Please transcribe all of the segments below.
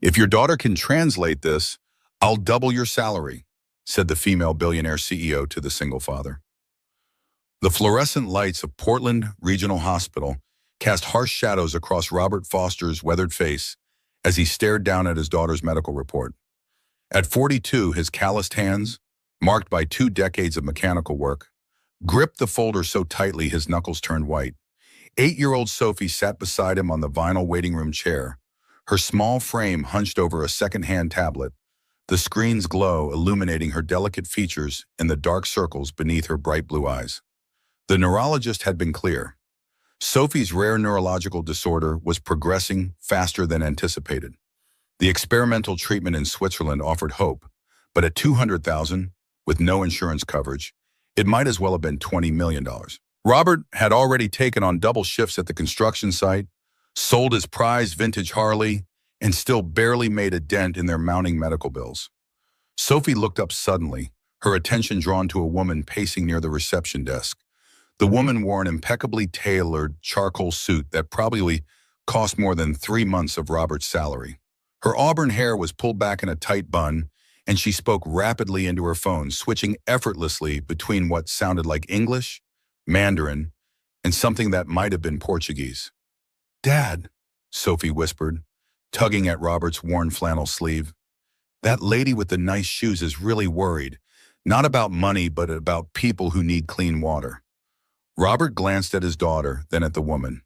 If your daughter can translate this, I'll double your salary, said the female billionaire CEO to the single father. The fluorescent lights of Portland Regional Hospital cast harsh shadows across Robert Foster's weathered face as he stared down at his daughter's medical report. At 42, his calloused hands, marked by 2 decades of mechanical work, gripped the folder so tightly his knuckles turned white. 8-year-old Sophie sat beside him on the vinyl waiting room chair, her small frame hunched over a second-hand tablet, the screen's glow illuminating her delicate features in the dark circles beneath her bright blue eyes. The neurologist had been clear. Sophie's rare neurological disorder was progressing faster than anticipated. The experimental treatment in Switzerland offered hope, but at $200,000, with no insurance coverage, it might as well have been $20 million. Robert had already taken on double shifts at the construction site, sold his prized vintage Harley, and still barely made a dent in their mounting medical bills. Sophie looked up suddenly, her attention drawn to a woman pacing near the reception desk. The woman wore an impeccably tailored charcoal suit that probably cost more than 3 months of Robert's salary. Her auburn hair was pulled back in a tight bun, and she spoke rapidly into her phone, switching effortlessly between what sounded like English, Mandarin, and something that might have been Portuguese. "Dad," Sophie whispered, tugging at Robert's worn flannel sleeve. "That lady with the nice shoes is really worried, not about money but about people who need clean water." Robert glanced at his daughter, then at the woman.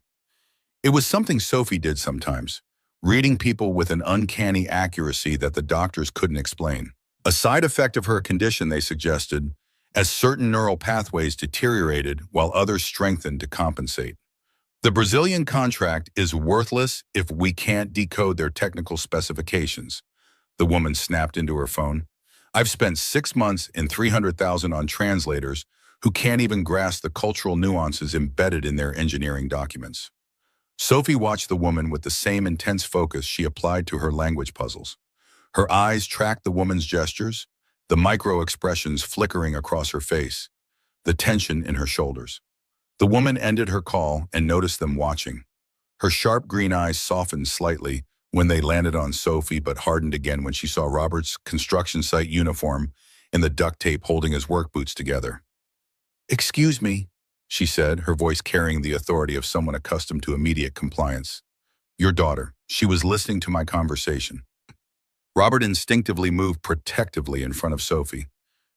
It was something Sophie did sometimes, reading people with an uncanny accuracy that the doctors couldn't explain. A side effect of her condition, they suggested, as certain neural pathways deteriorated while others strengthened to compensate. "The Brazilian contract is worthless if we can't decode their technical specifications," the woman snapped into her phone. "I've spent 6 months and $300,000 on translators who can't even grasp the cultural nuances embedded in their engineering documents." Sophie watched the woman with the same intense focus she applied to her language puzzles. Her eyes tracked the woman's gestures, the micro-expressions flickering across her face, the tension in her shoulders. The woman ended her call and noticed them watching. Her sharp green eyes softened slightly when they landed on Sophie, but hardened again when she saw Robert's construction site uniform and the duct tape holding his work boots together. "Excuse me," she said, her voice carrying the authority of someone accustomed to immediate compliance. "Your daughter. She was listening to my conversation." Robert instinctively moved protectively in front of Sophie.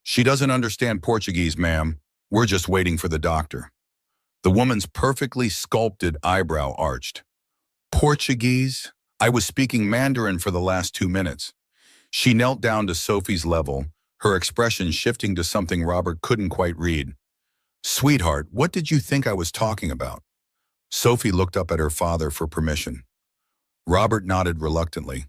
"She doesn't understand Portuguese, ma'am. We're just waiting for the doctor." The woman's perfectly sculpted eyebrow arched. "Portuguese? I was speaking Mandarin for the last 2 minutes." She knelt down to Sophie's level, her expression shifting to something Robert couldn't quite read. "Sweetheart, what did you think I was talking about?" Sophie looked up at her father for permission. Robert nodded reluctantly.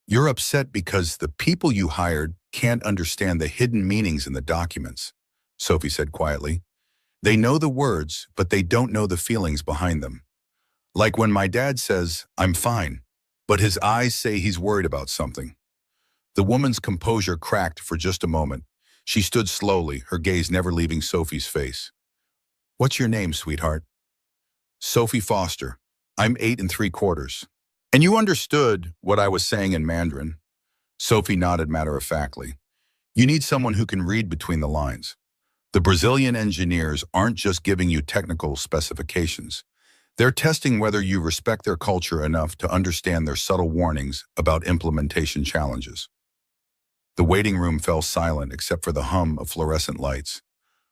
"You're upset because the people you hired can't understand the hidden meanings in the documents," Sophie said quietly. "They know the words, but they don't know the feelings behind them. Like when my dad says, 'I'm fine,' but his eyes say he's worried about something." The woman's composure cracked for just a moment. She stood slowly, her gaze never leaving Sophie's face. "What's your name, sweetheart?" "Sophie Foster. I'm 8 3/4. And you understood what I was saying in Mandarin?" Sophie nodded matter-of-factly. "You need someone who can read between the lines. The Brazilian engineers aren't just giving you technical specifications. They're testing whether you respect their culture enough to understand their subtle warnings about implementation challenges." The waiting room fell silent except for the hum of fluorescent lights.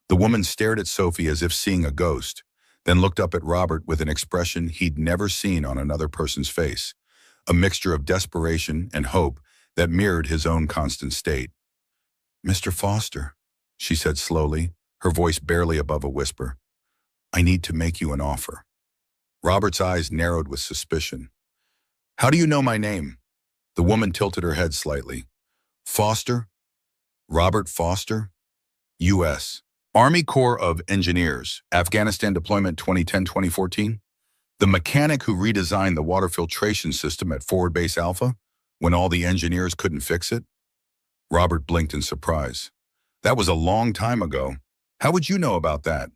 The woman stared at Sophie as if seeing a ghost, then looked up at Robert with an expression he'd never seen on another person's face, a mixture of desperation and hope that mirrored his own constant state. "Mr. Foster," she said slowly, her voice barely above a whisper, "I need to make you an offer." Robert's eyes narrowed with suspicion. "How do you know my name?" The woman tilted her head slightly. "Foster? Robert Foster? U.S. Army Corps of Engineers, Afghanistan deployment 2010-2014? The mechanic who redesigned the water filtration system at Forward Base Alpha when all the engineers couldn't fix it?" Robert blinked in surprise. "That was a long time ago. How would you know about that?"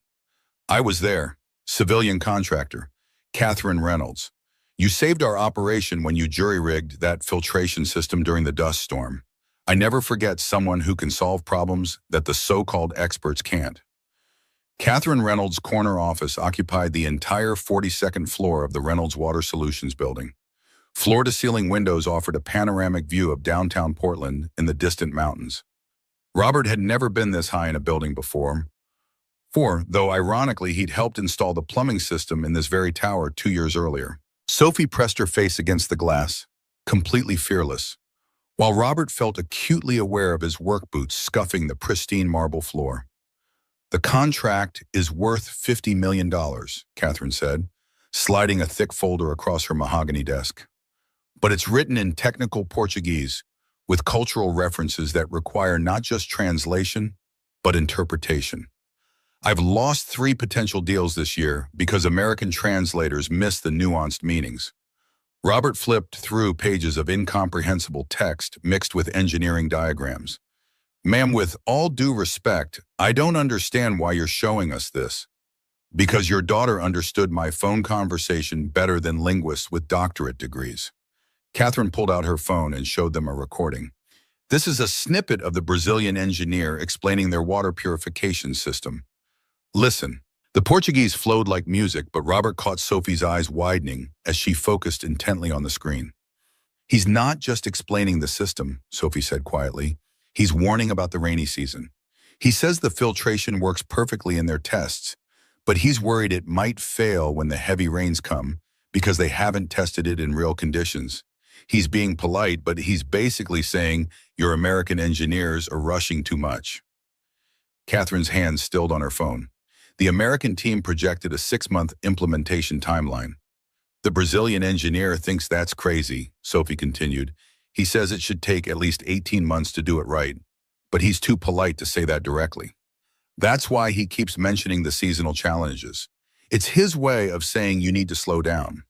"I was there. Civilian contractor. Catherine Reynolds. You saved our operation when you jury-rigged that filtration system during the dust storm. I never forget someone who can solve problems that the so-called experts can't. Catherine Reynolds' corner office occupied the entire 42nd floor of the Reynolds Water Solutions building. Floor-to-ceiling windows offered a panoramic view of downtown Portland and the distant mountains. Robert had never been this high in a building before, though ironically he'd helped install the plumbing system in this very tower 2 years earlier. Sophie pressed her face against the glass, completely fearless, while Robert felt acutely aware of his work boots scuffing the pristine marble floor. "The contract is worth $50 million, Catherine said, sliding a thick folder across her mahogany desk. "But it's written in technical Portuguese, with cultural references that require not just translation, but interpretation. I've lost 3 potential deals this year because American translators miss the nuanced meanings." Robert flipped through pages of incomprehensible text mixed with engineering diagrams. "Ma'am, with all due respect, I don't understand why you're showing us this. Because your daughter understood my phone conversation better than linguists with doctorate degrees." Catherine pulled out her phone and showed them a recording. "This is a snippet of the Brazilian engineer explaining their water purification system. Listen." The Portuguese flowed like music, but Robert caught Sophie's eyes widening as she focused intently on the screen. "He's not just explaining the system," Sophie said quietly. "He's warning about the rainy season. He says the filtration works perfectly in their tests, but he's worried it might fail when the heavy rains come because they haven't tested it in real conditions. He's being polite, but he's basically saying your American engineers are rushing too much." Catherine's hand stilled on her phone. The American team projected a 6-month implementation timeline. "The Brazilian engineer thinks that's crazy," Sophie continued. "He says it should take at least 18 months to do it right, but he's too polite to say that directly. That's why he keeps mentioning the seasonal challenges. It's his way of saying you need to slow down."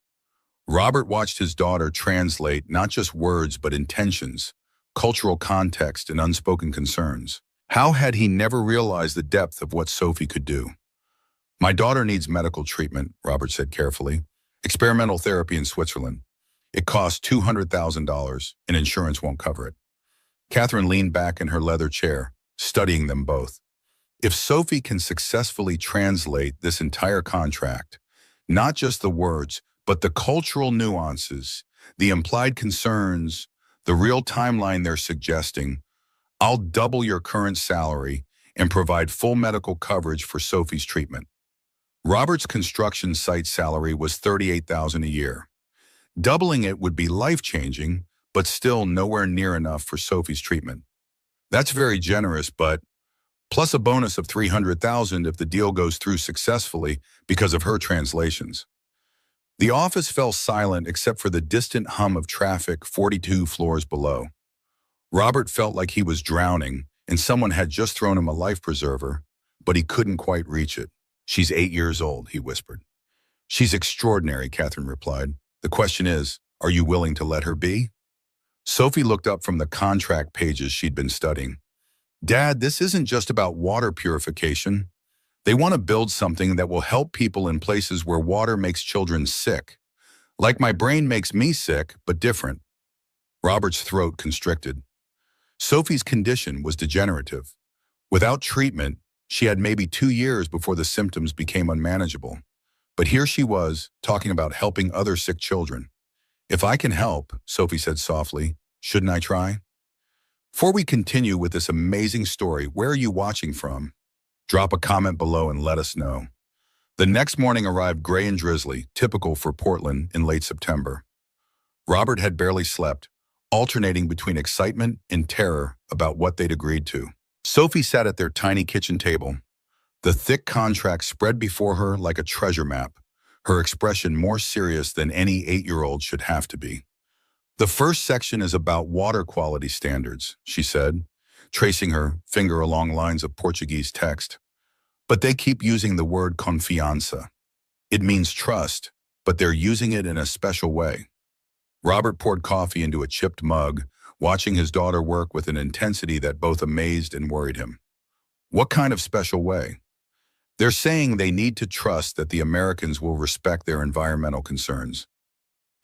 Robert watched his daughter translate not just words but intentions, cultural context, and unspoken concerns. How had he never realized the depth of what Sophie could do? "My daughter needs medical treatment," Robert said carefully. "Experimental therapy in Switzerland. It costs $200,000 and insurance won't cover it." Catherine leaned back in her leather chair, studying them both. If Sophie can successfully translate this entire contract, not just the words, but the cultural nuances, the implied concerns, the real timeline they're suggesting, I'll double your current salary and provide full medical coverage for Sophie's treatment. Robert's construction site salary was $38,000 a year. Doubling it would be life-changing, but still nowhere near enough for Sophie's treatment. That's very generous, but plus a bonus of $300,000 if the deal goes through successfully because of her translations. The office fell silent except for the distant hum of traffic 42 floors below. Robert felt like he was drowning and someone had just thrown him a life preserver, but he couldn't quite reach it. "She's 8 years old," he whispered. "She's extraordinary," Catherine replied. "The question is, are you willing to let her be?" Sophie looked up from the contract pages she'd been studying. "Dad, this isn't just about water purification. They want to build something that will help people in places where water makes children sick. Like my brain makes me sick, but different." Robert's throat constricted. Sophie's condition was degenerative. Without treatment, she had maybe 2 years before the symptoms became unmanageable. But here she was, talking about helping other sick children. "If I can help," Sophie said softly, "shouldn't I try?" Before we continue with this amazing story, where are you watching from? Drop a comment below and let us know. The next morning arrived gray and drizzly, typical for Portland in late September. Robert had barely slept, alternating between excitement and terror about what they'd agreed to. Sophie sat at their tiny kitchen table, the thick contract spread before her like a treasure map, her expression more serious than any 8-year-old should have to be. "The first section is about water quality standards," she said, tracing her finger along lines of Portuguese text. "But they keep using the word confiança. It means trust, but they're using it in a special way." Robert poured coffee into a chipped mug, watching his daughter work with an intensity that both amazed and worried him. "What kind of special way?" "They're saying they need to trust that the Americans will respect their environmental concerns.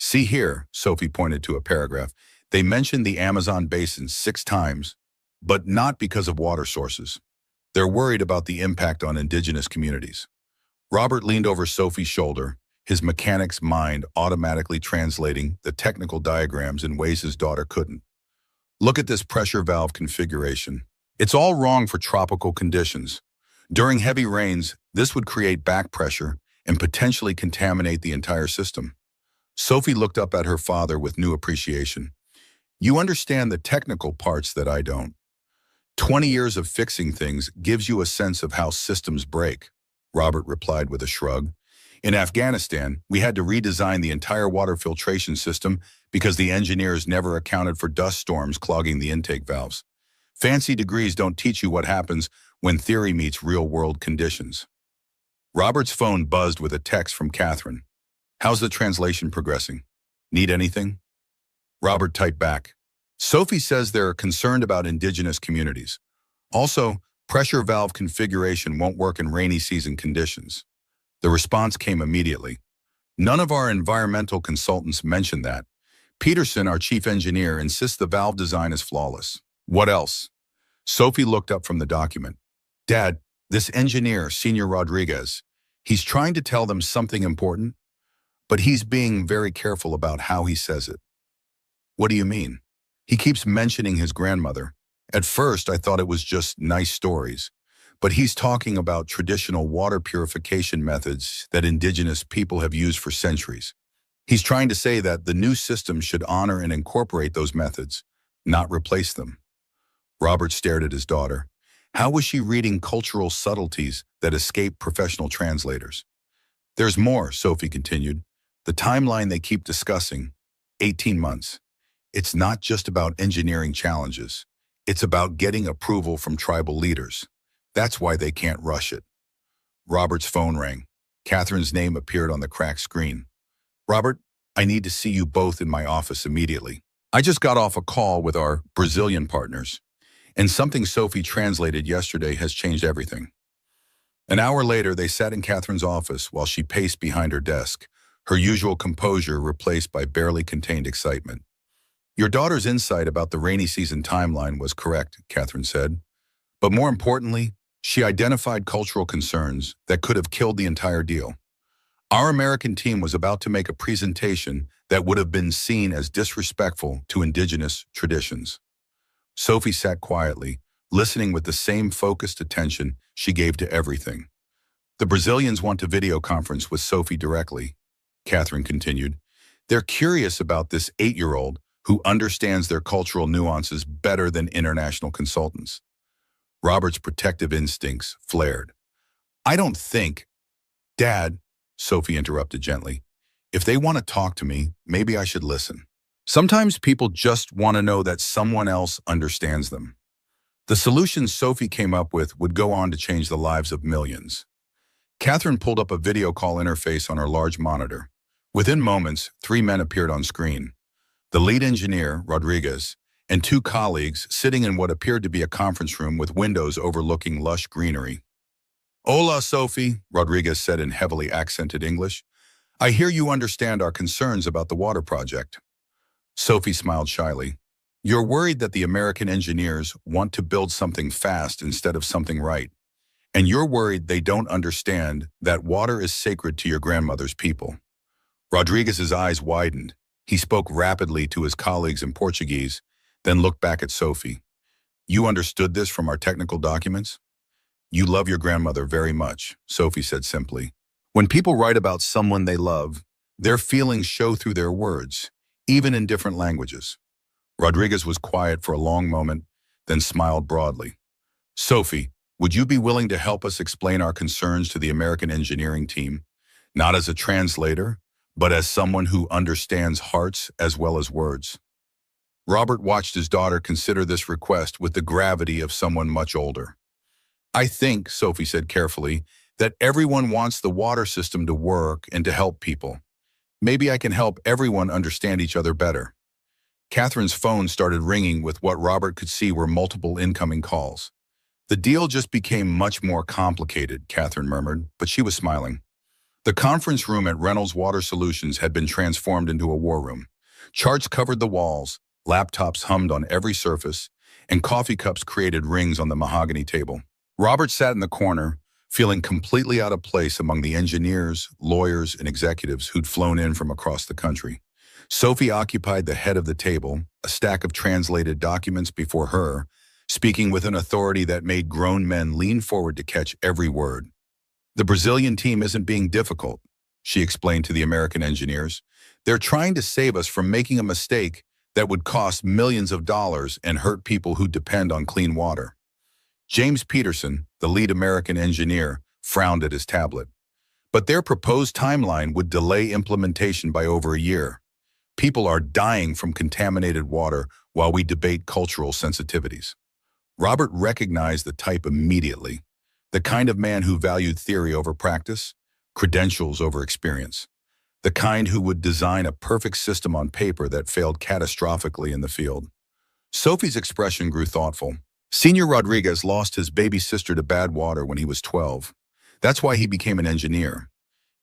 See here, Sophie pointed to a paragraph. They mentioned the Amazon basin 6 times, but not because of water sources. They're worried about the impact on indigenous communities. Robert leaned over Sophie's shoulder, his mechanic's mind automatically translating the technical diagrams in ways his daughter couldn't. Look at this pressure valve configuration. It's all wrong for tropical conditions. During heavy rains, this would create back pressure and potentially contaminate the entire system. Sophie looked up at her father with new appreciation. You understand the technical parts that I don't. 20 years of fixing things gives you a sense of how systems break, Robert replied with a shrug. In Afghanistan, we had to redesign the entire water filtration system because the engineers never accounted for dust storms clogging the intake valves. Fancy degrees don't teach you what happens when theory meets real-world conditions. Robert's phone buzzed with a text from Catherine. How's the translation progressing? Need anything? Robert typed back. Sophie says they're concerned about indigenous communities. Also, pressure valve configuration won't work in rainy season conditions. The response came immediately. None of our environmental consultants mentioned that. Peterson, our chief engineer, insists the valve design is flawless. What else? Sophie looked up from the document. Dad, this engineer, Senior Rodriguez, he's trying to tell them something important, but he's being very careful about how he says it. What do you mean? He keeps mentioning his grandmother. At first, I thought it was just nice stories, but he's talking about traditional water purification methods that indigenous people have used for centuries. He's trying to say that the new system should honor and incorporate those methods, not replace them. Robert stared at his daughter. How was she reading cultural subtleties that escape professional translators? There's more, Sophie continued. The timeline they keep discussing, 18 months. It's not just about engineering challenges. It's about getting approval from tribal leaders. That's why they can't rush it. Robert's phone rang. Catherine's name appeared on the cracked screen. Robert, I need to see you both in my office immediately. I just got off a call with our Brazilian partners, and something Sophie translated yesterday has changed everything. An hour later, they sat in Catherine's office while she paced behind her desk, her usual composure replaced by barely contained excitement. Your daughter's insight about the rainy season timeline was correct, Catherine said. But more importantly, she identified cultural concerns that could have killed the entire deal. Our American team was about to make a presentation that would have been seen as disrespectful to indigenous traditions. Sophie sat quietly, listening with the same focused attention she gave to everything. The Brazilians want to video conference with Sophie directly, Catherine continued. They're curious about this 8-year-old who understands their cultural nuances better than international consultants. Robert's protective instincts flared. I don't think, Dad, Sophie interrupted gently, if they want to talk to me, maybe I should listen. Sometimes people just want to know that someone else understands them. The solutions Sophie came up with would go on to change the lives of millions. Catherine pulled up a video call interface on her large monitor. Within moments, 3 men appeared on screen. The lead engineer, Rodriguez, and 2 colleagues sitting in what appeared to be a conference room with windows overlooking lush greenery. Hola, Sophie, Rodriguez said in heavily accented English. I hear you understand our concerns about the water project. Sophie smiled shyly. You're worried that the American engineers want to build something fast instead of something right. And you're worried they don't understand that water is sacred to your grandmother's people. Rodriguez's eyes widened. He spoke rapidly to his colleagues in Portuguese, then looked back at Sophie. You understood this from our technical documents? You love your grandmother very much, Sophie said simply. When people write about someone they love, their feelings show through their words, even in different languages. Rodriguez was quiet for a long moment, then smiled broadly. Sophie, would you be willing to help us explain our concerns to the American engineering team, not as a translator, but as someone who understands hearts as well as words? Robert watched his daughter consider this request with the gravity of someone much older. I think, Sophie said carefully, that everyone wants the water system to work and to help people. Maybe I can help everyone understand each other better. Catherine's phone started ringing with what Robert could see were multiple incoming calls. The deal just became much more complicated, Catherine murmured, but she was smiling. The conference room at Reynolds Water Solutions had been transformed into a war room. Charts covered the walls, laptops hummed on every surface, and coffee cups created rings on the mahogany table. Robert sat in the corner, feeling completely out of place among the engineers, lawyers, and executives who'd flown in from across the country. Sophie occupied the head of the table, a stack of translated documents before her, speaking with an authority that made grown men lean forward to catch every word. The Brazilian team isn't being difficult, she explained to the American engineers. They're trying to save us from making a mistake that would cost millions of dollars and hurt people who depend on clean water. James Peterson, the lead American engineer, frowned at his tablet. But their proposed timeline would delay implementation by over a year. People are dying from contaminated water while we debate cultural sensitivities. Robert recognized the type immediately, the kind of man who valued theory over practice, credentials over experience, the kind who would design a perfect system on paper that failed catastrophically in the field. Sophie's expression grew thoughtful. Senior Rodriguez lost his baby sister to bad water when he was 12. That's why he became an engineer.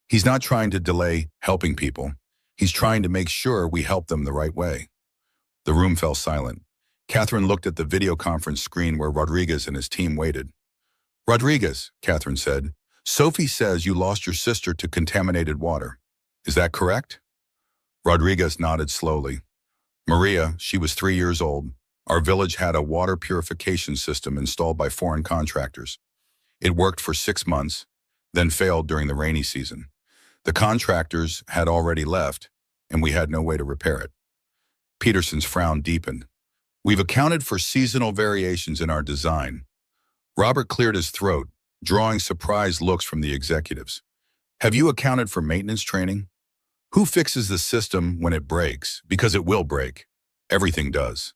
He's not trying to delay helping people. He's trying to make sure we help them the right way. The room fell silent. Catherine looked at the video conference screen where Rodriguez and his team waited. Rodriguez, Catherine said, Sophie says you lost your sister to contaminated water. Is that correct? Rodriguez nodded slowly. Maria, she was 3 years old. Our village had a water purification system installed by foreign contractors. It worked for 6 months, then failed during the rainy season. The contractors had already left, and we had no way to repair it. Peterson's frown deepened. We've accounted for seasonal variations in our design. Robert cleared his throat, drawing surprised looks from the executives. Have you accounted for maintenance training? Who fixes the system when it breaks? Because it will break. Everything does.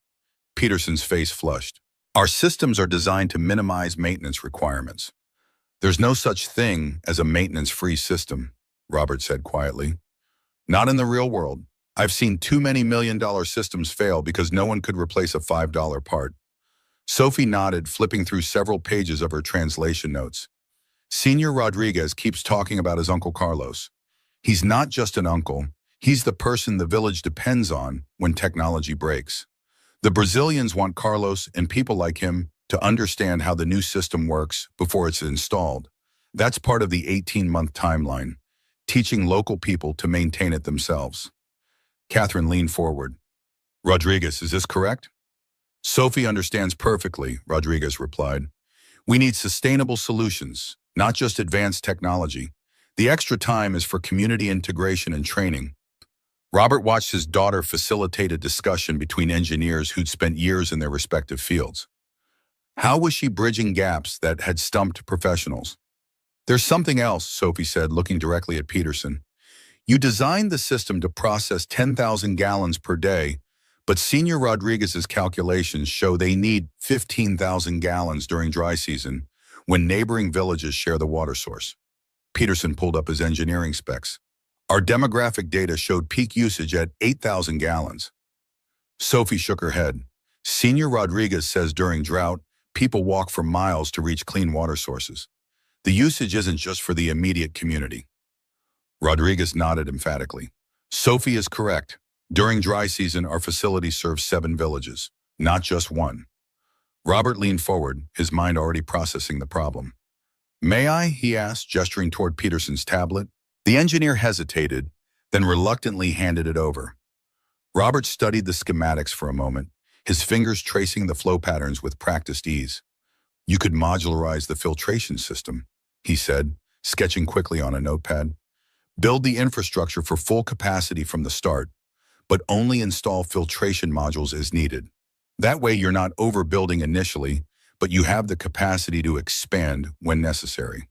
Peterson's face flushed. Our systems are designed to minimize maintenance requirements. There's no such thing as a maintenance-free system, Robert said quietly. Not in the real world. I've seen too many million-dollar systems fail because no one could replace a $5 part. Sophie nodded, flipping through several pages of her translation notes. Senior Rodriguez keeps talking about his Uncle Carlos. He's not just an uncle. He's the person the village depends on when technology breaks. The Brazilians want Carlos and people like him to understand how the new system works before it's installed. That's part of the 18-month timeline, teaching local people to maintain it themselves. Catherine leaned forward. Rodriguez, is this correct? Sophie understands perfectly, Rodriguez replied. We need sustainable solutions, not just advanced technology. The extra time is for community integration and training. Robert watched his daughter facilitate a discussion between engineers who'd spent years in their respective fields. How was she bridging gaps that had stumped professionals? There's something else, Sophie said, looking directly at Peterson. You designed the system to process 10,000 gallons per day, but Senior Rodriguez's calculations show they need 15,000 gallons during dry season when neighboring villages share the water source. Peterson pulled up his engineering specs. Our demographic data showed peak usage at 8,000 gallons. Sophie shook her head. Senior Rodriguez says during drought, people walk for miles to reach clean water sources. The usage isn't just for the immediate community. Rodriguez nodded emphatically. Sophie is correct. During dry season, our facility serves 7 villages, not just one. Robert leaned forward, his mind already processing the problem. May I? He asked, gesturing toward Peterson's tablet. The engineer hesitated, then reluctantly handed it over. Robert studied the schematics for a moment, his fingers tracing the flow patterns with practiced ease. You could modularize the filtration system, he said, sketching quickly on a notepad. Build the infrastructure for full capacity from the start, but only install filtration modules as needed. That way you're not overbuilding initially, but you have the capacity to expand when necessary.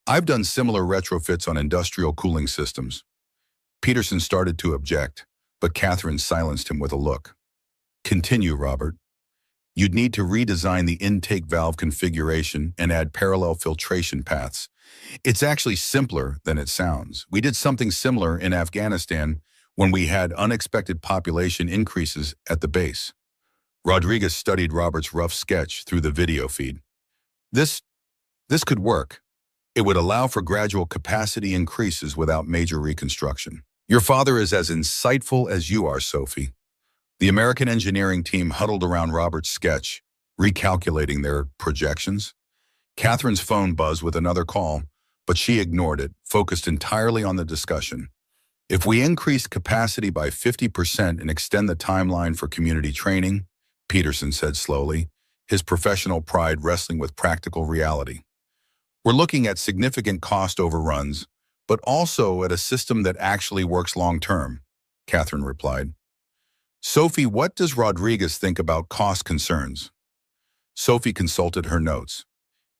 I've done similar retrofits on industrial cooling systems. Peterson started to object, but Catherine silenced him with a look. Continue, Robert. You'd need to redesign the intake valve configuration and add parallel filtration paths. It's actually simpler than it sounds. We did something similar in Afghanistan when we had unexpected population increases at the base. Rodriguez studied Robert's rough sketch through the video feed. This could work. It would allow for gradual capacity increases without major reconstruction. Your father is as insightful as you are, Sophie. The American engineering team huddled around Robert's sketch, recalculating their projections. Catherine's phone buzzed with another call, but she ignored it, focused entirely on the discussion. If we increase capacity by 50% and extend the timeline for community training, Peterson said slowly, his professional pride wrestling with practical reality. We're looking at significant cost overruns, but also at a system that actually works long-term, Catherine replied. Sophie, what does Rodriguez think about cost concerns? Sophie consulted her notes.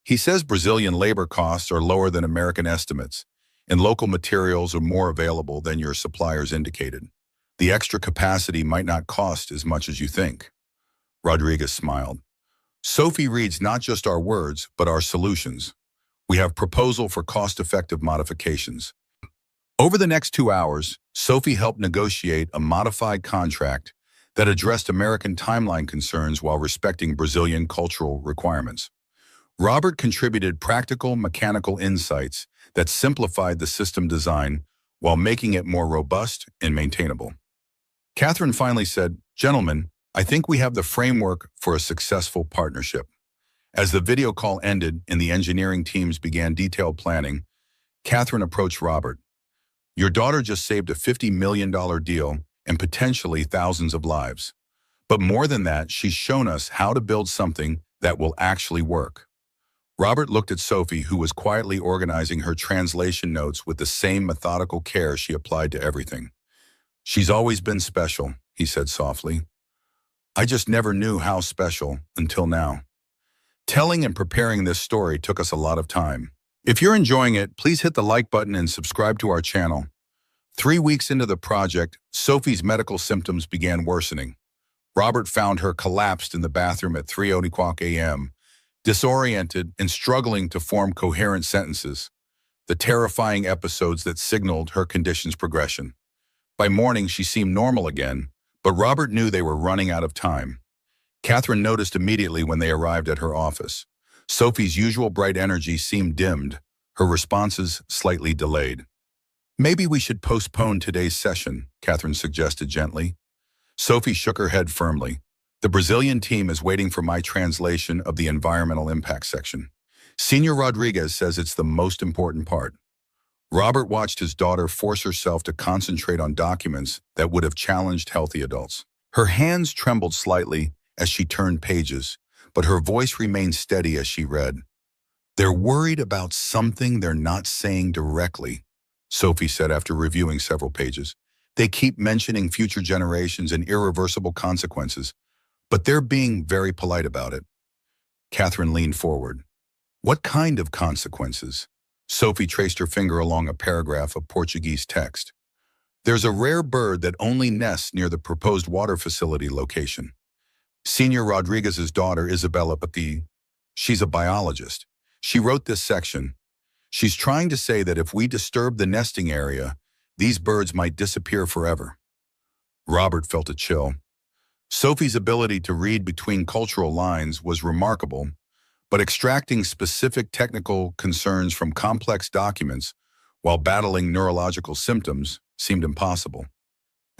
He says Brazilian labor costs are lower than American estimates, and local materials are more available than your suppliers indicated. The extra capacity might not cost as much as you think. Rodriguez smiled. Sophie reads not just our words, but our solutions. We have proposal for cost-effective modifications. Over the next 2 hours, Sophie helped negotiate a modified contract that addressed American timeline concerns while respecting Brazilian cultural requirements. Robert contributed practical mechanical insights that simplified the system design while making it more robust and maintainable. Catherine finally said, "Gentlemen, I think we have the framework for a successful partnership." As the video call ended and the engineering teams began detailed planning, Catherine approached Robert. Your daughter just saved a $50 million deal and potentially thousands of lives. But more than that, she's shown us how to build something that will actually work. Robert looked at Sophie, who was quietly organizing her translation notes with the same methodical care she applied to everything. She's always been special, he said softly. I just never knew how special until now. Telling and preparing this story took us a lot of time. If you're enjoying it, please hit the like button and subscribe to our channel. 3 weeks into the project, Sophie's medical symptoms began worsening. Robert found her collapsed in the bathroom at 3:00 a.m., disoriented and struggling to form coherent sentences, the terrifying episodes that signaled her condition's progression. By morning, she seemed normal again, but Robert knew they were running out of time. Catherine noticed immediately when they arrived at her office. Sophie's usual bright energy seemed dimmed, her responses slightly delayed. Maybe we should postpone today's session, Catherine suggested gently. Sophie shook her head firmly. The Brazilian team is waiting for my translation of the environmental impact section. Senior Rodriguez says it's the most important part. Robert watched his daughter force herself to concentrate on documents that would have challenged healthy adults. Her hands trembled slightly as she turned pages, but her voice remained steady as she read. They're worried about something they're not saying directly, Sophie said after reviewing several pages. They keep mentioning future generations and irreversible consequences, but they're being very polite about it. Catherine leaned forward. What kind of consequences? Sophie traced her finger along a paragraph of Portuguese text. There's a rare bird that only nests near the proposed water facility location. Senior Rodriguez's daughter, Isabella Pati, she's a biologist. She wrote this section. She's trying to say that if we disturb the nesting area, these birds might disappear forever. Robert felt a chill. Sophie's ability to read between cultural lines was remarkable, but extracting specific technical concerns from complex documents while battling neurological symptoms seemed impossible.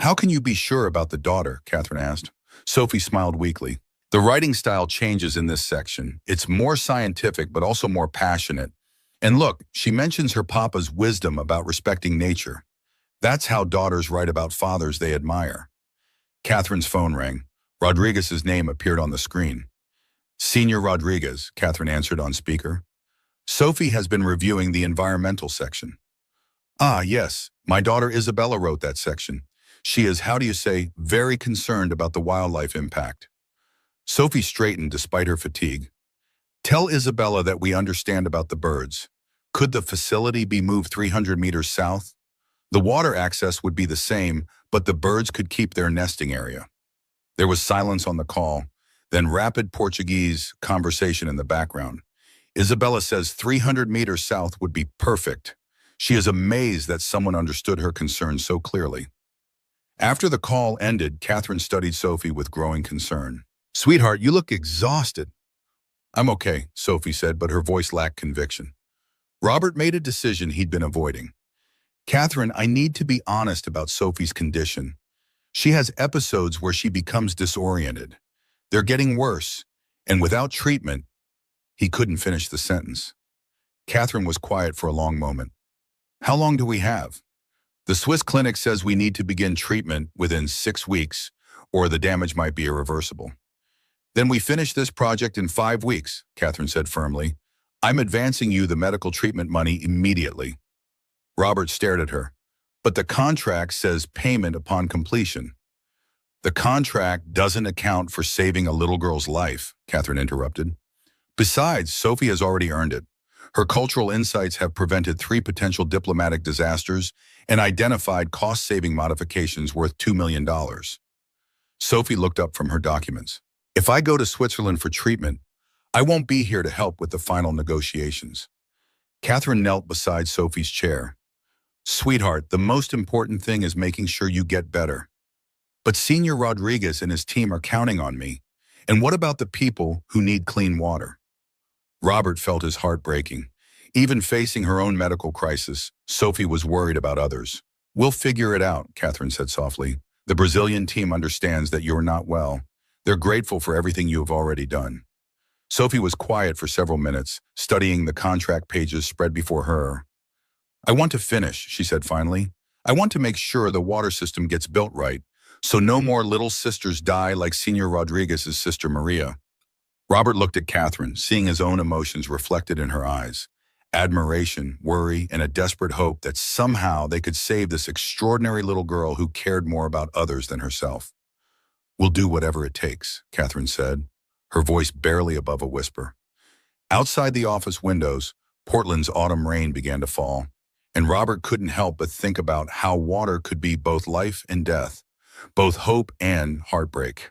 How can you be sure about the daughter? Catherine asked. Sophie smiled weakly. The writing style changes in this section. It's more scientific, but also more passionate. And look, she mentions her papa's wisdom about respecting nature. That's how daughters write about fathers they admire. Catherine's phone rang. Rodriguez's name appeared on the screen. Senior Rodriguez, Catherine answered on speaker. Sophie has been reviewing the environmental section. Ah, yes, my daughter Isabella wrote that section. She is, how do you say, very concerned about the wildlife impact. Sophie straightened despite her fatigue. Tell Isabella that we understand about the birds. Could the facility be moved 300 meters south? The water access would be the same, but the birds could keep their nesting area. There was silence on the call, then rapid Portuguese conversation in the background. Isabella says 300 meters south would be perfect. She is amazed that someone understood her concerns so clearly. After the call ended, Catherine studied Sophie with growing concern. Sweetheart, you look exhausted. I'm okay, Sophie said, but her voice lacked conviction. Robert made a decision he'd been avoiding. Catherine, I need to be honest about Sophie's condition. She has episodes where she becomes disoriented. They're getting worse, and without treatment, he couldn't finish the sentence. Catherine was quiet for a long moment. How long do we have? The Swiss clinic says we need to begin treatment within 6 weeks, or the damage might be irreversible. Then we finish this project in 5 weeks, Catherine said firmly. I'm advancing you the medical treatment money immediately. Robert stared at her. But the contract says payment upon completion. The contract doesn't account for saving a little girl's life, Catherine interrupted. Besides, Sophie has already earned it. Her cultural insights have prevented 3 potential diplomatic disasters and identified cost-saving modifications worth $2 million. Sophie looked up from her documents. If I go to Switzerland for treatment, I won't be here to help with the final negotiations. Catherine knelt beside Sophie's chair. Sweetheart, the most important thing is making sure you get better. But Senior Rodriguez and his team are counting on me. And what about the people who need clean water? Robert felt his heart breaking. Even facing her own medical crisis, Sophie was worried about others. We'll figure it out, Catherine said softly. The Brazilian team understands that you're not well. They're grateful for everything you have already done. Sophie was quiet for several minutes, studying the contract pages spread before her. I want to finish, she said finally. I want to make sure the water system gets built right, so no more little sisters die like Senior Rodriguez's sister Maria. Robert looked at Catherine, seeing his own emotions reflected in her eyes. Admiration, worry, and a desperate hope that somehow they could save this extraordinary little girl who cared more about others than herself. We'll do whatever it takes, Catherine said, her voice barely above a whisper. Outside the office windows, Portland's autumn rain began to fall, and Robert couldn't help but think about how water could be both life and death, both hope and heartbreak.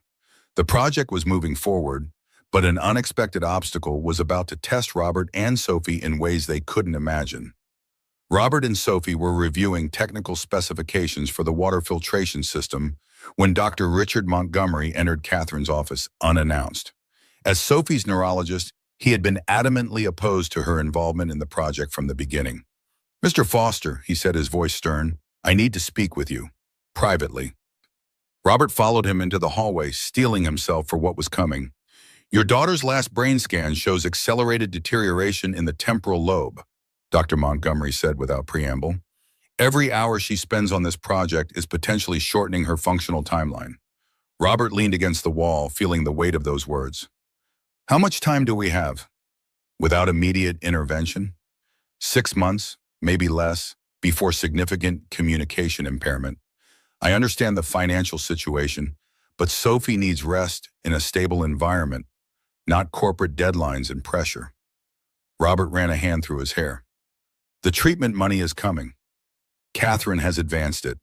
The project was moving forward, but an unexpected obstacle was about to test Robert and Sophie in ways they couldn't imagine. Robert and Sophie were reviewing technical specifications for the water filtration system when Dr. Richard Montgomery entered Catherine's office unannounced. As Sophie's neurologist, he had been adamantly opposed to her involvement in the project from the beginning. Mr. Foster, he said, his voice stern, I need to speak with you, privately. Robert followed him into the hallway, steeling himself for what was coming. Your daughter's last brain scan shows accelerated deterioration in the temporal lobe, Dr. Montgomery said without preamble. Every hour she spends on this project is potentially shortening her functional timeline. Robert leaned against the wall, feeling the weight of those words. How much time do we have? Without immediate intervention? 6 months, maybe less, before significant communication impairment. I understand the financial situation, but Sophie needs rest in a stable environment, not corporate deadlines and pressure. Robert ran a hand through his hair. The treatment money is coming. Catherine has advanced it.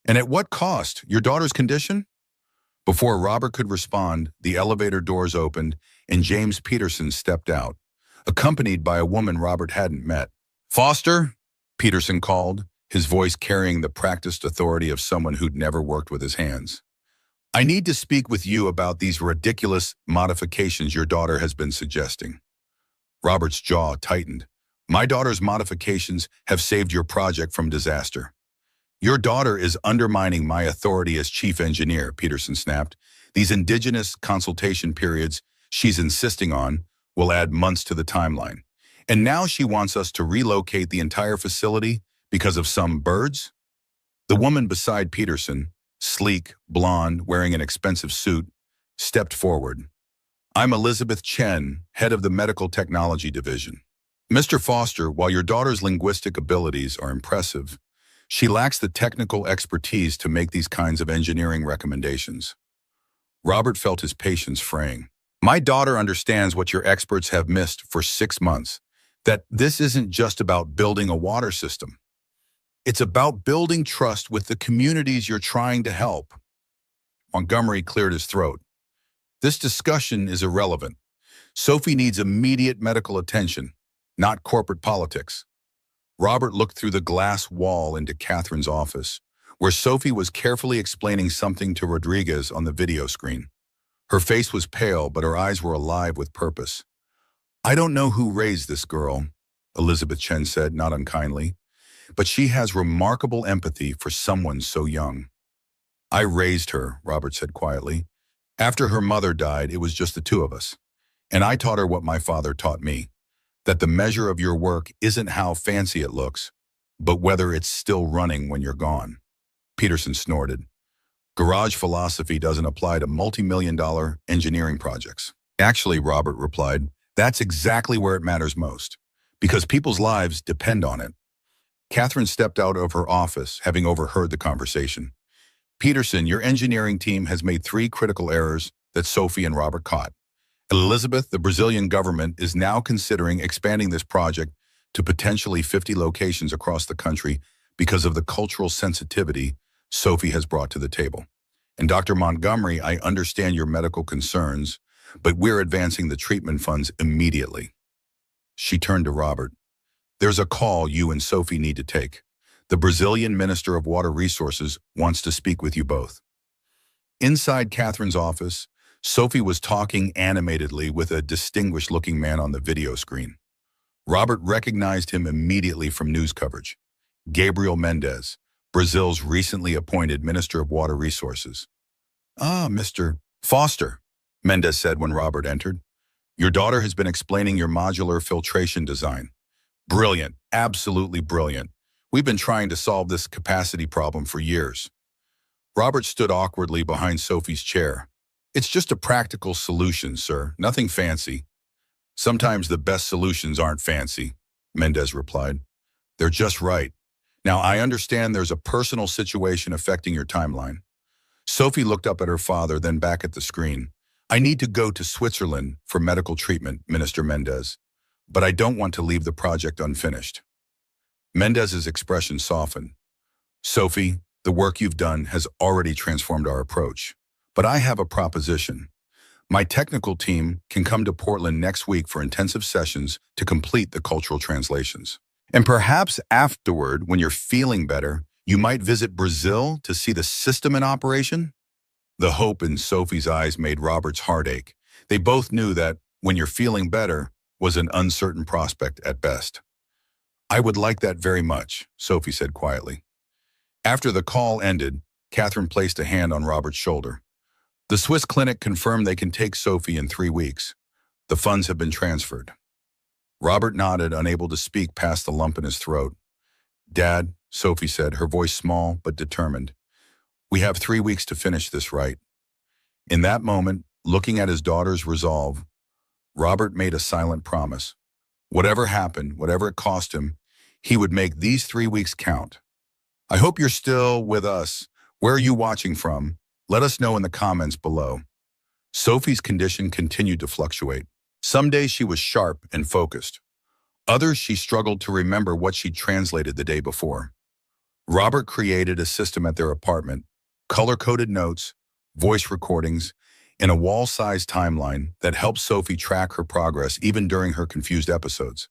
And at what cost? Your daughter's condition? Before Robert could respond, the elevator doors opened and James Peterson stepped out, accompanied by a woman Robert hadn't met. Foster, Peterson called, his voice carrying the practiced authority of someone who'd never worked with his hands. I need to speak with you about these ridiculous modifications your daughter has been suggesting. Robert's jaw tightened. My daughter's modifications have saved your project from disaster. Your daughter is undermining my authority as chief engineer, Peterson snapped. These indigenous consultation periods she's insisting on will add months to the timeline. And now she wants us to relocate the entire facility because of some birds? The woman beside Peterson, sleek, blonde, wearing an expensive suit, stepped forward. I'm Elizabeth Chen, head of the Medical Technology Division. Mr. Foster, while your daughter's linguistic abilities are impressive, she lacks the technical expertise to make these kinds of engineering recommendations. Robert felt his patience fraying. My daughter understands what your experts have missed for 6 months, that this isn't just about building a water system. It's about building trust with the communities you're trying to help. Montgomery cleared his throat. This discussion is irrelevant. Sophie needs immediate medical attention, not corporate politics. Robert looked through the glass wall into Catherine's office, where Sophie was carefully explaining something to Rodriguez on the video screen. Her face was pale, but her eyes were alive with purpose. I don't know who raised this girl, Elizabeth Chen said, not unkindly. But she has remarkable empathy for someone so young. I raised her, Robert said quietly. After her mother died, it was just the two of us. And I taught her what my father taught me, that the measure of your work isn't how fancy it looks, but whether it's still running when you're gone. Peterson snorted. Garage philosophy doesn't apply to multi-million-dollar engineering projects. Actually, Robert replied, that's exactly where it matters most, because people's lives depend on it. Catherine stepped out of her office, having overheard the conversation. Peterson, your engineering team has made 3 critical errors that Sophie and Robert caught. Elizabeth, the Brazilian government is now considering expanding this project to potentially 50 locations across the country because of the cultural sensitivity Sophie has brought to the table. And Dr. Montgomery, I understand your medical concerns, but we're advancing the treatment funds immediately. She turned to Robert. There's a call you and Sophie need to take. The Brazilian Minister of Water Resources wants to speak with you both. Inside Catherine's office, Sophie was talking animatedly with a distinguished-looking man on the video screen. Robert recognized him immediately from news coverage. Gabriel Mendes, Brazil's recently appointed Minister of Water Resources. Ah, Mr. Foster, Mendes said when Robert entered. Your daughter has been explaining your modular filtration design. Brilliant, absolutely brilliant. We've been trying to solve this capacity problem for years. Robert stood awkwardly behind Sophie's chair. It's just a practical solution, sir, nothing fancy. Sometimes the best solutions aren't fancy, Mendes replied. They're just right. Now, I understand there's a personal situation affecting your timeline. Sophie looked up at her father, then back at the screen. I need to go to Switzerland for medical treatment, Minister Mendes, but I don't want to leave the project unfinished. Mendes's expression softened. Sophie, the work you've done has already transformed our approach. But I have a proposition. My technical team can come to Portland next week for intensive sessions to complete the cultural translations. And perhaps afterward, when you're feeling better, you might visit Brazil to see the system in operation? The hope in Sophie's eyes made Robert's heart ache. They both knew that when you're feeling better was an uncertain prospect at best. I would like that very much, Sophie said quietly. After the call ended, Catherine placed a hand on Robert's shoulder. The Swiss clinic confirmed they can take Sophie in 3 weeks. The funds have been transferred. Robert nodded, unable to speak past the lump in his throat. Dad, Sophie said, her voice small but determined. We have 3 weeks to finish this right. In that moment, looking at his daughter's resolve, Robert made a silent promise. Whatever happened, whatever it cost him, he would make these 3 weeks count. I hope you're still with us. Where are you watching from? Let us know in the comments below. Sophie's condition continued to fluctuate. Some days she was sharp and focused. Others she struggled to remember what she'd translated the day before. Robert created a system at their apartment, color-coded notes, voice recordings, and a wall-sized timeline that helped Sophie track her progress even during her confused episodes.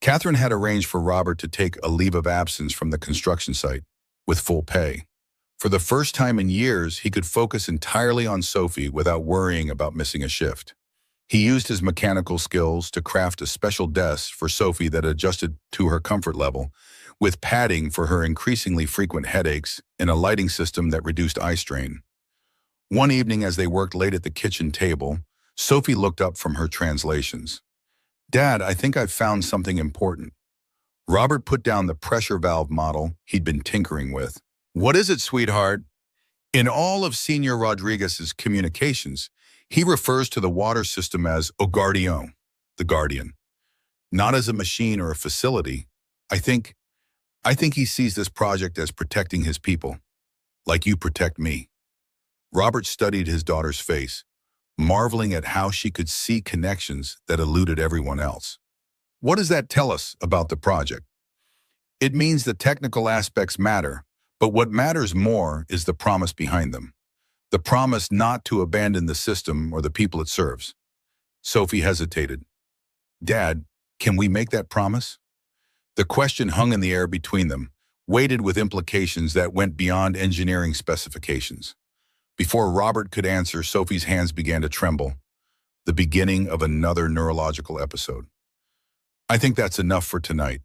Catherine had arranged for Robert to take a leave of absence from the construction site, with full pay. For the first time in years, he could focus entirely on Sophie without worrying about missing a shift. He used his mechanical skills to craft a special desk for Sophie that adjusted to her comfort level, with padding for her increasingly frequent headaches and a lighting system that reduced eye strain. One evening as they worked late at the kitchen table, Sophie looked up from her translations. Dad, I think I've found something important. Robert put down the pressure valve model he'd been tinkering with. What is it, sweetheart? In all of Senior Rodriguez's communications, he refers to the water system as O Guardião, the guardian, not as a machine or a facility. I think he sees this project as protecting his people, like you protect me. Robert studied his daughter's face, marveling at how she could see connections that eluded everyone else. What does that tell us about the project? It means the technical aspects matter, but what matters more is the promise behind them. The promise not to abandon the system or the people it serves. Sophie hesitated. Dad, can we make that promise? The question hung in the air between them, weighted with implications that went beyond engineering specifications. Before Robert could answer, Sophie's hands began to tremble, the beginning of another neurological episode. I think that's enough for tonight,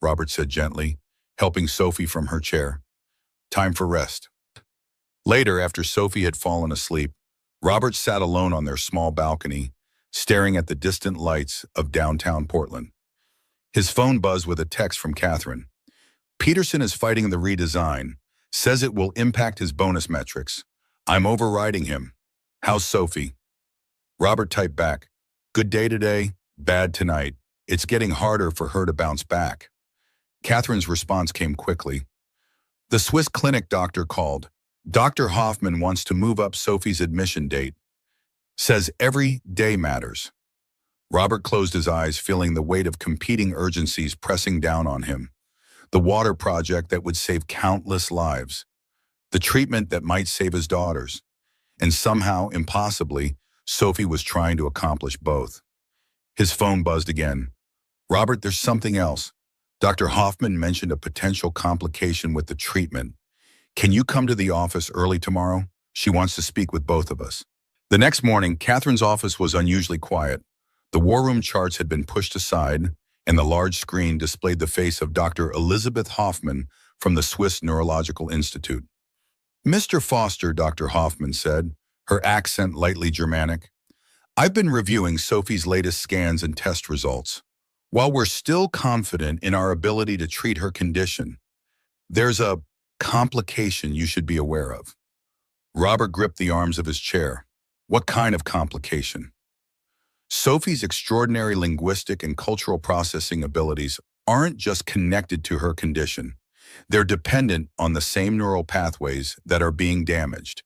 Robert said gently, helping Sophie from her chair. Time for rest. Later, after Sophie had fallen asleep, Robert sat alone on their small balcony, staring at the distant lights of downtown Portland. His phone buzzed with a text from Catherine. Peterson is fighting the redesign, says it will impact his bonus metrics. I'm overriding him. How's Sophie? Robert typed back, good day today, bad tonight. It's getting harder for her to bounce back. Catherine's response came quickly. The Swiss clinic doctor called. Dr. Hoffman wants to move up Sophie's admission date. Says every day matters. Robert closed his eyes, feeling the weight of competing urgencies pressing down on him. The water project that would save countless lives. The treatment that might save his daughters. And somehow, impossibly, Sophie was trying to accomplish both. His phone buzzed again. Robert, there's something else. Dr. Hoffman mentioned a potential complication with the treatment. Can you come to the office early tomorrow? She wants to speak with both of us. The next morning, Catherine's office was unusually quiet. The war room charts had been pushed aside, and the large screen displayed the face of Dr. Elizabeth Hoffman from the Swiss Neurological Institute. Mr. Foster, Dr. Hoffman said, her accent lightly Germanic. I've been reviewing Sophie's latest scans and test results. While we're still confident in our ability to treat her condition, there's a complication you should be aware of. Robert gripped the arms of his chair. What kind of complication? Sophie's extraordinary linguistic and cultural processing abilities aren't just connected to her condition. They're dependent on the same neural pathways that are being damaged.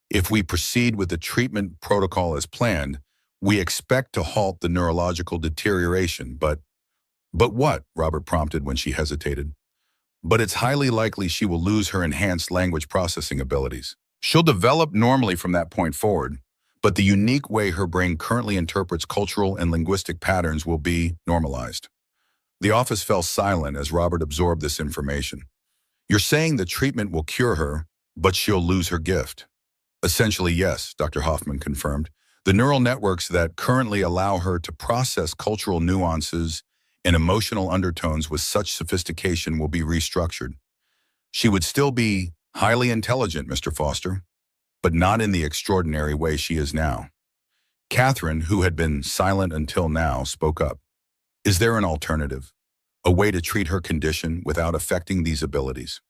If we proceed with the treatment protocol as planned, we expect to halt the neurological deterioration, but what? Robert prompted when she hesitated. But it's highly likely she will lose her enhanced language processing abilities. She'll develop normally from that point forward, but the unique way her brain currently interprets cultural and linguistic patterns will be normalized. The office fell silent as Robert absorbed this information. You're saying the treatment will cure her, but she'll lose her gift. Essentially, yes, Dr. Hoffman confirmed. The neural networks that currently allow her to process cultural nuances and emotional undertones with such sophistication will be restructured. She would still be highly intelligent, Mr. Foster, but not in the extraordinary way she is now. Catherine, who had been silent until now, spoke up. Is there an alternative? A way to treat her condition without affecting these abilities?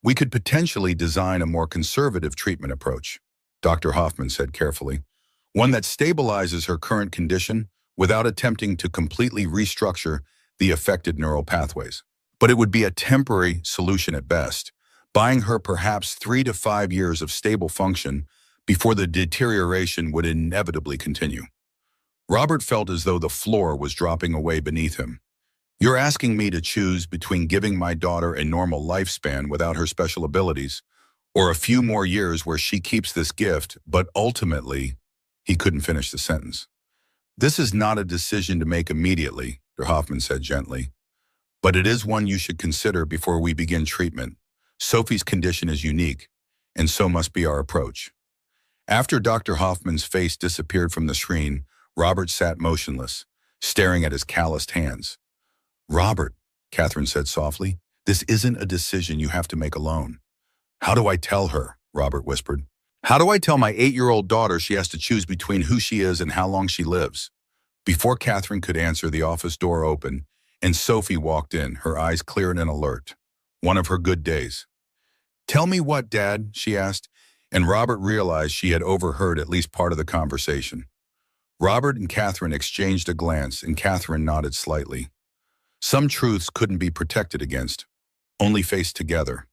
We could potentially design a more conservative treatment approach, Dr. Hoffman said carefully. One that stabilizes her current condition without attempting to completely restructure the affected neural pathways. But it would be a temporary solution at best, buying her perhaps 3 to 5 years of stable function before the deterioration would inevitably continue. Robert felt as though the floor was dropping away beneath him. You're asking me to choose between giving my daughter a normal lifespan without her special abilities, or a few more years where she keeps this gift, but ultimately, he couldn't finish the sentence. This is not a decision to make immediately, Dr. Hoffman said gently, but it is one you should consider before we begin treatment. Sophie's condition is unique, and so must be our approach. After Dr. Hoffman's face disappeared from the screen, Robert sat motionless, staring at his calloused hands. Robert, Catherine said softly, this isn't a decision you have to make alone. How do I tell her? Robert whispered. How do I tell my 8-year-old daughter she has to choose between who she is and how long she lives? Before Catherine could answer, the office door opened, and Sophie walked in, her eyes clear and alert. One of her good days. Tell me what, Dad? She asked, and Robert realized she had overheard at least part of the conversation. Robert and Catherine exchanged a glance, and Catherine nodded slightly. Some truths couldn't be protected against, only faced together.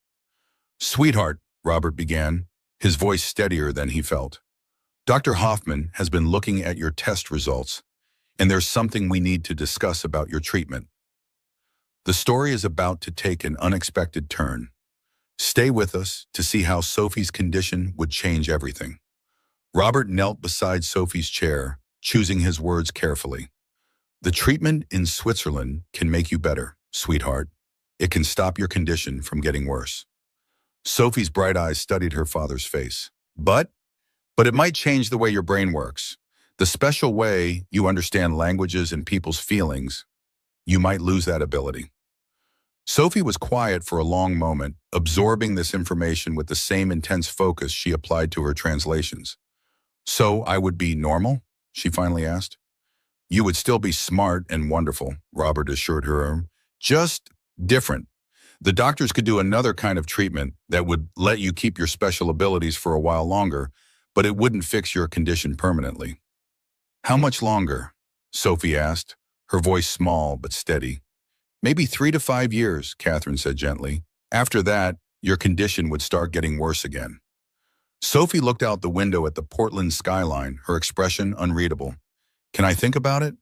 Sweetheart, Robert began, his voice steadier than he felt. Dr. Hoffman has been looking at your test results, and there's something we need to discuss about your treatment. The story is about to take an unexpected turn. Stay with us to see how Sophie's condition would change everything. Robert knelt beside Sophie's chair, choosing his words carefully. The treatment in Switzerland can make you better, sweetheart. It can stop your condition from getting worse. Sophie's bright eyes studied her father's face. But it might change the way your brain works, the special way you understand languages and people's feelings. you might lose that ability. Sophie was quiet for a long moment, absorbing this information with the same intense focus she applied to her translations. So I would be normal? She finally asked. You would still be smart and wonderful, Robert assured her. Just different. The doctors could do another kind of treatment that would let you keep your special abilities for a while longer, but it wouldn't fix your condition permanently. How much longer? Sophie asked, her voice small but steady. Maybe 3 to 5 years, Catherine said gently. After that, your condition would start getting worse again. Sophie looked out the window at the Portland skyline, her expression unreadable. Can I think about it?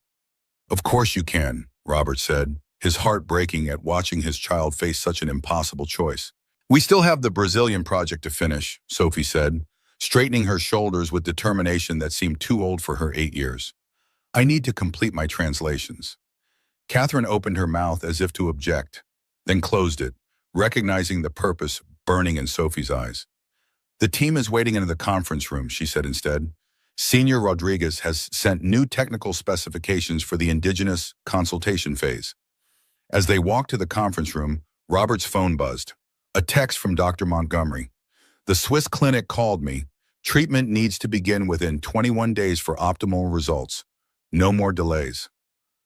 Of course you can, Robert said, his heart breaking at watching his child face such an impossible choice. We still have the Brazilian project to finish, Sophie said, straightening her shoulders with determination that seemed too old for her 8 years. I need to complete my translations. Catherine opened her mouth as if to object, then closed it, recognizing the purpose burning in Sophie's eyes. The team is waiting in the conference room, she said instead. Senior Rodriguez has sent new technical specifications for the indigenous consultation phase. As they walked to the conference room, Robert's phone buzzed. A text from Dr. Montgomery. The Swiss clinic called me. Treatment needs to begin within 21 days for optimal results. No more delays.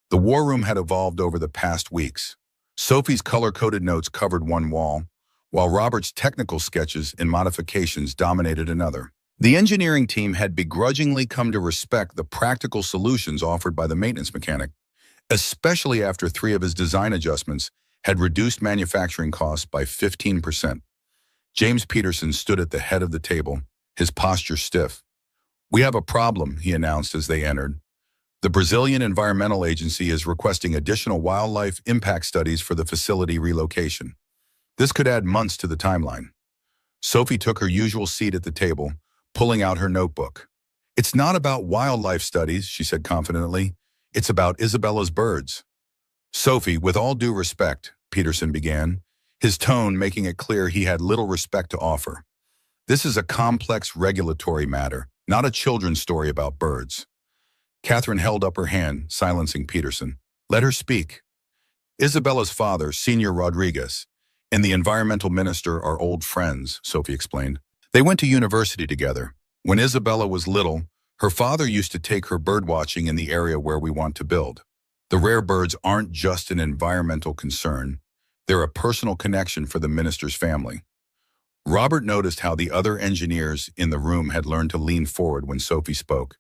The war room had evolved over the past weeks. Sophie's color-coded notes covered one wall, while Robert's technical sketches and modifications dominated another. The engineering team had begrudgingly come to respect the practical solutions offered by the maintenance mechanic, especially after 3 of his design adjustments had reduced manufacturing costs by 15%. James Peterson stood at the head of the table, his posture stiff. We have a problem, he announced as they entered. The Brazilian Environmental Agency is requesting additional wildlife impact studies for the facility relocation. This could add months to the timeline. Sophie took her usual seat at the table, pulling out her notebook. It's not about wildlife studies, she said confidently. It's about Isabella's birds. Sophie, with all due respect, Peterson began, his tone making it clear he had little respect to offer. This is a complex regulatory matter, not a children's story about birds. Catherine held up her hand, silencing Peterson. Let her speak. Isabella's father, Senior Rodriguez, and the environmental minister are old friends, Sophie explained. They went to university together. When Isabella was little, her father used to take her birdwatching in the area where we want to build. The rare birds aren't just an environmental concern. They're a personal connection for the minister's family. Robert noticed how the other engineers in the room had learned to lean forward when Sophie spoke,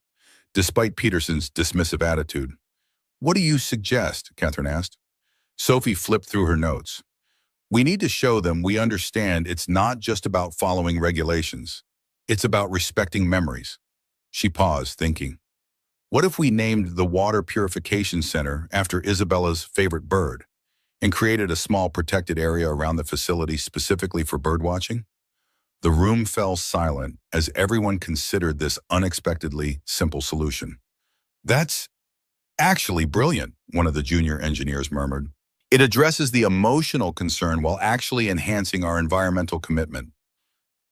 despite Peterson's dismissive attitude. What do you suggest? Catherine asked. Sophie flipped through her notes. We need to show them we understand it's not just about following regulations. It's about respecting memories. She paused, thinking. What if we named the Water Purification Center after Isabella's favorite bird and created a small protected area around the facility specifically for birdwatching? The room fell silent as everyone considered this unexpectedly simple solution. That's actually brilliant, one of the junior engineers murmured. It addresses the emotional concern while actually enhancing our environmental commitment.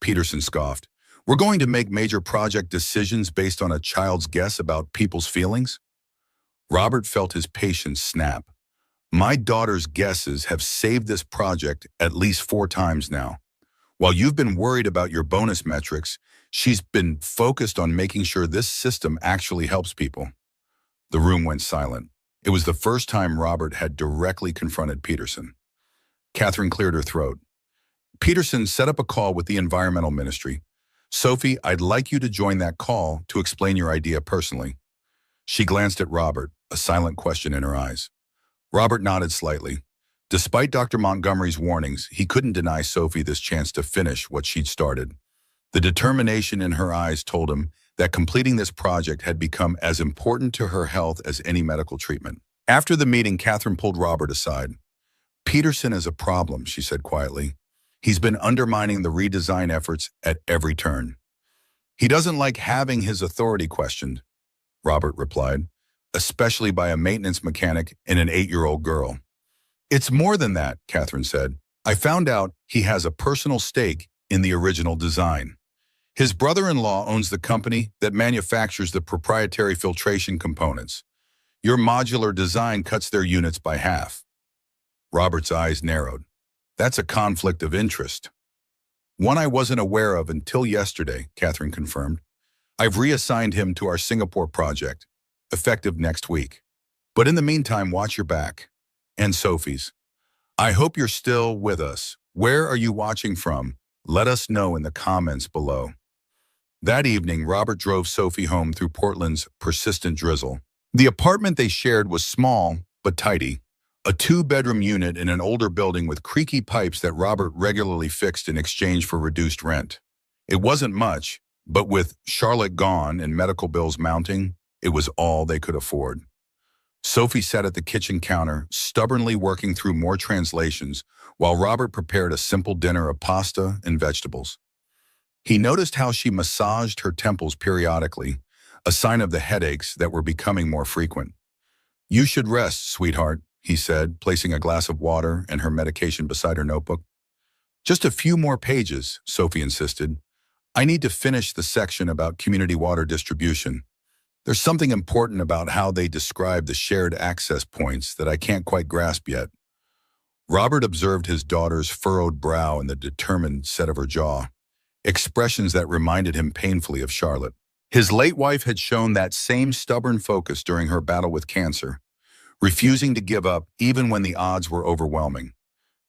Peterson scoffed. We're going to make major project decisions based on a child's guess about people's feelings? Robert felt his patience snap. My daughter's guesses have saved this project at least 4 times now. While you've been worried about your bonus metrics, she's been focused on making sure this system actually helps people. The room went silent. It was the first time Robert had directly confronted Peterson. Catherine cleared her throat. Peterson set up a call with the Environmental Ministry. Sophie, I'd like you to join that call to explain your idea personally. She glanced at Robert, a silent question in her eyes. Robert nodded slightly. Despite Dr. Montgomery's warnings, he couldn't deny Sophie this chance to finish what she'd started. The determination in her eyes told him that completing this project had become as important to her health as any medical treatment. After the meeting, Catherine pulled Robert aside. Peterson is a problem, she said quietly. He's been undermining the redesign efforts at every turn. He doesn't like having his authority questioned, Robert replied, especially by a maintenance mechanic and an 8-year-old girl. It's more than that, Catherine said. I found out he has a personal stake in the original design. His brother-in-law owns the company that manufactures the proprietary filtration components. Your modular design cuts their units by half. Robert's eyes narrowed. That's a conflict of interest. One I wasn't aware of until yesterday, Catherine confirmed. I've reassigned him to our Singapore project, effective next week. But in the meantime, watch your back. And Sophie's. I hope you're still with us. Where are you watching from? Let us know in the comments below. That evening, Robert drove Sophie home through Portland's persistent drizzle. The apartment they shared was small, but tidy. A two-bedroom unit in an older building with creaky pipes that Robert regularly fixed in exchange for reduced rent. It wasn't much, but with Charlotte gone and medical bills mounting, it was all they could afford. Sophie sat at the kitchen counter, stubbornly working through more translations, while Robert prepared a simple dinner of pasta and vegetables. He noticed how she massaged her temples periodically, a sign of the headaches that were becoming more frequent. You should rest, sweetheart, he said, placing a glass of water and her medication beside her notebook. Just a few more pages, Sophie insisted. I need to finish the section about community water distribution. There's something important about how they describe the shared access points that I can't quite grasp yet. Robert observed his daughter's furrowed brow and the determined set of her jaw, expressions that reminded him painfully of Charlotte. His late wife had shown that same stubborn focus during her battle with cancer, refusing to give up even when the odds were overwhelming.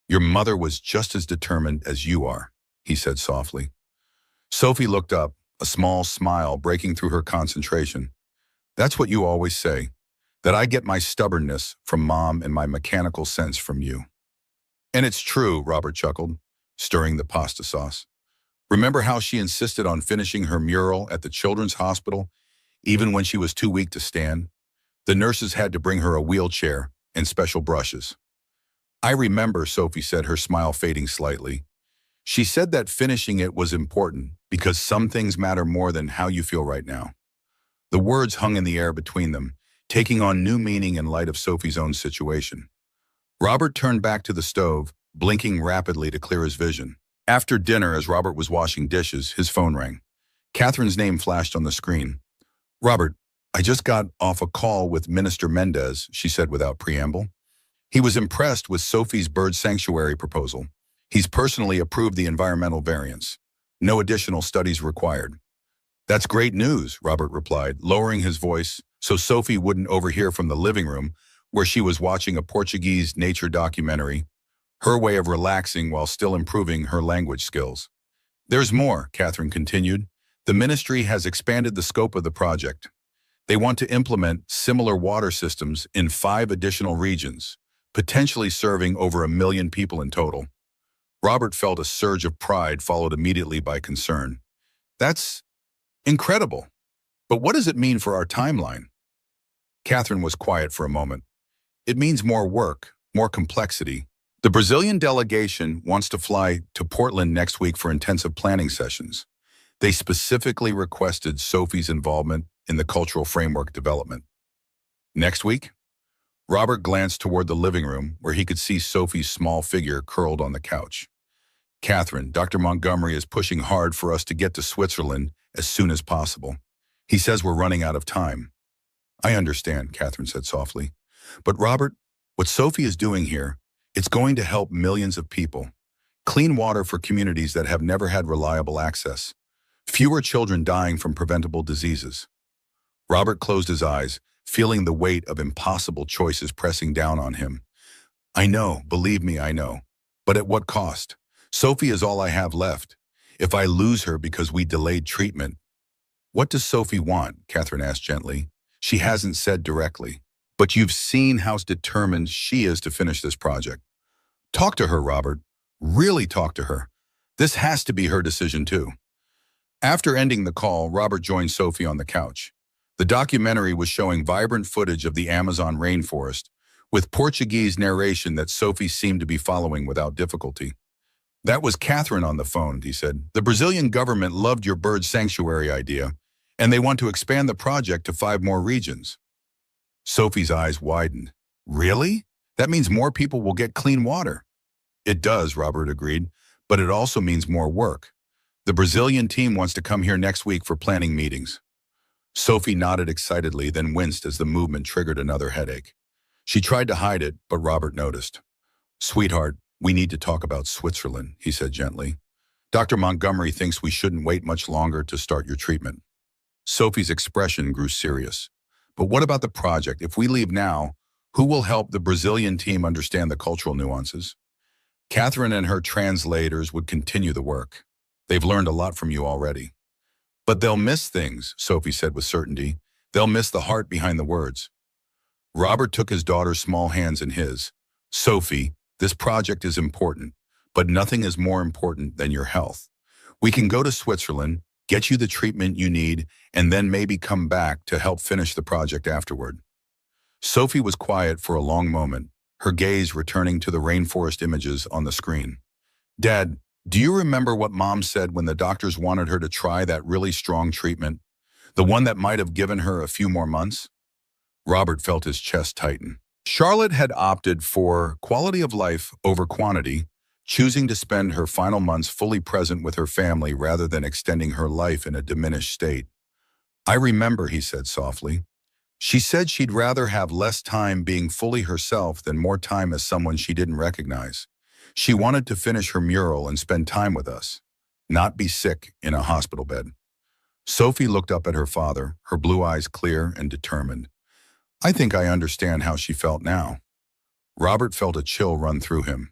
Your mother was just as determined as you are, he said softly. Sophie looked up, a small smile breaking through her concentration. That's what you always say, that I get my stubbornness from Mom and my mechanical sense from you. And it's true, Robert chuckled, stirring the pasta sauce. Remember how she insisted on finishing her mural at the children's hospital, even when she was too weak to stand? The nurses had to bring her a wheelchair and special brushes. I remember, Sophie said, her smile fading slightly. She said that finishing it was important because some things matter more than how you feel right now. The words hung in the air between them, taking on new meaning in light of Sophie's own situation. Robert turned back to the stove, blinking rapidly to clear his vision. After dinner, as Robert was washing dishes, his phone rang. Catherine's name flashed on the screen. Robert, I just got off a call with Minister Mendez, she said without preamble. He was impressed with Sophie's bird sanctuary proposal. He's personally approved the environmental variance. No additional studies required. That's great news, Robert replied, lowering his voice so Sophie wouldn't overhear from the living room where she was watching a Portuguese nature documentary, her way of relaxing while still improving her language skills. There's more, Catherine continued. The ministry has expanded the scope of the project. They want to implement similar water systems in 5 additional regions, potentially serving over 1 million people in total. Robert felt a surge of pride followed immediately by concern. That's incredible. But what does it mean for our timeline? Catherine was quiet for a moment. It means more work, more complexity. The Brazilian delegation wants to fly to Portland next week for intensive planning sessions. They specifically requested Sophie's involvement in the cultural framework development. Next week? Robert glanced toward the living room where he could see Sophie's small figure curled on the couch. Catherine, Dr. Montgomery is pushing hard for us to get to Switzerland as soon as possible. He says we're running out of time. I understand, Catherine said softly. But Robert, what Sophie is doing here, it's going to help millions of people. Clean water for communities that have never had reliable access. Fewer children dying from preventable diseases. Robert closed his eyes, feeling the weight of impossible choices pressing down on him. I know, believe me, I know. But at what cost? Sophie is all I have left. If I lose her because we delayed treatment. What does Sophie want? Catherine asked gently. She hasn't said directly. But you've seen how determined she is to finish this project. Talk to her, Robert. Really talk to her. This has to be her decision too. After ending the call, Robert joined Sophie on the couch. The documentary was showing vibrant footage of the Amazon rainforest, with Portuguese narration that Sophie seemed to be following without difficulty. That was Catherine on the phone, he said. The Brazilian government loved your bird sanctuary idea, and they want to expand the project to 5 more regions. Sophie's eyes widened. Really? That means more people will get clean water. It does, Robert agreed, but it also means more work. The Brazilian team wants to come here next week for planning meetings. Sophie nodded excitedly, then winced as the movement triggered another headache. She tried to hide it, but Robert noticed. "Sweetheart, we need to talk about Switzerland," he said gently. "Dr. Montgomery thinks we shouldn't wait much longer to start your treatment." Sophie's expression grew serious. "But what about the project? If we leave now, who will help the Brazilian team understand the cultural nuances?" "Catherine and her translators would continue the work. They've learned a lot from you already." "But they'll miss things," Sophie said with certainty. "They'll miss the heart behind the words." Robert took his daughter's small hands in his. "Sophie, this project is important, but nothing is more important than your health. We can go to Switzerland, get you the treatment you need, and then maybe come back to help finish the project afterward." Sophie was quiet for a long moment, her gaze returning to the rainforest images on the screen. "Dad, do you remember what Mom said when the doctors wanted her to try that really strong treatment? The one that might have given her a few more months?" Robert felt his chest tighten. Charlotte had opted for quality of life over quantity, choosing to spend her final months fully present with her family rather than extending her life in a diminished state. "I remember," he said softly. "She said she'd rather have less time being fully herself than more time as someone she didn't recognize. She wanted to finish her mural and spend time with us, not be sick in a hospital bed." Sophie looked up at her father, her blue eyes clear and determined. "I think I understand how she felt now." Robert felt a chill run through him.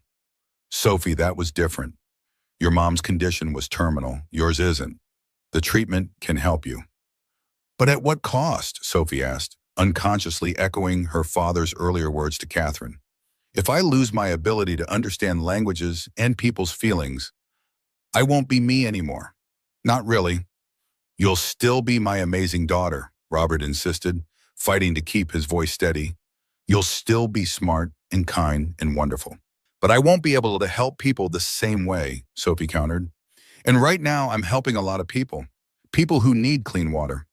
"Sophie, that was different. Your mom's condition was terminal, yours isn't. The treatment can help you." "But at what cost?" Sophie asked, unconsciously echoing her father's earlier words to Catherine. "If I lose my ability to understand languages and people's feelings, I won't be me anymore." "Not really. You'll still be my amazing daughter," Robert insisted, fighting to keep his voice steady. "You'll still be smart and kind and wonderful. But I won't be able to help people the same way," Sophie countered. "And right now I'm helping a lot of people. People who need clean water."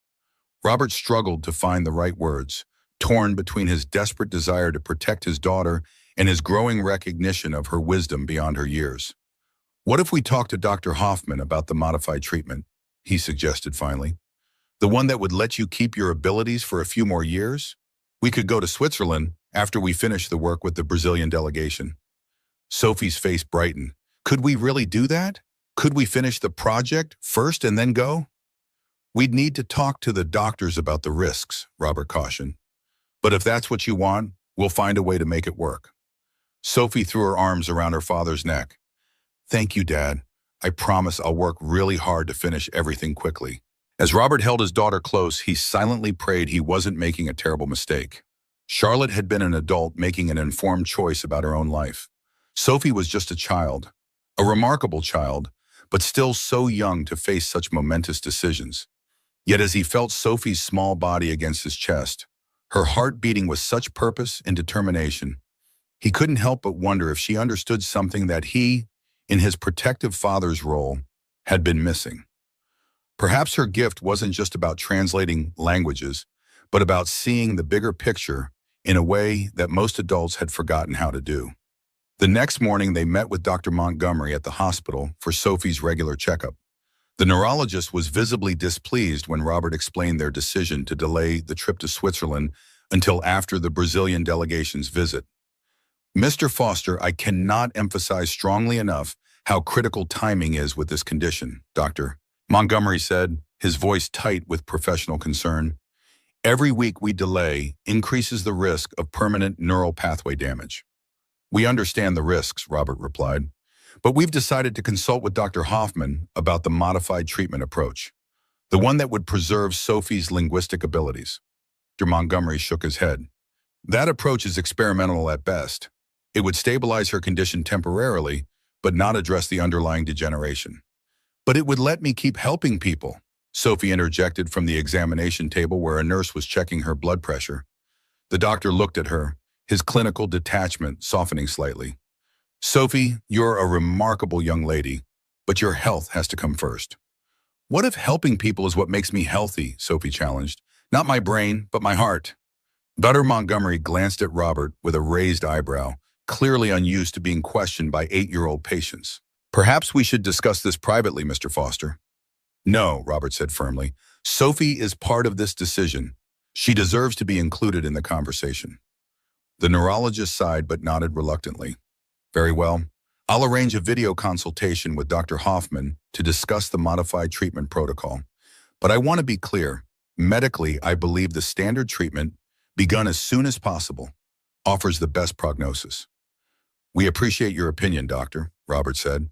Robert struggled to find the right words, torn between his desperate desire to protect his daughter and his growing recognition of her wisdom beyond her years. "What if we talk to Dr. Hoffman about the modified treatment?" he suggested finally. "The one that would let you keep your abilities for a few more years? We could go to Switzerland after we finish the work with the Brazilian delegation." Sophie's face brightened. "Could we really do that? Could we finish the project first and then go?" "We'd need to talk to the doctors about the risks," Robert cautioned. "But if that's what you want, we'll find a way to make it work." Sophie threw her arms around her father's neck. "Thank you, Dad. I promise I'll work really hard to finish everything quickly." As Robert held his daughter close, he silently prayed he wasn't making a terrible mistake. Charlotte had been an adult making an informed choice about her own life. Sophie was just a child, a remarkable child, but still so young to face such momentous decisions. Yet as he felt Sophie's small body against his chest, her heart beating with such purpose and determination, he couldn't help but wonder if she understood something that he, in his protective father's role, had been missing. Perhaps her gift wasn't just about translating languages, but about seeing the bigger picture in a way that most adults had forgotten how to do. The next morning, they met with Dr. Montgomery at the hospital for Sophie's regular checkup. The neurologist was visibly displeased when Robert explained their decision to delay the trip to Switzerland until after the Brazilian delegation's visit. "Mr. Foster, I cannot emphasize strongly enough how critical timing is with this condition, Doctor," Montgomery said, his voice tight with professional concern. "Every week we delay increases the risk of permanent neural pathway damage." "We understand the risks," Robert replied, "but we've decided to consult with Dr. Hoffman about the modified treatment approach, the one that would preserve Sophie's linguistic abilities." Dr. Montgomery shook his head. "That approach is experimental at best. It would stabilize her condition temporarily, but not address the underlying degeneration." "But it would let me keep helping people," Sophie interjected from the examination table where a nurse was checking her blood pressure. The doctor looked at her, his clinical detachment softening slightly. "Sophie, you're a remarkable young lady, but your health has to come first." "What if helping people is what makes me healthy?" Sophie challenged. "Not my brain, but my heart." Dr. Montgomery glanced at Robert with a raised eyebrow, clearly unused to being questioned by 8-year-old patients. "Perhaps we should discuss this privately, Mr. Foster." "No," Robert said firmly. Sophie is part of this decision. She deserves to be included in the conversation. The neurologist sighed but nodded reluctantly. Very well. I'll arrange a video consultation with Dr. Hoffman to discuss the modified treatment protocol. But I want to be clear. Medically, I believe the standard treatment, begun as soon as possible, offers the best prognosis. We appreciate your opinion, doctor, Robert said.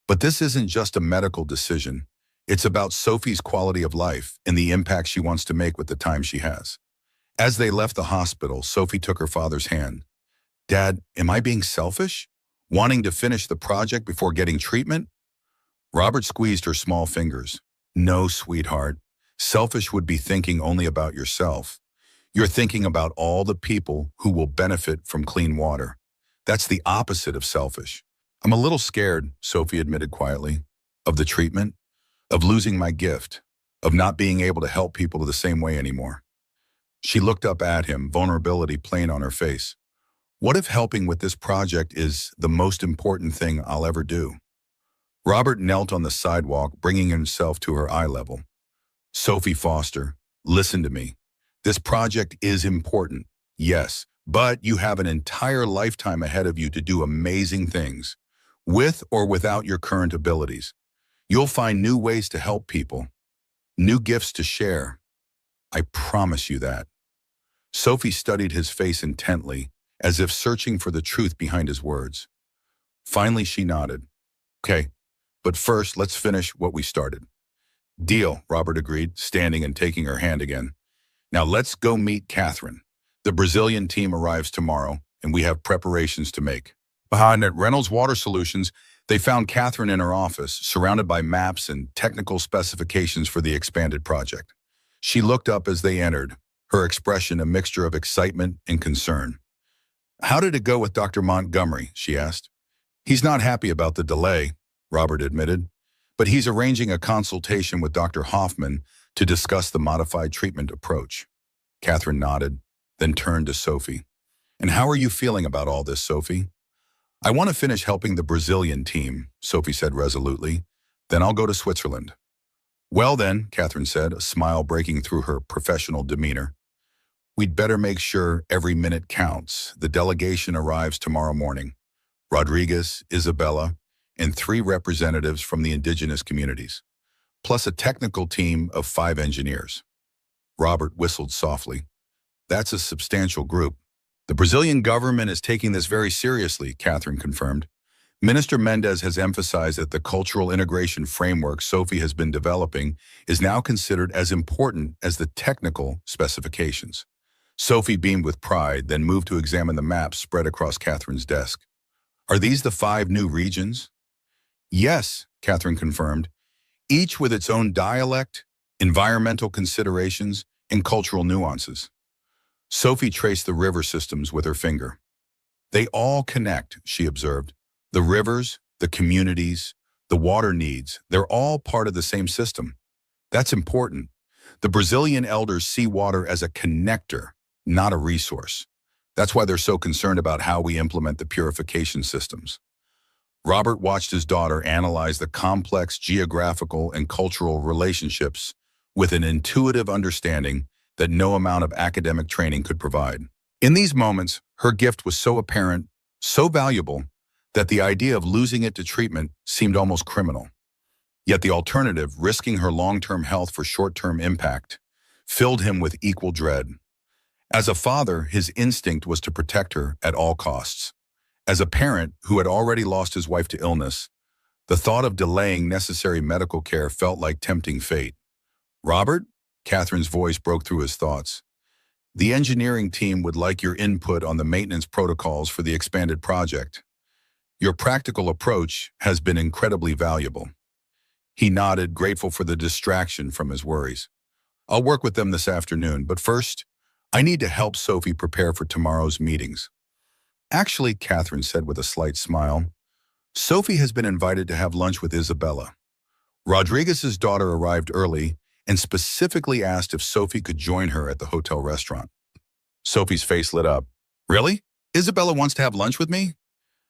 But this isn't just a medical decision. It's about Sophie's quality of life and the impact she wants to make with the time she has. As they left the hospital, Sophie took her father's hand. Dad, am I being selfish? Wanting to finish the project before getting treatment? Robert squeezed her small fingers. No, sweetheart. Selfish would be thinking only about yourself. You're thinking about all the people who will benefit from clean water. That's the opposite of selfish. I'm a little scared, Sophie admitted quietly, of the treatment, of losing my gift, of not being able to help people the same way anymore. She looked up at him, vulnerability plain on her face. What if helping with this project is the most important thing I'll ever do? Robert knelt on the sidewalk, bringing himself to her eye level. Sophie Foster, listen to me. This project is important, yes, but you have an entire lifetime ahead of you to do amazing things, with or without your current abilities. You'll find new ways to help people, new gifts to share. I promise you that. Sophie studied his face intently, as if searching for the truth behind his words. Finally, she nodded. Okay, but first, let's finish what we started. Deal, Robert agreed, standing and taking her hand again. Now let's go meet Catherine. The Brazilian team arrives tomorrow, and we have preparations to make. Behind at Reynolds Water Solutions, they found Catherine in her office, surrounded by maps and technical specifications for the expanded project. She looked up as they entered, her expression a mixture of excitement and concern. How did it go with Dr. Montgomery? She asked. He's not happy about the delay, Robert admitted, but he's arranging a consultation with Dr. Hoffman to discuss the modified treatment approach. Catherine nodded, then turned to Sophie. And how are you feeling about all this, Sophie? I want to finish helping the Brazilian team, Sophie said resolutely. Then I'll go to Switzerland. Well then, Catherine said, a smile breaking through her professional demeanor. We'd better make sure every minute counts. The delegation arrives tomorrow morning. Rodriguez, Isabella, and 3 representatives from the indigenous communities, plus a technical team of 5 engineers. Robert whistled softly. That's a substantial group. The Brazilian government is taking this very seriously, Catherine confirmed. Minister Mendes has emphasized that the cultural integration framework Sophie has been developing is now considered as important as the technical specifications. Sophie beamed with pride, then moved to examine the maps spread across Catherine's desk. Are these the 5 new regions? Yes, Catherine confirmed, each with its own dialect, environmental considerations, and cultural nuances. Sophie traced the river systems with her finger. They all connect, she observed. The rivers, the communities, the water needs, they're all part of the same system. That's important. The Brazilian elders see water as a connector, not a resource. That's why they're so concerned about how we implement the purification systems. Robert watched his daughter analyze the complex geographical and cultural relationships with an intuitive understanding that no amount of academic training could provide. In these moments, her gift was so apparent, so valuable, that the idea of losing it to treatment seemed almost criminal. Yet the alternative, risking her long-term health for short-term impact, filled him with equal dread. As a father, his instinct was to protect her at all costs. As a parent who had already lost his wife to illness, the thought of delaying necessary medical care felt like tempting fate. Robert? Catherine's voice broke through his thoughts. The engineering team would like your input on the maintenance protocols for the expanded project. Your practical approach has been incredibly valuable. He nodded, grateful for the distraction from his worries. I'll work with them this afternoon, but first, I need to help Sophie prepare for tomorrow's meetings. Actually, Catherine said with a slight smile, Sophie has been invited to have lunch with Isabella. Rodriguez's daughter arrived early and specifically asked if Sophie could join her at the hotel restaurant. Sophie's face lit up. Really? Isabella wants to have lunch with me?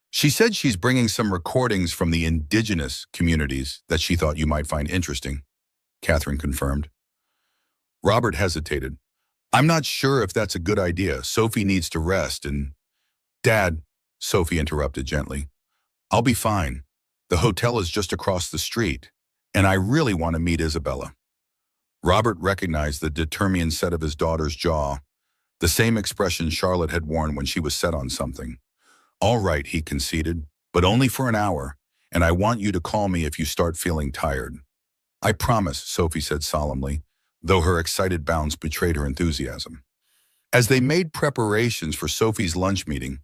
She said she's bringing some recordings from the indigenous communities that she thought you might find interesting, Catherine confirmed. Robert hesitated. I'm not sure if that's a good idea. Sophie needs to rest and… Dad, Sophie interrupted gently. I'll be fine. The hotel is just across the street, and I really want to meet Isabella. Robert recognized the determined set of his daughter's jaw, the same expression Charlotte had worn when she was set on something. All right, he conceded, but only for an hour, and I want you to call me if you start feeling tired. I promise, Sophie said solemnly, though her excited bounce betrayed her enthusiasm. As they made preparations for Sophie's lunch meeting,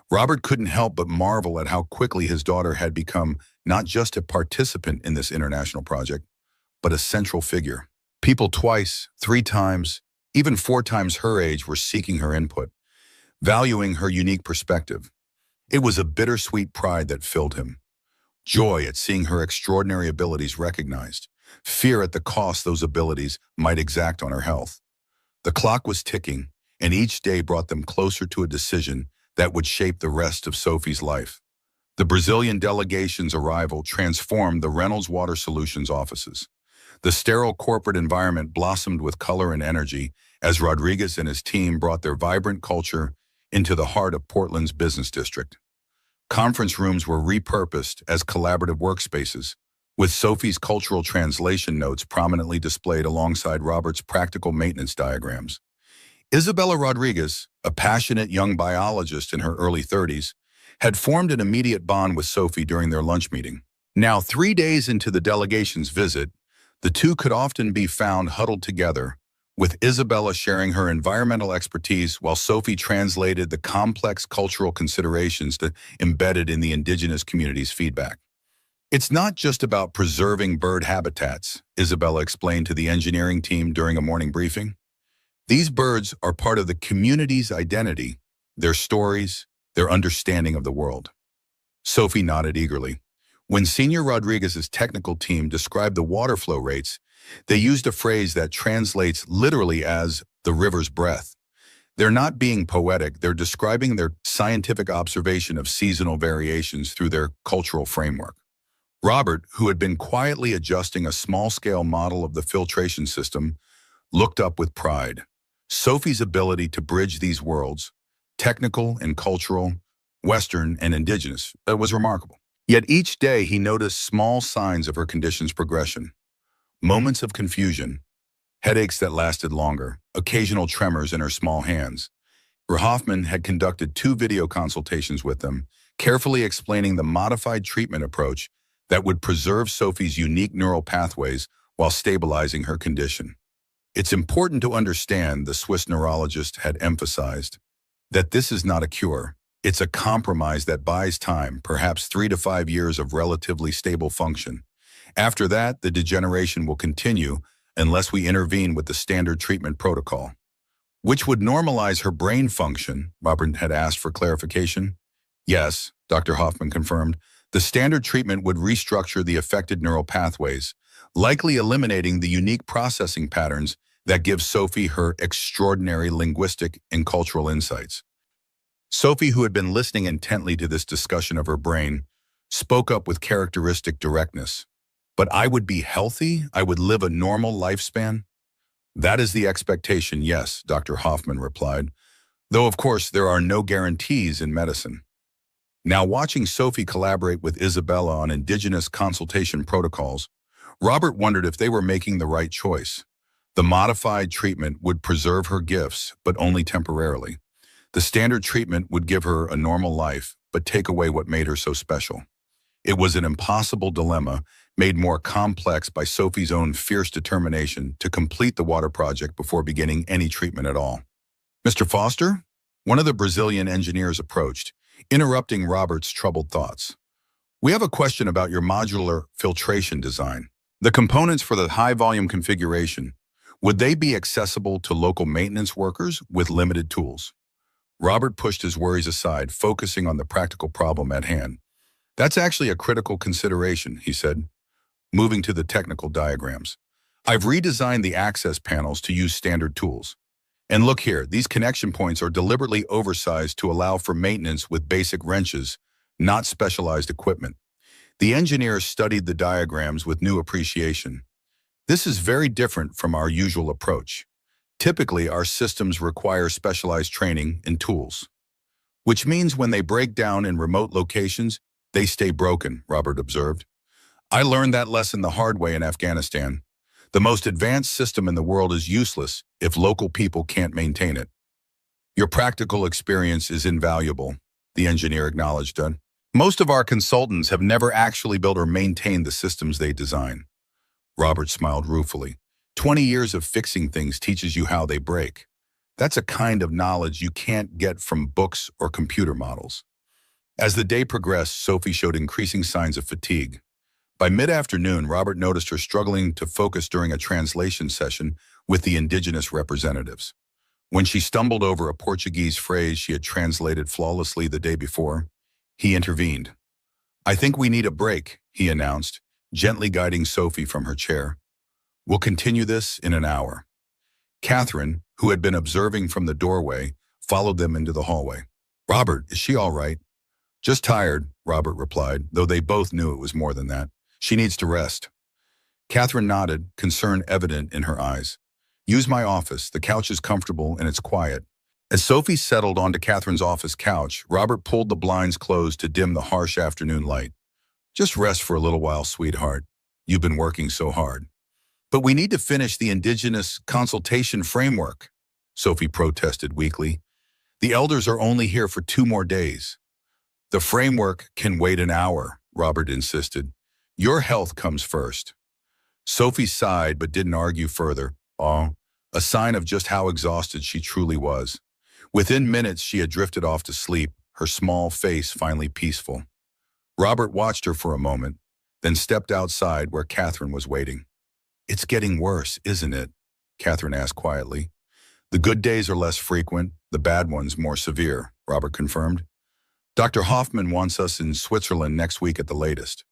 Robert couldn't help but marvel at how quickly his daughter had become not just a participant in this international project, but a central figure. People twice, 3 times, even 4 times her age were seeking her input, valuing her unique perspective. It was a bittersweet pride that filled him. Joy at seeing her extraordinary abilities recognized, fear at the cost those abilities might exact on her health. The clock was ticking, and each day brought them closer to a decision that would shape the rest of Sophie's life. The Brazilian delegation's arrival transformed the Reynolds Water Solutions offices. The sterile corporate environment blossomed with color and energy as Rodriguez and his team brought their vibrant culture into the heart of Portland's business district. Conference rooms were repurposed as collaborative workspaces, with Sophie's cultural translation notes prominently displayed alongside Robert's practical maintenance diagrams. Isabella Rodriguez, a passionate young biologist in her early 30s, had formed an immediate bond with Sophie during their lunch meeting. Now, 3 days into the delegation's visit, the two could often be found huddled together, with Isabella sharing her environmental expertise while Sophie translated the complex cultural considerations that embedded in the indigenous community's feedback. It's not just about preserving bird habitats, Isabella explained to the engineering team during a morning briefing. These birds are part of the community's identity, their stories, their understanding of the world. Sophie nodded eagerly. When Senior Rodriguez's technical team described the water flow rates, they used a phrase that translates literally as the river's breath. They're not being poetic, they're describing their scientific observation of seasonal variations through their cultural framework. Robert, who had been quietly adjusting a small-scale model of the filtration system, looked up with pride. Sophie's ability to bridge these worlds, technical and cultural, Western and indigenous, was remarkable. Yet each day he noticed small signs of her condition's progression. Moments of confusion, headaches that lasted longer, occasional tremors in her small hands. Hoffman had conducted 2 video consultations with them, carefully explaining the modified treatment approach that would preserve Sophie's unique neural pathways while stabilizing her condition. It's important to understand, the Swiss neurologist had emphasized, that this is not a cure. It's a compromise that buys time, perhaps 3 to 5 years of relatively stable function. After that, the degeneration will continue unless we intervene with the standard treatment protocol. Which would normalize her brain function, Robert had asked for clarification. Yes, Dr. Hoffman confirmed. The standard treatment would restructure the affected neural pathways, likely eliminating the unique processing patterns that give Sophie her extraordinary linguistic and cultural insights. Sophie, who had been listening intently to this discussion of her brain, spoke up with characteristic directness. But I would be healthy? I would live a normal lifespan? That is the expectation, yes, Dr. Hoffman replied, though of course there are no guarantees in medicine. Now, watching Sophie collaborate with Isabella on indigenous consultation protocols, Robert wondered if they were making the right choice. The modified treatment would preserve her gifts, but only temporarily. The standard treatment would give her a normal life, but take away what made her so special. It was an impossible dilemma, made more complex by Sophie's own fierce determination to complete the water project before beginning any treatment at all. Mr. Foster? One of the Brazilian engineers approached, interrupting Robert's troubled thoughts. We have a question about your modular filtration design. The components for the high-volume configuration, would they be accessible to local maintenance workers with limited tools? Robert pushed his worries aside, focusing on the practical problem at hand. That's actually a critical consideration, he said, moving to the technical diagrams. I've redesigned the access panels to use standard tools. And look here, these connection points are deliberately oversized to allow for maintenance with basic wrenches, not specialized equipment. The engineers studied the diagrams with new appreciation. This is very different from our usual approach. Typically, our systems require specialized training and tools, which means when they break down in remote locations, they stay broken, Robert observed. I learned that lesson the hard way in Afghanistan. The most advanced system in the world is useless if local people can't maintain it. Your practical experience is invaluable, the engineer acknowledged. Most of our consultants have never actually built or maintained the systems they design. Robert smiled ruefully. 20 years of fixing things teaches you how they break. That's a kind of knowledge you can't get from books or computer models. As the day progressed, Sophie showed increasing signs of fatigue. By mid-afternoon, Robert noticed her struggling to focus during a translation session with the indigenous representatives. When she stumbled over a Portuguese phrase she had translated flawlessly the day before, he intervened. "I think we need a break," he announced, gently guiding Sophie from her chair. "We'll continue this in an hour." Catherine, who had been observing from the doorway, followed them into the hallway. "Robert, is she all right?" "Just tired," Robert replied, though they both knew it was more than that. "She needs to rest." Catherine nodded, concern evident in her eyes. "Use my office. The couch is comfortable and it's quiet." As Sophie settled onto Catherine's office couch, Robert pulled the blinds closed to dim the harsh afternoon light. "Just rest for a little while, sweetheart. You've been working so hard." "But we need to finish the Indigenous consultation framework," Sophie protested weakly. "The elders are only here for 2 more days." "The framework can wait an hour," Robert insisted. "Your health comes first." Sophie sighed but didn't argue further. A sign of just how exhausted she truly was. Within minutes, she had drifted off to sleep, her small face finally peaceful. Robert watched her for a moment, then stepped outside where Catherine was waiting. "It's getting worse, isn't it?" Catherine asked quietly. "The good days are less frequent, the bad ones more severe," Robert confirmed. "Dr. Hoffman wants us in Switzerland next week at the latest."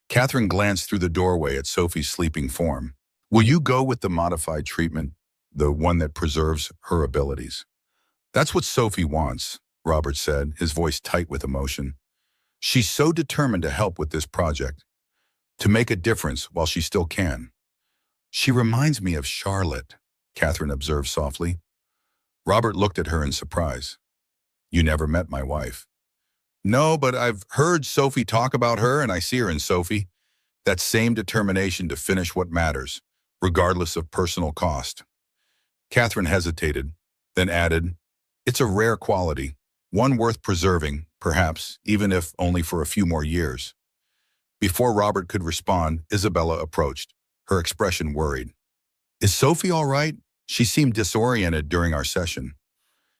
Catherine glanced through the doorway at Sophie's sleeping form. "Will you go with the modified treatment, the one that preserves her abilities?" "That's what Sophie wants," Robert said, his voice tight with emotion. "She's so determined to help with this project, to make a difference while she still can." "She reminds me of Charlotte," Catherine observed softly. Robert looked at her in surprise. "You never met my wife." "No, but I've heard Sophie talk about her, and I see her in Sophie. That same determination to finish what matters, regardless of personal cost." Catherine hesitated, then added, "It's a rare quality, one worth preserving, perhaps, even if only for a few more years." Before Robert could respond, Isabella approached, her expression worried. "Is Sophie all right? She seemed disoriented during our session."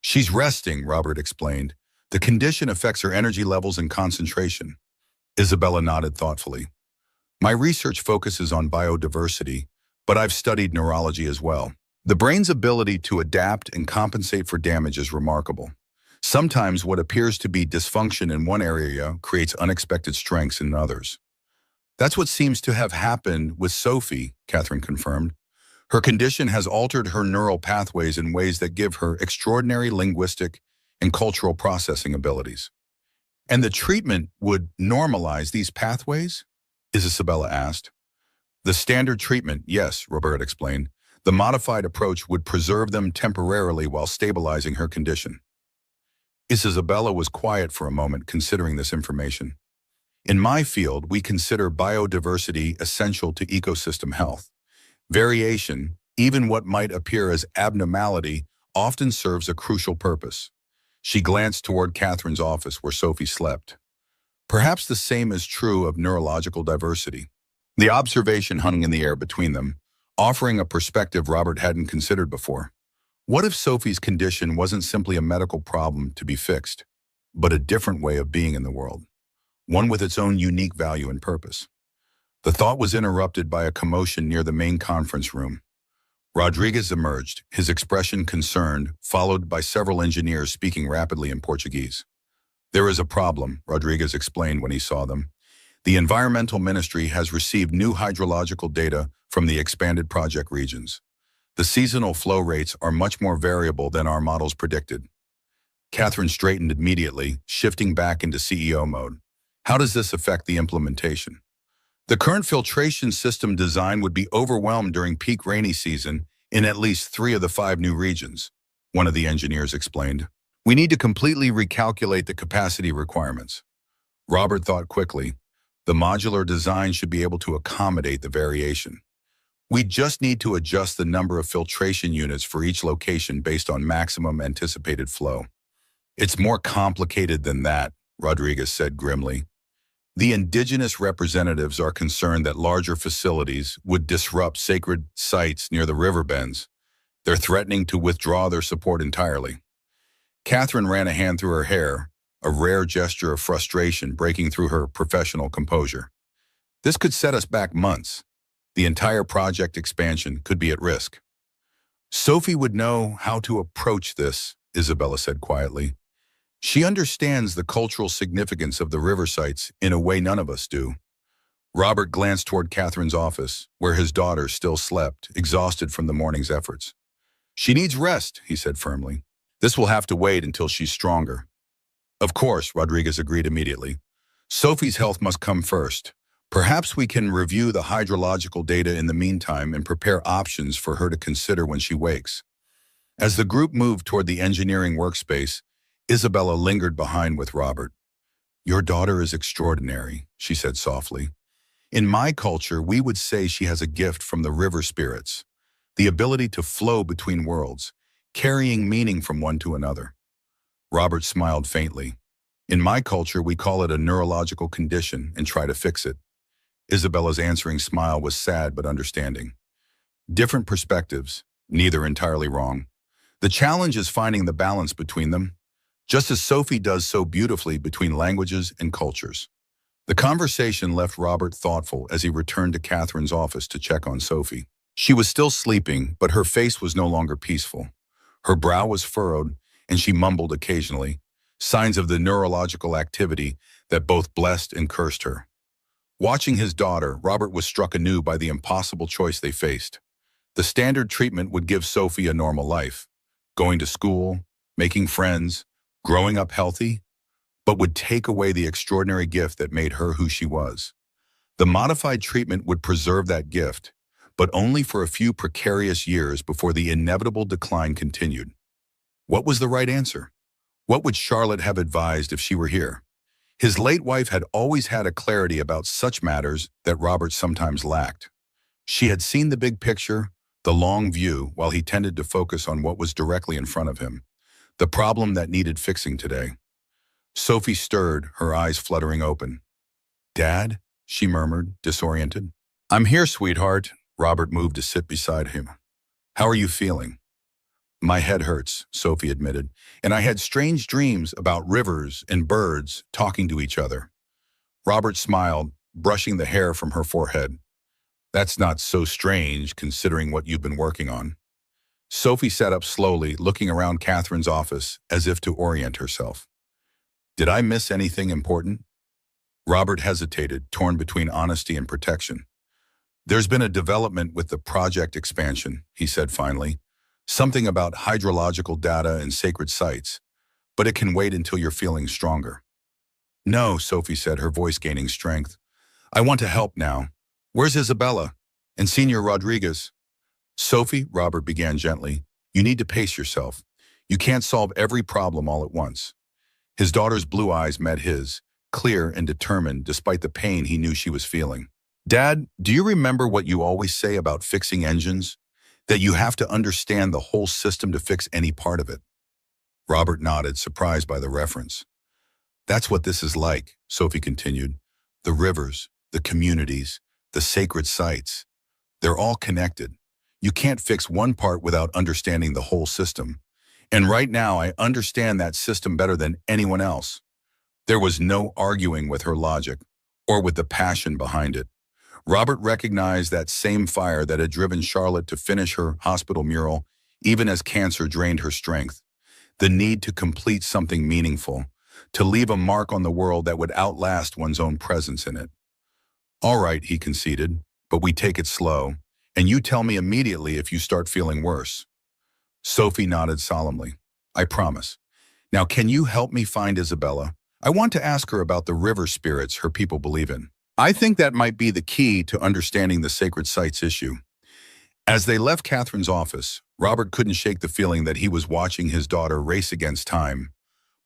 "She's resting," Robert explained. "The condition affects her energy levels and concentration." Isabella nodded thoughtfully. "My research focuses on biodiversity, but I've studied neurology as well. The brain's ability to adapt and compensate for damage is remarkable. Sometimes what appears to be dysfunction in one area creates unexpected strengths in others." "That's what seems to have happened with Sophie," Catherine confirmed. "Her condition has altered her neural pathways in ways that give her extraordinary linguistic and cultural processing abilities." "And the treatment would normalize these pathways?" Isabella asked. "The standard treatment, yes," Robert explained. "The modified approach would preserve them temporarily while stabilizing her condition." Isabella was quiet for a moment, considering this information. "In my field, we consider biodiversity essential to ecosystem health. Variation, even what might appear as abnormality, often serves a crucial purpose." She glanced toward Catherine's office where Sophie slept. "Perhaps the same is true of neurological diversity." The observation hung in the air between them, offering a perspective Robert hadn't considered before. What if Sophie's condition wasn't simply a medical problem to be fixed, but a different way of being in the world, one with its own unique value and purpose? The thought was interrupted by a commotion near the main conference room. Rodriguez emerged, his expression concerned, followed by several engineers speaking rapidly in Portuguese. "There is a problem," Rodriguez explained when he saw them. "The Environmental Ministry has received new hydrological data from the expanded project regions. The seasonal flow rates are much more variable than our models predicted." Catherine straightened immediately, shifting back into CEO mode. "How does this affect the implementation?" The current filtration system design would be overwhelmed during peak rainy season in at least 3 of the 5 new regions, one of the engineers explained. We need to completely recalculate the capacity requirements. Robert thought quickly. The modular design should be able to accommodate the variation. We just need to adjust the number of filtration units for each location based on maximum anticipated flow. It's more complicated than that, Rodriguez said grimly. The indigenous representatives are concerned that larger facilities would disrupt sacred sites near the river bends. They're threatening to withdraw their support entirely. Catherine ran a hand through her hair, a rare gesture of frustration breaking through her professional composure. This could set us back months. The entire project expansion could be at risk. Sophie would know how to approach this, Isabella said quietly. She understands the cultural significance of the river sites in a way none of us do. Robert glanced toward Catherine's office, where his daughter still slept, exhausted from the morning's efforts. She needs rest, he said firmly. This will have to wait until she's stronger. Of course, Rodriguez agreed immediately. Sophie's health must come first. Perhaps we can review the hydrological data in the meantime and prepare options for her to consider when she wakes. As the group moved toward the engineering workspace, Isabella lingered behind with Robert. Your daughter is extraordinary, she said softly. In my culture, we would say she has a gift from the river spirits, the ability to flow between worlds, carrying meaning from one to another. Robert smiled faintly. In my culture, we call it a neurological condition and try to fix it. Isabella's answering smile was sad but understanding. Different perspectives, neither entirely wrong. The challenge is finding the balance between them, just as Sophie does so beautifully between languages and cultures. The conversation left Robert thoughtful as he returned to Catherine's office to check on Sophie. She was still sleeping, but her face was no longer peaceful. Her brow was furrowed, and she mumbled occasionally, signs of the neurological activity that both blessed and cursed her. Watching his daughter, Robert was struck anew by the impossible choice they faced. The standard treatment would give Sophie a normal life, going to school, making friends, growing up healthy, but would take away the extraordinary gift that made her who she was. The modified treatment would preserve that gift, but only for a few precarious years before the inevitable decline continued. What was the right answer? What would Charlotte have advised if she were here? His late wife had always had a clarity about such matters that Robert sometimes lacked. She had seen the big picture, the long view, while he tended to focus on what was directly in front of him, the problem that needed fixing today. Sophie stirred, her eyes fluttering open. Dad? She murmured, disoriented. I'm here, sweetheart. Robert moved to sit beside him. How are you feeling? My head hurts, Sophie admitted, and I had strange dreams about rivers and birds talking to each other. Robert smiled, brushing the hair from her forehead. That's not so strange, considering what you've been working on. Sophie sat up slowly, looking around Catherine's office as if to orient herself. Did I miss anything important? Robert hesitated, torn between honesty and protection. There's been a development with the project expansion, he said finally. Something about hydrological data and sacred sites, but it can wait until you're feeling stronger. No, Sophie said, her voice gaining strength. I want to help now. Where's Isabella? And Senor Rodriguez? Sophie, Robert began gently, you need to pace yourself. You can't solve every problem all at once. His daughter's blue eyes met his, clear and determined despite the pain he knew she was feeling. Dad, do you remember what you always say about fixing engines? That you have to understand the whole system to fix any part of it. Robert nodded, surprised by the reference. That's what this is like, Sophie continued. The rivers, the communities, the sacred sites. They're all connected. You can't fix one part without understanding the whole system. And right now, I understand that system better than anyone else. There was no arguing with her logic or with the passion behind it. Robert recognized that same fire that had driven Charlotte to finish her hospital mural, even as cancer drained her strength. The need to complete something meaningful, to leave a mark on the world that would outlast one's own presence in it. All right, he conceded, but we take it slow, and you tell me immediately if you start feeling worse. Sophie nodded solemnly. I promise. Now, can you help me find Isabella? I want to ask her about the river spirits her people believe in. I think that might be the key to understanding the sacred sites issue. As they left Catherine's office, Robert couldn't shake the feeling that he was watching his daughter race against time,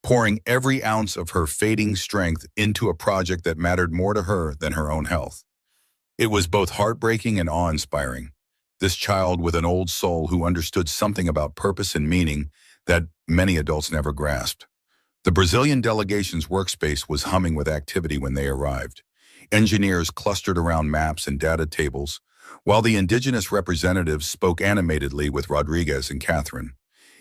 pouring every ounce of her fading strength into a project that mattered more to her than her own health. It was both heartbreaking and awe-inspiring. This child with an old soul who understood something about purpose and meaning that many adults never grasped. The Brazilian delegation's workspace was humming with activity when they arrived. Engineers clustered around maps and data tables, while the indigenous representatives spoke animatedly with Rodriguez and Catherine.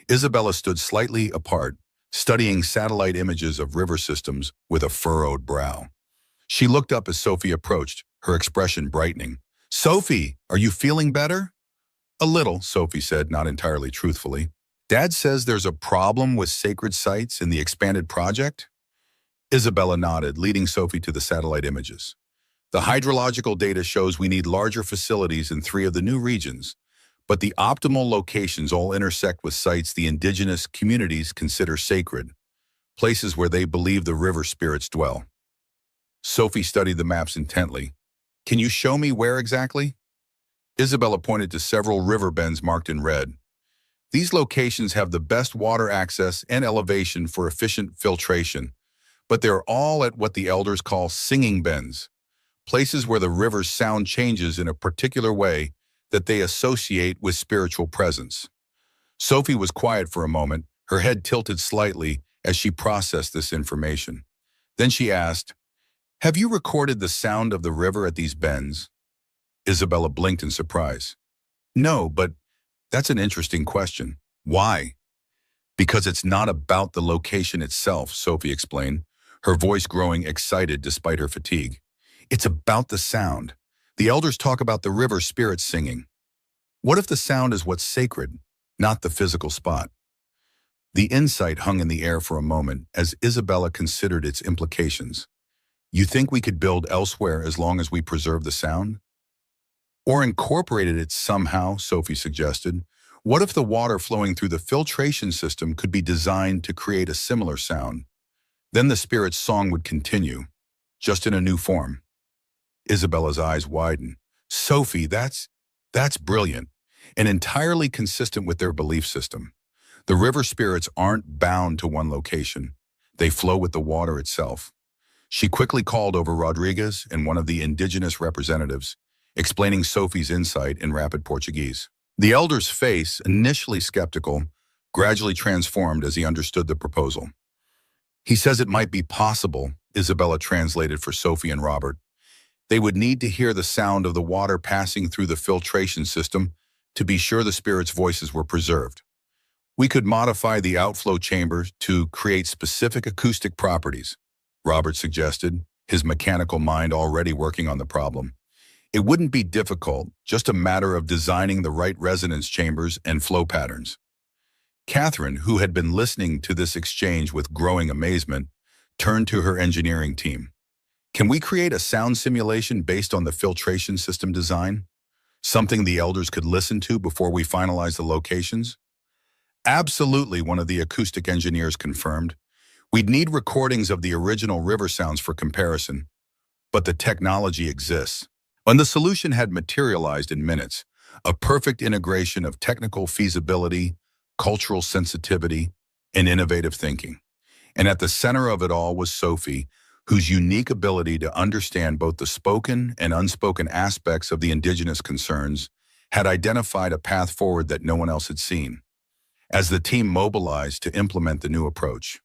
Isabella stood slightly apart, studying satellite images of river systems with a furrowed brow. She looked up as Sophie approached, her expression brightening. "Sophie, are you feeling better?" "A little," Sophie said, not entirely truthfully. "Dad says there's a problem with sacred sites in the expanded project?" Isabella nodded, leading Sophie to the satellite images. "The hydrological data shows we need larger facilities in 3 of the new regions, but the optimal locations all intersect with sites the indigenous communities consider sacred, places where they believe the river spirits dwell." Sophie studied the maps intently. "Can you show me where exactly?" Isabella pointed to several river bends marked in red. "These locations have the best water access and elevation for efficient filtration, but they're all at what the elders call singing bends, places where the river's sound changes in a particular way that they associate with spiritual presence." Sophie was quiet for a moment, her head tilted slightly as she processed this information. Then she asked, "Have you recorded the sound of the river at these bends?" Isabella blinked in surprise. "No, but that's an interesting question. Why?" "Because it's not about the location itself," Sophie explained, her voice growing excited despite her fatigue. "It's about the sound. The elders talk about the river spirits singing. What if the sound is what's sacred, not the physical spot?" The insight hung in the air for a moment as Isabella considered its implications. "You think we could build elsewhere as long as we preserve the sound?" "Or incorporated it somehow," Sophie suggested. "What if the water flowing through the filtration system could be designed to create a similar sound? Then the spirit's song would continue, just in a new form." Isabella's eyes widened. "Sophie, that's brilliant, and entirely consistent with their belief system. The river spirits aren't bound to one location. They flow with the water itself." She quickly called over Rodriguez and one of the indigenous representatives, explaining Sophie's insight in rapid Portuguese. The elder's face, initially skeptical, gradually transformed as he understood the proposal. "He says it might be possible," Isabella translated for Sophie and Robert. "They would need to hear the sound of the water passing through the filtration system to be sure the spirits' voices were preserved. We could modify the outflow chamber to create specific acoustic properties," Robert suggested, his mechanical mind already working on the problem. "It wouldn't be difficult, just a matter of designing the right resonance chambers and flow patterns." Catherine, who had been listening to this exchange with growing amazement, turned to her engineering team. "Can we create a sound simulation based on the filtration system design? Something the elders could listen to before we finalize the locations?" "Absolutely," one of the acoustic engineers confirmed. "We'd need recordings of the original river sounds for comparison, but the technology exists." And the solution had materialized in minutes, a perfect integration of technical feasibility, cultural sensitivity, and innovative thinking. And at the center of it all was Sophie, whose unique ability to understand both the spoken and unspoken aspects of the indigenous concerns had identified a path forward that no one else had seen. As the team mobilized to implement the new approach,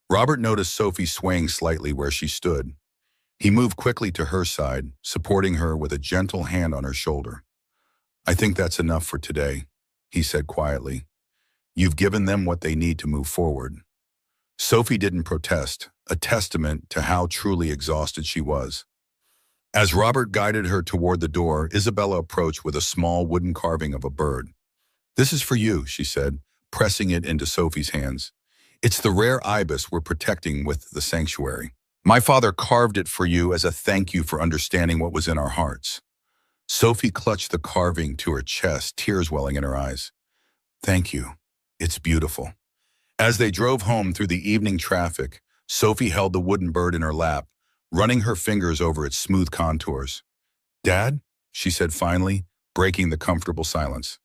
Robert noticed Sophie swaying slightly where she stood. He moved quickly to her side, supporting her with a gentle hand on her shoulder. "I think that's enough for today," he said quietly. "You've given them what they need to move forward." Sophie didn't protest, a testament to how truly exhausted she was. As Robert guided her toward the door, Isabella approached with a small wooden carving of a bird. "This is for you," she said, pressing it into Sophie's hands. "It's the rare ibis we're protecting with the sanctuary. My father carved it for you as a thank you for understanding what was in our hearts." Sophie clutched the carving to her chest, tears welling in her eyes. "Thank you. It's beautiful." As they drove home through the evening traffic, Sophie held the wooden bird in her lap, running her fingers over its smooth contours. "Dad," she said finally, breaking the comfortable silence.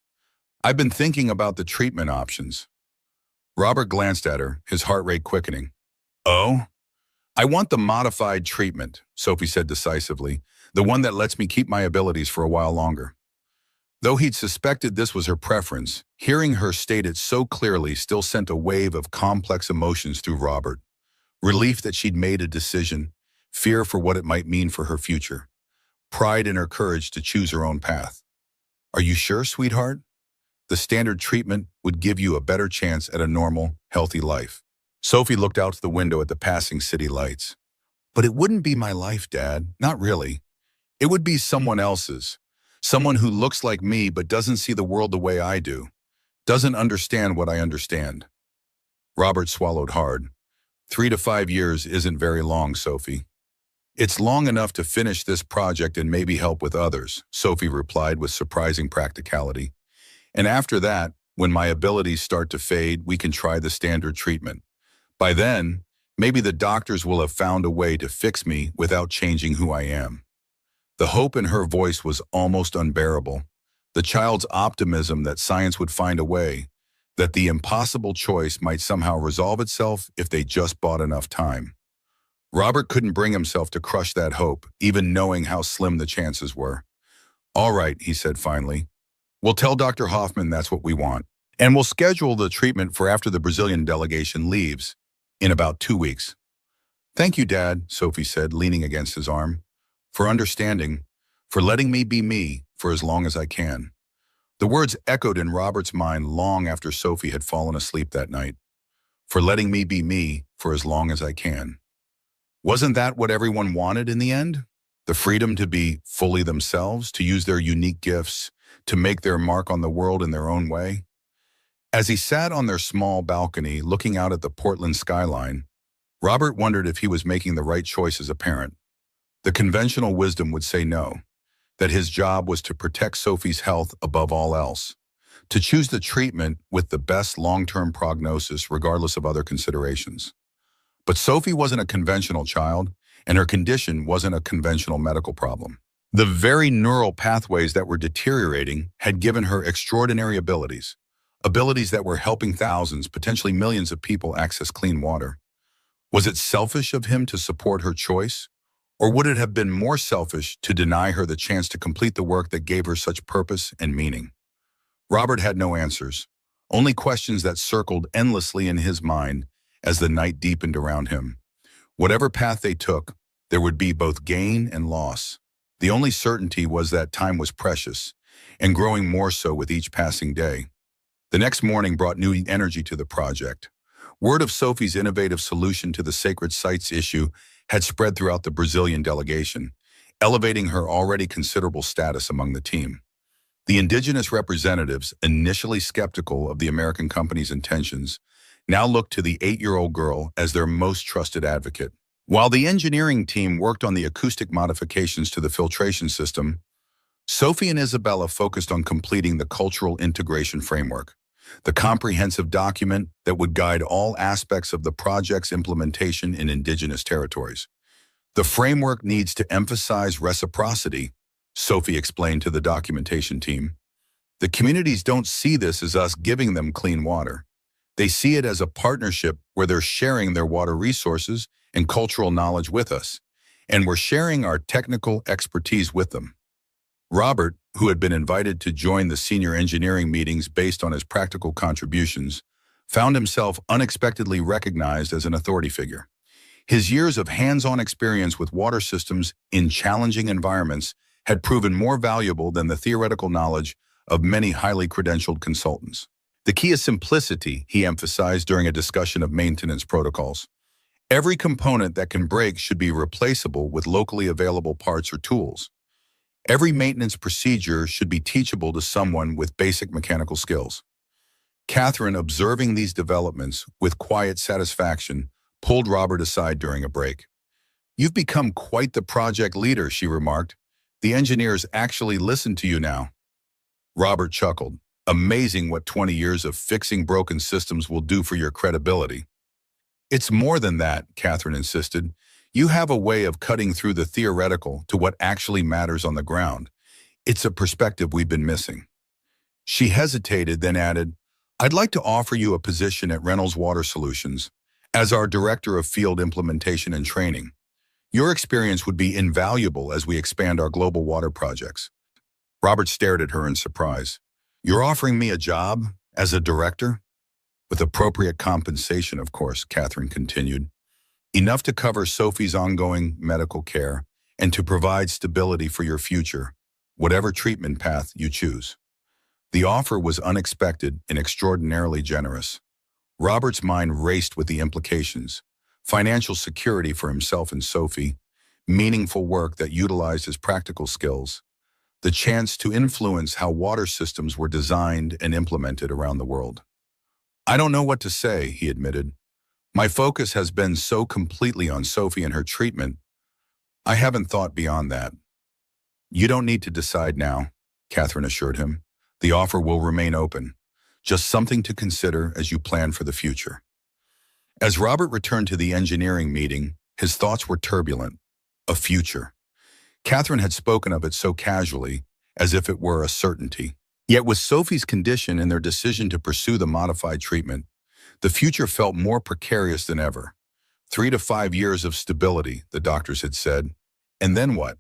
"I've been thinking about the treatment options." Robert glanced at her, his heart rate quickening. "Oh?" "I want the modified treatment," Sophie said decisively, "the one that lets me keep my abilities for a while longer." Though he'd suspected this was her preference, hearing her state it so clearly still sent a wave of complex emotions through Robert. Relief that she'd made a decision, fear for what it might mean for her future, pride in her courage to choose her own path. "Are you sure, sweetheart? The standard treatment would give you a better chance at a normal, healthy life." Sophie looked out the window at the passing city lights. "But it wouldn't be my life, Dad. Not really. It would be someone else's. Someone who looks like me but doesn't see the world the way I do. Doesn't understand what I understand." Robert swallowed hard. 3 to 5 years isn't very long, Sophie. "It's long enough to finish this project and maybe help with others," Sophie replied with surprising practicality. "And after that, when my abilities start to fade, we can try the standard treatment. By then, maybe the doctors will have found a way to fix me without changing who I am." The hope in her voice was almost unbearable. The child's optimism that science would find a way, that the impossible choice might somehow resolve itself if they just bought enough time. Robert couldn't bring himself to crush that hope, even knowing how slim the chances were. "All right," he said finally. "We'll tell Dr. Hoffman that's what we want. And we'll schedule the treatment for after the Brazilian delegation leaves, in about 2 weeks." "Thank you, Dad," Sophie said, leaning against his arm. "For understanding, for letting me be me for as long as I can." The words echoed in Robert's mind long after Sophie had fallen asleep that night. "For letting me be me for as long as I can." Wasn't that what everyone wanted in the end? The freedom to be fully themselves, to use their unique gifts, to make their mark on the world in their own way? As he sat on their small balcony looking out at the Portland skyline, Robert wondered if he was making the right choice as a parent. The conventional wisdom would say no, that his job was to protect Sophie's health above all else, to choose the treatment with the best long-term prognosis regardless of other considerations. But Sophie wasn't a conventional child, and her condition wasn't a conventional medical problem. The very neural pathways that were deteriorating had given her extraordinary abilities, abilities that were helping thousands, potentially millions of people access clean water. Was it selfish of him to support her choice? Or would it have been more selfish to deny her the chance to complete the work that gave her such purpose and meaning? Robert had no answers, only questions that circled endlessly in his mind as the night deepened around him. Whatever path they took, there would be both gain and loss. The only certainty was that time was precious, and growing more so with each passing day. The next morning brought new energy to the project. Word of Sophie's innovative solution to the sacred sites issue had spread throughout the Brazilian delegation, elevating her already considerable status among the team. The indigenous representatives, initially skeptical of the American company's intentions, now looked to the 8-year-old girl as their most trusted advocate. While the engineering team worked on the acoustic modifications to the filtration system, Sophie and Isabella focused on completing the cultural integration framework, the comprehensive document that would guide all aspects of the project's implementation in indigenous territories. "The framework needs to emphasize reciprocity," Sophie explained to the documentation team. "The communities don't see this as us giving them clean water. They see it as a partnership where they're sharing their water resources and cultural knowledge with us, and we're sharing our technical expertise with them." Robert, who had been invited to join the senior engineering meetings based on his practical contributions, found himself unexpectedly recognized as an authority figure. His years of hands-on experience with water systems in challenging environments had proven more valuable than the theoretical knowledge of many highly credentialed consultants. "The key is simplicity," he emphasized during a discussion of maintenance protocols. "Every component that can break should be replaceable with locally available parts or tools. Every maintenance procedure should be teachable to someone with basic mechanical skills." Catherine, observing these developments with quiet satisfaction, pulled Robert aside during a break. "You've become quite the project leader," she remarked. "The engineers actually listen to you now." Robert chuckled. "Amazing what 20 years of fixing broken systems will do for your credibility." "It's more than that," Catherine insisted. You have a way of cutting through the theoretical to what actually matters on the ground. It's a perspective we've been missing. She hesitated, then added, I'd like to offer you a position at Reynolds Water Solutions as our Director of Field Implementation and Training. Your experience would be invaluable as we expand our global water projects. Robert stared at her in surprise. You're offering me a job as a director? With appropriate compensation, of course, Catherine continued. Enough to cover Sophie's ongoing medical care and to provide stability for your future, whatever treatment path you choose. The offer was unexpected and extraordinarily generous. Robert's mind raced with the implications: financial security for himself and Sophie, meaningful work that utilized his practical skills, the chance to influence how water systems were designed and implemented around the world. I don't know what to say, he admitted. My focus has been so completely on Sophie and her treatment. I haven't thought beyond that. You don't need to decide now, Catherine assured him. The offer will remain open, just something to consider as you plan for the future. As Robert returned to the engineering meeting, his thoughts were turbulent. A future. Catherine had spoken of it so casually, as if it were a certainty. Yet with Sophie's condition and their decision to pursue the modified treatment, the future felt more precarious than ever. 3 to 5 years of stability, the doctors had said. And then what?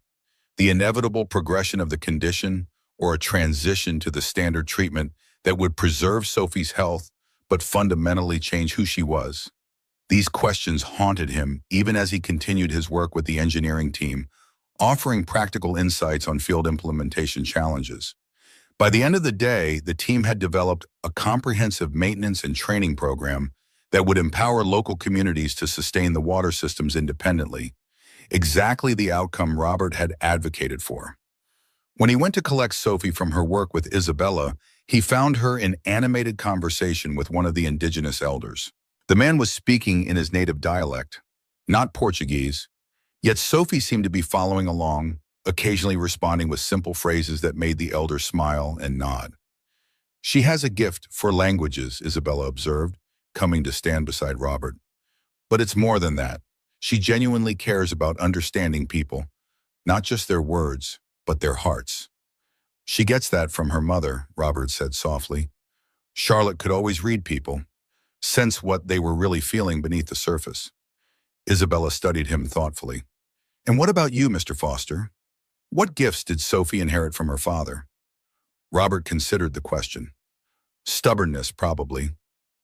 The inevitable progression of the condition, or a transition to the standard treatment that would preserve Sophie's health but fundamentally change who she was. These questions haunted him even as he continued his work with the engineering team, offering practical insights on field implementation challenges. By the end of the day, the team had developed a comprehensive maintenance and training program that would empower local communities to sustain the water systems independently, exactly the outcome Robert had advocated for. When he went to collect Sophie from her work with Isabella, he found her in animated conversation with one of the indigenous elders. The man was speaking in his native dialect, not Portuguese, yet Sophie seemed to be following along, occasionally responding with simple phrases that made the elder smile and nod. She has a gift for languages, Isabella observed, coming to stand beside Robert. But it's more than that. She genuinely cares about understanding people, not just their words, but their hearts. She gets that from her mother, Robert said softly. Charlotte could always read people, sense what they were really feeling beneath the surface. Isabella studied him thoughtfully. And what about you, Mr. Foster? What gifts did Sophie inherit from her father? Robert considered the question. Stubbornness, probably,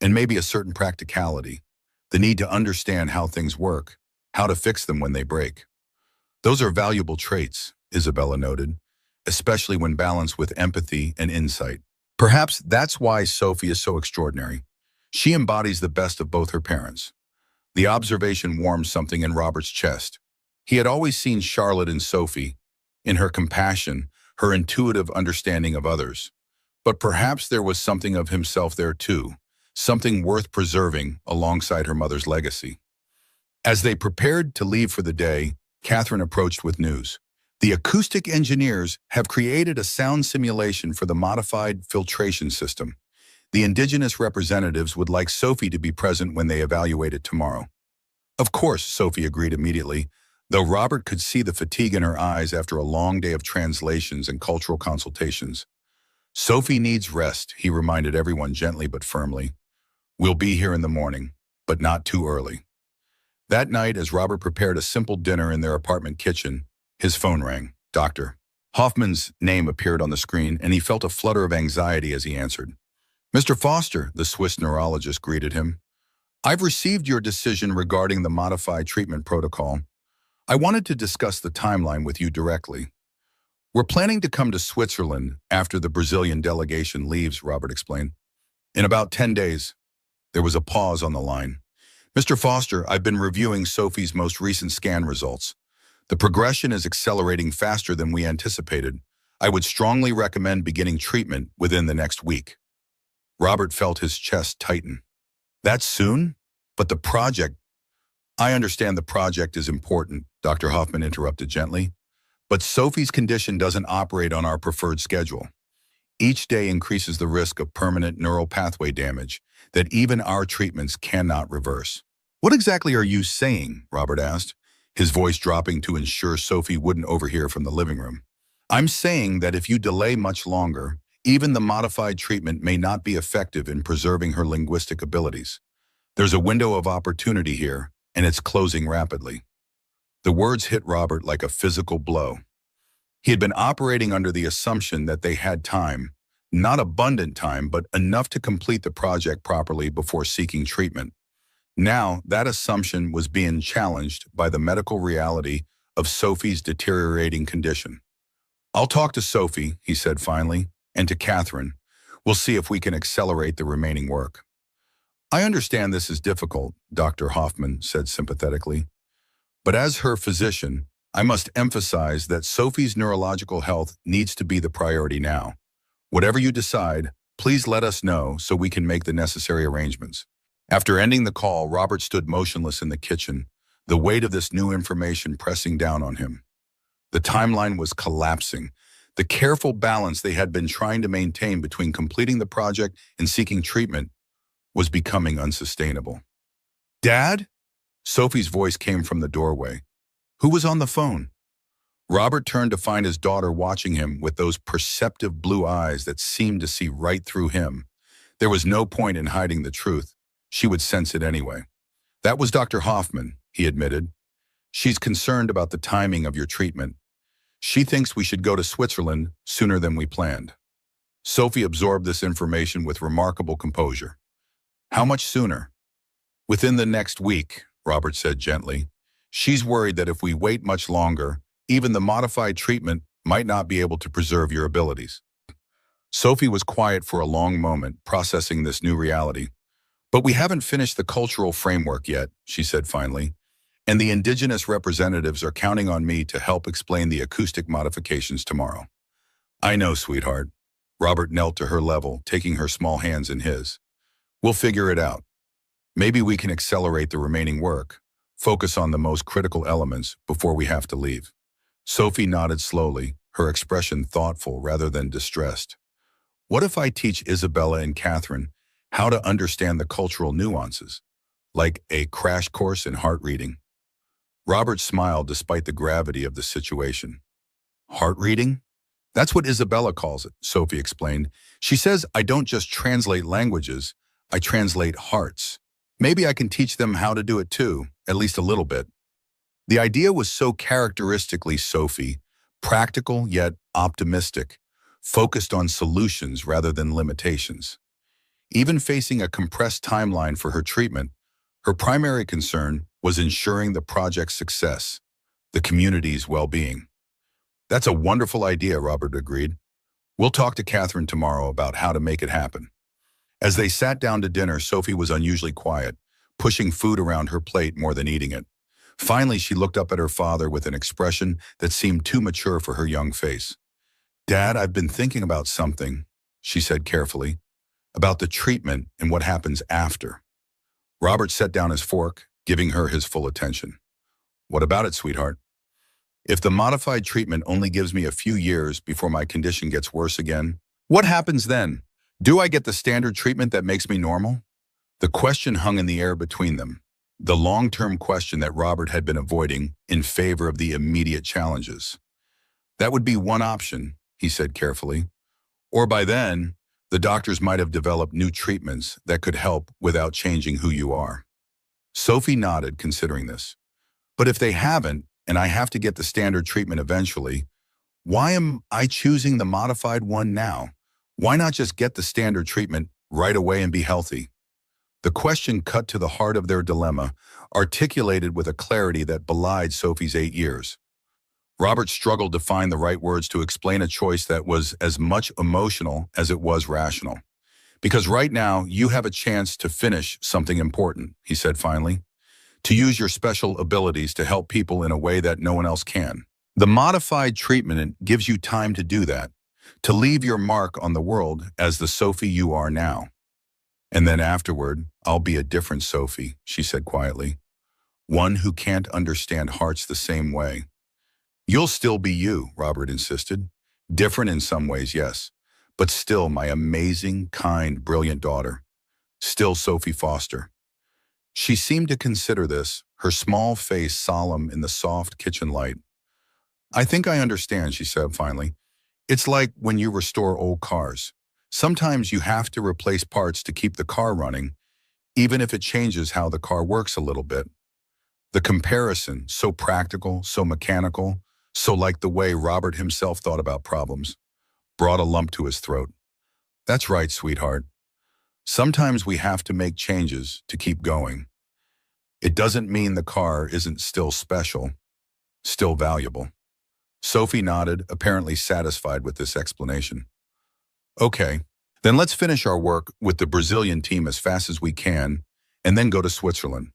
and maybe a certain practicality, the need to understand how things work, how to fix them when they break. Those are valuable traits, Isabella noted, especially when balanced with empathy and insight. Perhaps that's why Sophie is so extraordinary. She embodies the best of both her parents. The observation warmed something in Robert's chest. He had always seen Charlotte in Sophie, in her compassion, her intuitive understanding of others. But perhaps there was something of himself there too, something worth preserving alongside her mother's legacy. As they prepared to leave for the day, Catherine approached with news. The acoustic engineers have created a sound simulation for the modified filtration system. The indigenous representatives would like Sophie to be present when they evaluate it tomorrow. Of course, Sophie agreed immediately, though Robert could see the fatigue in her eyes after a long day of translations and cultural consultations. Sophie needs rest, he reminded everyone gently but firmly. We'll be here in the morning, but not too early. That night, as Robert prepared a simple dinner in their apartment kitchen, his phone rang. Dr. Hoffman's name appeared on the screen, and he felt a flutter of anxiety as he answered. Mr. Foster, the Swiss neurologist greeted him. I've received your decision regarding the modified treatment protocol. I wanted to discuss the timeline with you directly. We're planning to come to Switzerland after the Brazilian delegation leaves, Robert explained. In about 10 days. There was a pause on the line. Mr. Foster, I've been reviewing Sophie's most recent scan results. The progression is accelerating faster than we anticipated. I would strongly recommend beginning treatment within the next week. Robert felt his chest tighten. That soon? But the project... I understand the project is important, Dr. Hoffman interrupted gently. But Sophie's condition doesn't operate on our preferred schedule. Each day increases the risk of permanent neural pathway damage that even our treatments cannot reverse. What exactly are you saying? Robert asked, his voice dropping to ensure Sophie wouldn't overhear from the living room. I'm saying that if you delay much longer, even the modified treatment may not be effective in preserving her linguistic abilities. There's a window of opportunity here, and it's closing rapidly. The words hit Robert like a physical blow. He had been operating under the assumption that they had time, not abundant time, but enough to complete the project properly before seeking treatment. Now, that assumption was being challenged by the medical reality of Sophie's deteriorating condition. I'll talk to Sophie, he said finally, and to Catherine. We'll see if we can accelerate the remaining work. I understand this is difficult, Dr. Hoffman said sympathetically. But as her physician, I must emphasize that Sophie's neurological health needs to be the priority now. Whatever you decide, please let us know so we can make the necessary arrangements. After ending the call, Robert stood motionless in the kitchen, the weight of this new information pressing down on him. The timeline was collapsing. The careful balance they had been trying to maintain between completing the project and seeking treatment was becoming unsustainable. Dad? Sophie's voice came from the doorway. Who was on the phone? Robert turned to find his daughter watching him with those perceptive blue eyes that seemed to see right through him. There was no point in hiding the truth. She would sense it anyway. That was Dr. Hoffman, he admitted. She's concerned about the timing of your treatment. She thinks we should go to Switzerland sooner than we planned. Sophie absorbed this information with remarkable composure. How much sooner? Within the next week, Robert said gently. She's worried that if we wait much longer, even the modified treatment might not be able to preserve your abilities. Sophie was quiet for a long moment, processing this new reality. But we haven't finished the cultural framework yet, she said finally, and the indigenous representatives are counting on me to help explain the acoustic modifications tomorrow. I know, sweetheart. Robert knelt to her level, taking her small hands in his. We'll figure it out. Maybe we can accelerate the remaining work, focus on the most critical elements before we have to leave. Sophie nodded slowly, her expression thoughtful rather than distressed. What if I teach Isabella and Catherine how to understand the cultural nuances, like a crash course in heart reading? Robert smiled despite the gravity of the situation. Heart reading? That's what Isabella calls it, Sophie explained. She says I don't just translate languages, I translate hearts. Maybe I can teach them how to do it too, at least a little bit. The idea was so characteristically Sophie, practical yet optimistic, focused on solutions rather than limitations. Even facing a compressed timeline for her treatment, her primary concern was ensuring the project's success, the community's well-being. That's a wonderful idea, Robert agreed. We'll talk to Catherine tomorrow about how to make it happen. As they sat down to dinner, Sophie was unusually quiet, pushing food around her plate more than eating it. Finally, she looked up at her father with an expression that seemed too mature for her young face. Dad, I've been thinking about something, she said carefully, about the treatment and what happens after. Robert set down his fork, giving her his full attention. What about it, sweetheart? If the modified treatment only gives me a few years before my condition gets worse again, what happens then? Do I get the standard treatment that makes me normal? The question hung in the air between them, the long-term question that Robert had been avoiding in favor of the immediate challenges. That would be one option, he said carefully. Or by then, the doctors might have developed new treatments that could help without changing who you are. Sophie nodded, considering this. But if they haven't, and I have to get the standard treatment eventually, why am I choosing the modified one now? Why not just get the standard treatment right away and be healthy? The question cut to the heart of their dilemma, articulated with a clarity that belied Sophie's 8 years. Robert struggled to find the right words to explain a choice that was as much emotional as it was rational. Because right now, you have a chance to finish something important, he said finally, to use your special abilities to help people in a way that no one else can. The modified treatment gives you time to do that, to leave your mark on the world as the Sophie you are now. And then afterward, I'll be a different Sophie, she said quietly, one who can't understand hearts the same way. You'll still be you, Robert insisted. Different in some ways, yes, but still my amazing, kind, brilliant daughter. Still Sophie Foster. She seemed to consider this, her small face solemn in the soft kitchen light. I think I understand, she said finally. It's like when you restore old cars. Sometimes you have to replace parts to keep the car running, even if it changes how the car works a little bit. The comparison, so practical, so mechanical, so like the way Robert himself thought about problems, brought a lump to his throat. That's right, sweetheart. Sometimes we have to make changes to keep going. It doesn't mean the car isn't still special, still valuable. Sophie nodded, apparently satisfied with this explanation. Okay, then let's finish our work with the Brazilian team as fast as we can, and then go to Switzerland.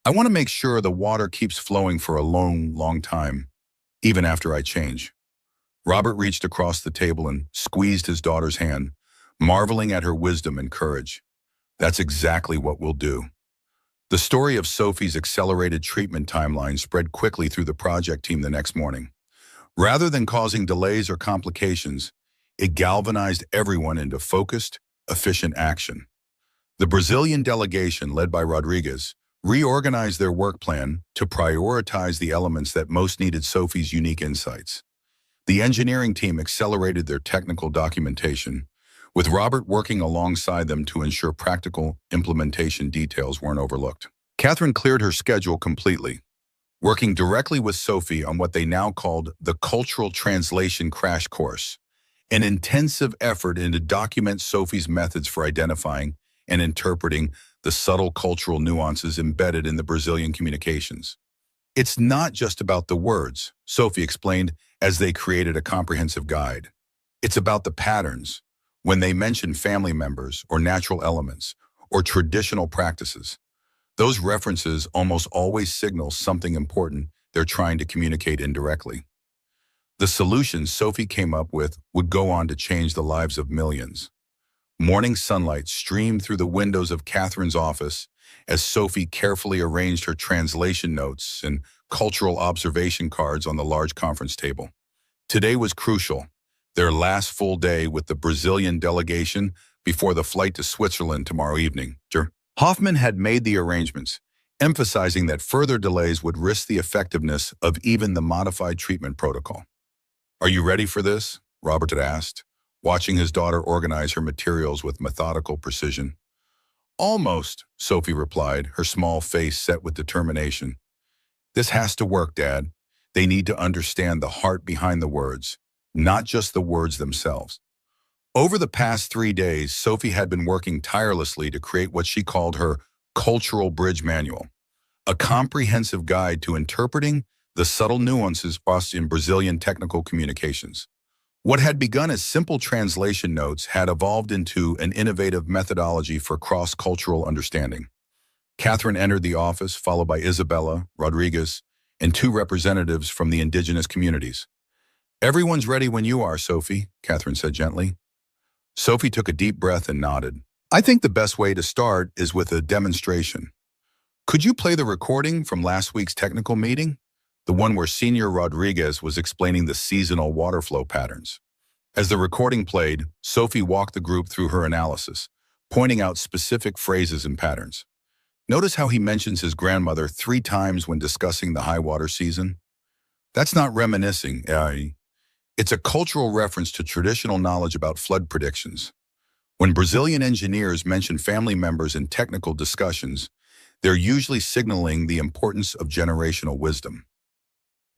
I want to make sure the water keeps flowing for a long, long time, even after I change. Robert reached across the table and squeezed his daughter's hand, marveling at her wisdom and courage. That's exactly what we'll do. The story of Sophie's accelerated treatment timeline spread quickly through the project team the next morning. Rather than causing delays or complications, it galvanized everyone into focused, efficient action. The Brazilian delegation, led by Rodriguez, reorganized their work plan to prioritize the elements that most needed Sophie's unique insights. The engineering team accelerated their technical documentation, with Robert working alongside them to ensure practical implementation details weren't overlooked. Catherine cleared her schedule completely, working directly with Sophie on what they now called the Cultural Translation Crash Course, an intensive effort to document Sophie's methods for identifying and interpreting the subtle cultural nuances embedded in the Brazilian communications. It's not just about the words, Sophie explained as they created a comprehensive guide. It's about the patterns, when they mention family members or natural elements or traditional practices. Those references almost always signal something important they're trying to communicate indirectly. The solutions Sophie came up with would go on to change the lives of millions. Morning sunlight streamed through the windows of Catherine's office as Sophie carefully arranged her translation notes and cultural observation cards on the large conference table. Today was crucial, their last full day with the Brazilian delegation before the flight to Switzerland tomorrow evening. Hoffman had made the arrangements, emphasizing that further delays would risk the effectiveness of even the modified treatment protocol. "Are you ready for this?" Robert had asked, watching his daughter organize her materials with methodical precision. "Almost," Sophie replied, her small face set with determination. "This has to work, Dad. They need to understand the heart behind the words, not just the words themselves." Over the past 3 days, Sophie had been working tirelessly to create what she called her Cultural Bridge Manual, a comprehensive guide to interpreting the subtle nuances lost in Brazilian technical communications. What had begun as simple translation notes had evolved into an innovative methodology for cross-cultural understanding. Catherine entered the office, followed by Isabella, Rodriguez, and 2 representatives from the indigenous communities. "Everyone's ready when you are, Sophie," Catherine said gently. Sophie took a deep breath and nodded. "I think the best way to start is with a demonstration. Could you play the recording from last week's technical meeting? The one where Senior Rodriguez was explaining the seasonal water flow patterns." As the recording played, Sophie walked the group through her analysis, pointing out specific phrases and patterns. "Notice how he mentions his grandmother 3 times when discussing the high water season? That's not reminiscing. It's a cultural reference to traditional knowledge about flood predictions. When Brazilian engineers mention family members in technical discussions, they're usually signaling the importance of generational wisdom."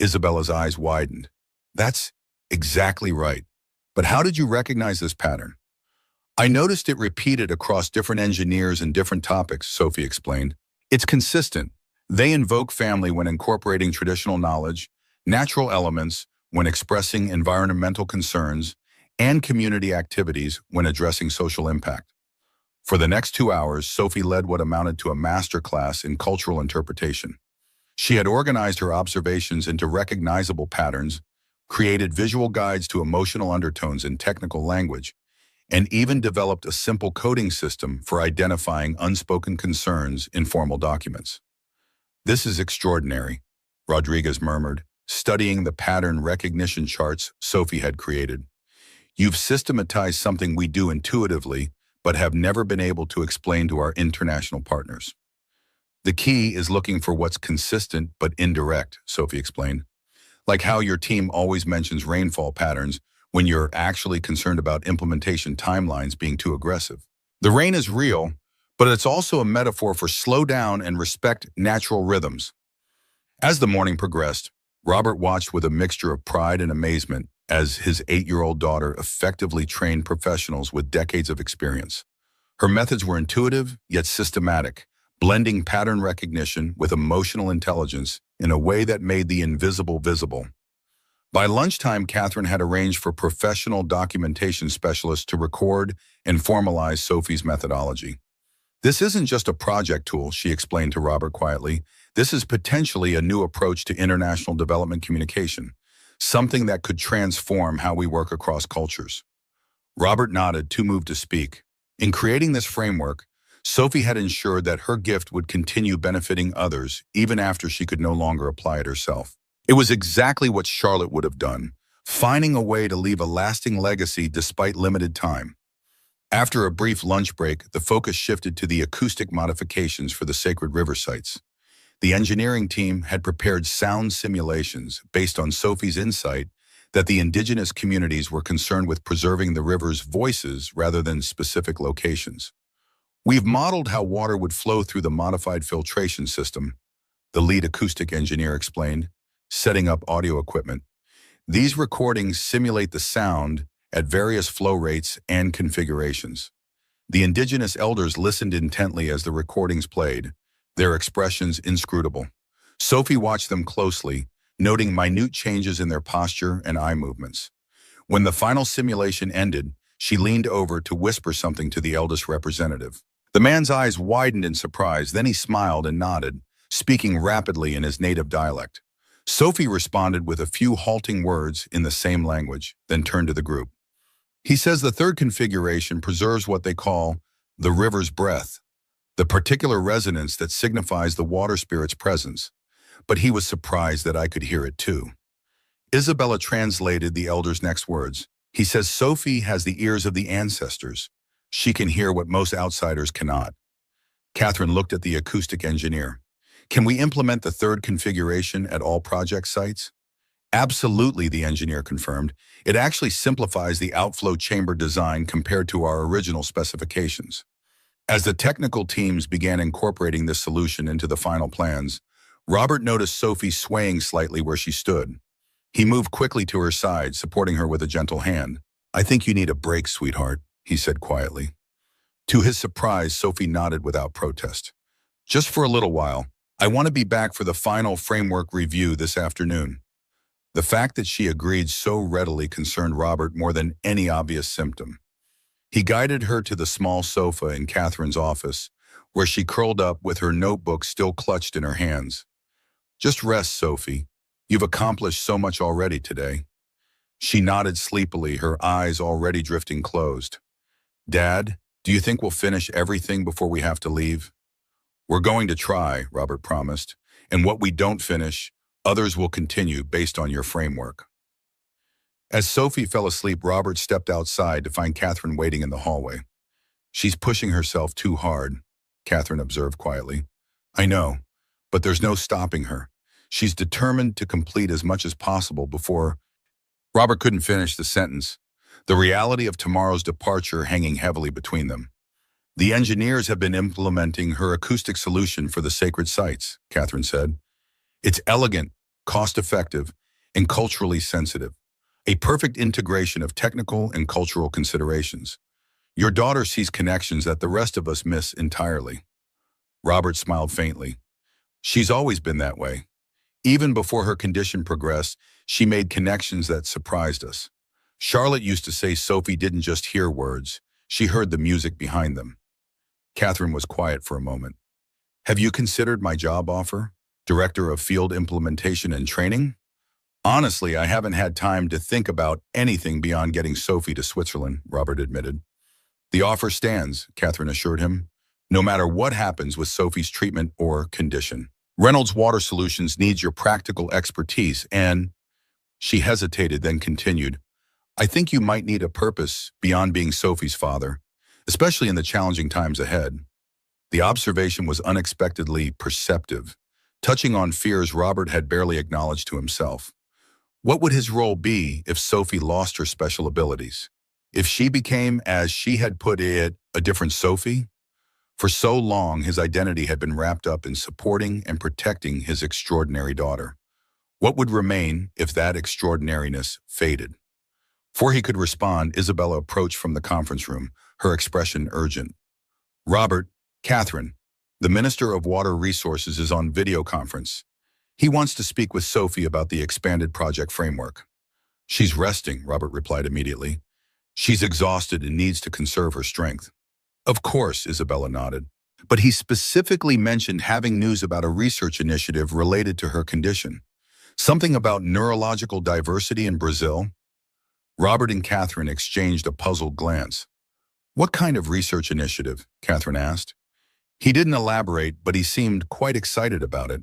Isabella's eyes widened. "That's exactly right. But how did you recognize this pattern?" "I noticed it repeated across different engineers and different topics," Sophie explained. "It's consistent. They invoke family when incorporating traditional knowledge, natural elements when expressing environmental concerns, and community activities when addressing social impact." For the next 2 hours, Sophie led what amounted to a master class in cultural interpretation. She had organized her observations into recognizable patterns, created visual guides to emotional undertones in technical language, and even developed a simple coding system for identifying unspoken concerns in formal documents. "This is extraordinary," Rodriguez murmured, studying the pattern recognition charts Sophie had created. "You've systematized something we do intuitively, but have never been able to explain to our international partners." The key is looking for what's consistent but indirect, Sophie explained. Like how your team always mentions rainfall patterns when you're actually concerned about implementation timelines being too aggressive. The rain is real, but it's also a metaphor for slow down and respect natural rhythms. As the morning progressed, Robert watched with a mixture of pride and amazement as his 8-year-old daughter effectively trained professionals with decades of experience. Her methods were intuitive yet systematic, blending pattern recognition with emotional intelligence in a way that made the invisible visible. By lunchtime, Catherine had arranged for professional documentation specialists to record and formalize Sophie's methodology. This isn't just a project tool, she explained to Robert quietly. This is potentially a new approach to international development communication, something that could transform how we work across cultures. Robert nodded, too moved to speak. In creating this framework, Sophie had ensured that her gift would continue benefiting others even after she could no longer apply it herself. It was exactly what Charlotte would have done, finding a way to leave a lasting legacy despite limited time. After a brief lunch break, the focus shifted to the acoustic modifications for the sacred river sites. The engineering team had prepared sound simulations based on Sophie's insight that the indigenous communities were concerned with preserving the river's voices rather than specific locations. We've modeled how water would flow through the modified filtration system, the lead acoustic engineer explained, setting up audio equipment. These recordings simulate the sound at various flow rates and configurations. The indigenous elders listened intently as the recordings played, their expressions inscrutable. Sophie watched them closely, noting minute changes in their posture and eye movements. When the final simulation ended, she leaned over to whisper something to the eldest representative. The man's eyes widened in surprise, then he smiled and nodded, speaking rapidly in his native dialect. Sophie responded with a few halting words in the same language, then turned to the group. He says the third configuration preserves what they call the river's breath, the particular resonance that signifies the water spirit's presence. But he was surprised that I could hear it too. Isabella translated the elder's next words. He says Sophie has the ears of the ancestors. She can hear what most outsiders cannot. Catherine looked at the acoustic engineer. Can we implement the third configuration at all project sites? Absolutely, the engineer confirmed. It actually simplifies the outflow chamber design compared to our original specifications. As the technical teams began incorporating this solution into the final plans, Robert noticed Sophie swaying slightly where she stood. He moved quickly to her side, supporting her with a gentle hand. I think you need a break, sweetheart, he said quietly. To his surprise, Sophie nodded without protest. Just for a little while. I want to be back for the final framework review this afternoon. The fact that she agreed so readily concerned Robert more than any obvious symptom. He guided her to the small sofa in Catherine's office, where she curled up with her notebook still clutched in her hands. Just rest, Sophie. You've accomplished so much already today. She nodded sleepily, her eyes already drifting closed. Dad, do you think we'll finish everything before we have to leave? We're going to try, Robert promised, and what we don't finish, others will continue based on your framework. As Sophie fell asleep, Robert stepped outside to find Catherine waiting in the hallway. She's pushing herself too hard, Catherine observed quietly. I know, but there's no stopping her. She's determined to complete as much as possible before... Robert couldn't finish the sentence, the reality of tomorrow's departure hanging heavily between them. The engineers have been implementing her acoustic solution for the sacred sites, Catherine said. It's elegant, cost-effective, and culturally sensitive. A perfect integration of technical and cultural considerations. Your daughter sees connections that the rest of us miss entirely. Robert smiled faintly. She's always been that way. Even before her condition progressed, she made connections that surprised us. Charlotte used to say Sophie didn't just hear words, she heard the music behind them. Catherine was quiet for a moment. Have you considered my job offer? Director of Field Implementation and Training? Honestly, I haven't had time to think about anything beyond getting Sophie to Switzerland, Robert admitted. The offer stands, Catherine assured him, no matter what happens with Sophie's treatment or condition. Reynolds Water Solutions needs your practical expertise and... She hesitated, then continued, I think you might need a purpose beyond being Sophie's father, especially in the challenging times ahead. The observation was unexpectedly perceptive, touching on fears Robert had barely acknowledged to himself. What would his role be if Sophie lost her special abilities? If she became, as she had put it, a different Sophie? For so long, his identity had been wrapped up in supporting and protecting his extraordinary daughter. What would remain if that extraordinariness faded? Before he could respond, Isabella approached from the conference room, her expression urgent. Robert, Catherine, the Minister of Water Resources is on video conference. He wants to speak with Sophie about the expanded project framework. She's resting, Robert replied immediately. She's exhausted and needs to conserve her strength. Of course, Isabella nodded. But he specifically mentioned having news about a research initiative related to her condition. Something about neurological diversity in Brazil? Robert and Catherine exchanged a puzzled glance. What kind of research initiative? Catherine asked. He didn't elaborate, but he seemed quite excited about it.